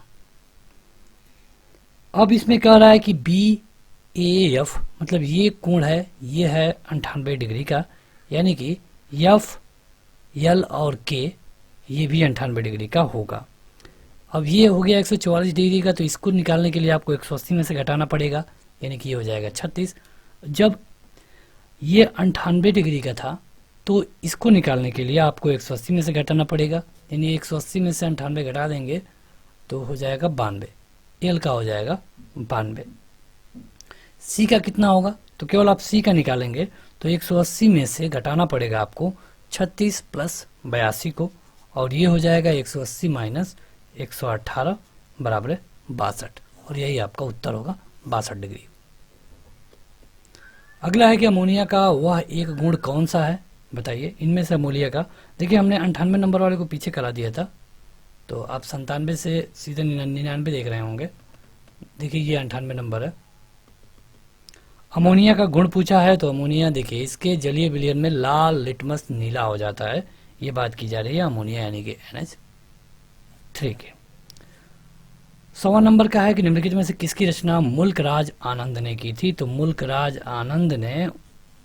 अब इसमें कह रहा है कि BAF मतलब ये कोण है, ये है 98 डिग्री का, यानी कि F, L और K ये भी 98 डिग्री का होगा। अब ये हो गया 144 डिग्री का, तो इसको निकालने के लिए आपको 180 में से घटाना पड़ेगा, यानी कि ये हो जाएगा 36। जब ये 98 डिग्री का था तो इसको निकालने के लिए आपको 180 में से घटाना पड़ेगा, यानी 180 में से 98 घटा देंगे तो हो जाएगा 92, एल का हो जाएगा 92। सी का कितना होगा, तो केवल आप सी का निकालेंगे तो 180 में से घटाना पड़ेगा आपको 36 प्लस 82 को, और ये हो जाएगा 180 माइनस 118 बराबर 62, और यही आपका उत्तर होगा 62 डिग्री। अगला है कि अमोनिया का वह एक गुण कौन सा है, बताइए इनमें से अमोनिया का। देखिए, हमने 98 नंबर वाले को पीछे करा दिया था, तो आप 97 से सीधे 99 देख रहे होंगे। देखिए, ये 98 नंबर है। अमोनिया का गुण पूछा है, तो अमोनिया देखिए इसके जलीय विलयन में लाल लिटमस नीला हो जाता है, ये बात की जा रही है अमोनिया यानी कि NH3 के। 100वां नंबर का है कि निम्नलिखित में से किसकी रचना मुल्कराज आनंद ने की थी, तो मुल्कराज आनंद ने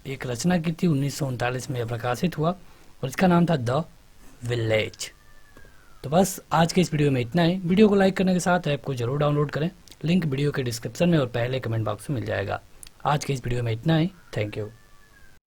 एक रचना की थी, 1939 में यह प्रकाशित हुआ और इसका नाम था द विलेज। तो बस आज के इस वीडियो में इतना ही। वीडियो को लाइक करने के साथ ऐप को जरूर डाउनलोड करें, लिंक वीडियो के डिस्क्रिप्शन में और पहले कमेंट बॉक्स में मिल जाएगा। आज के इस वीडियो में इतना ही, थैंक यू।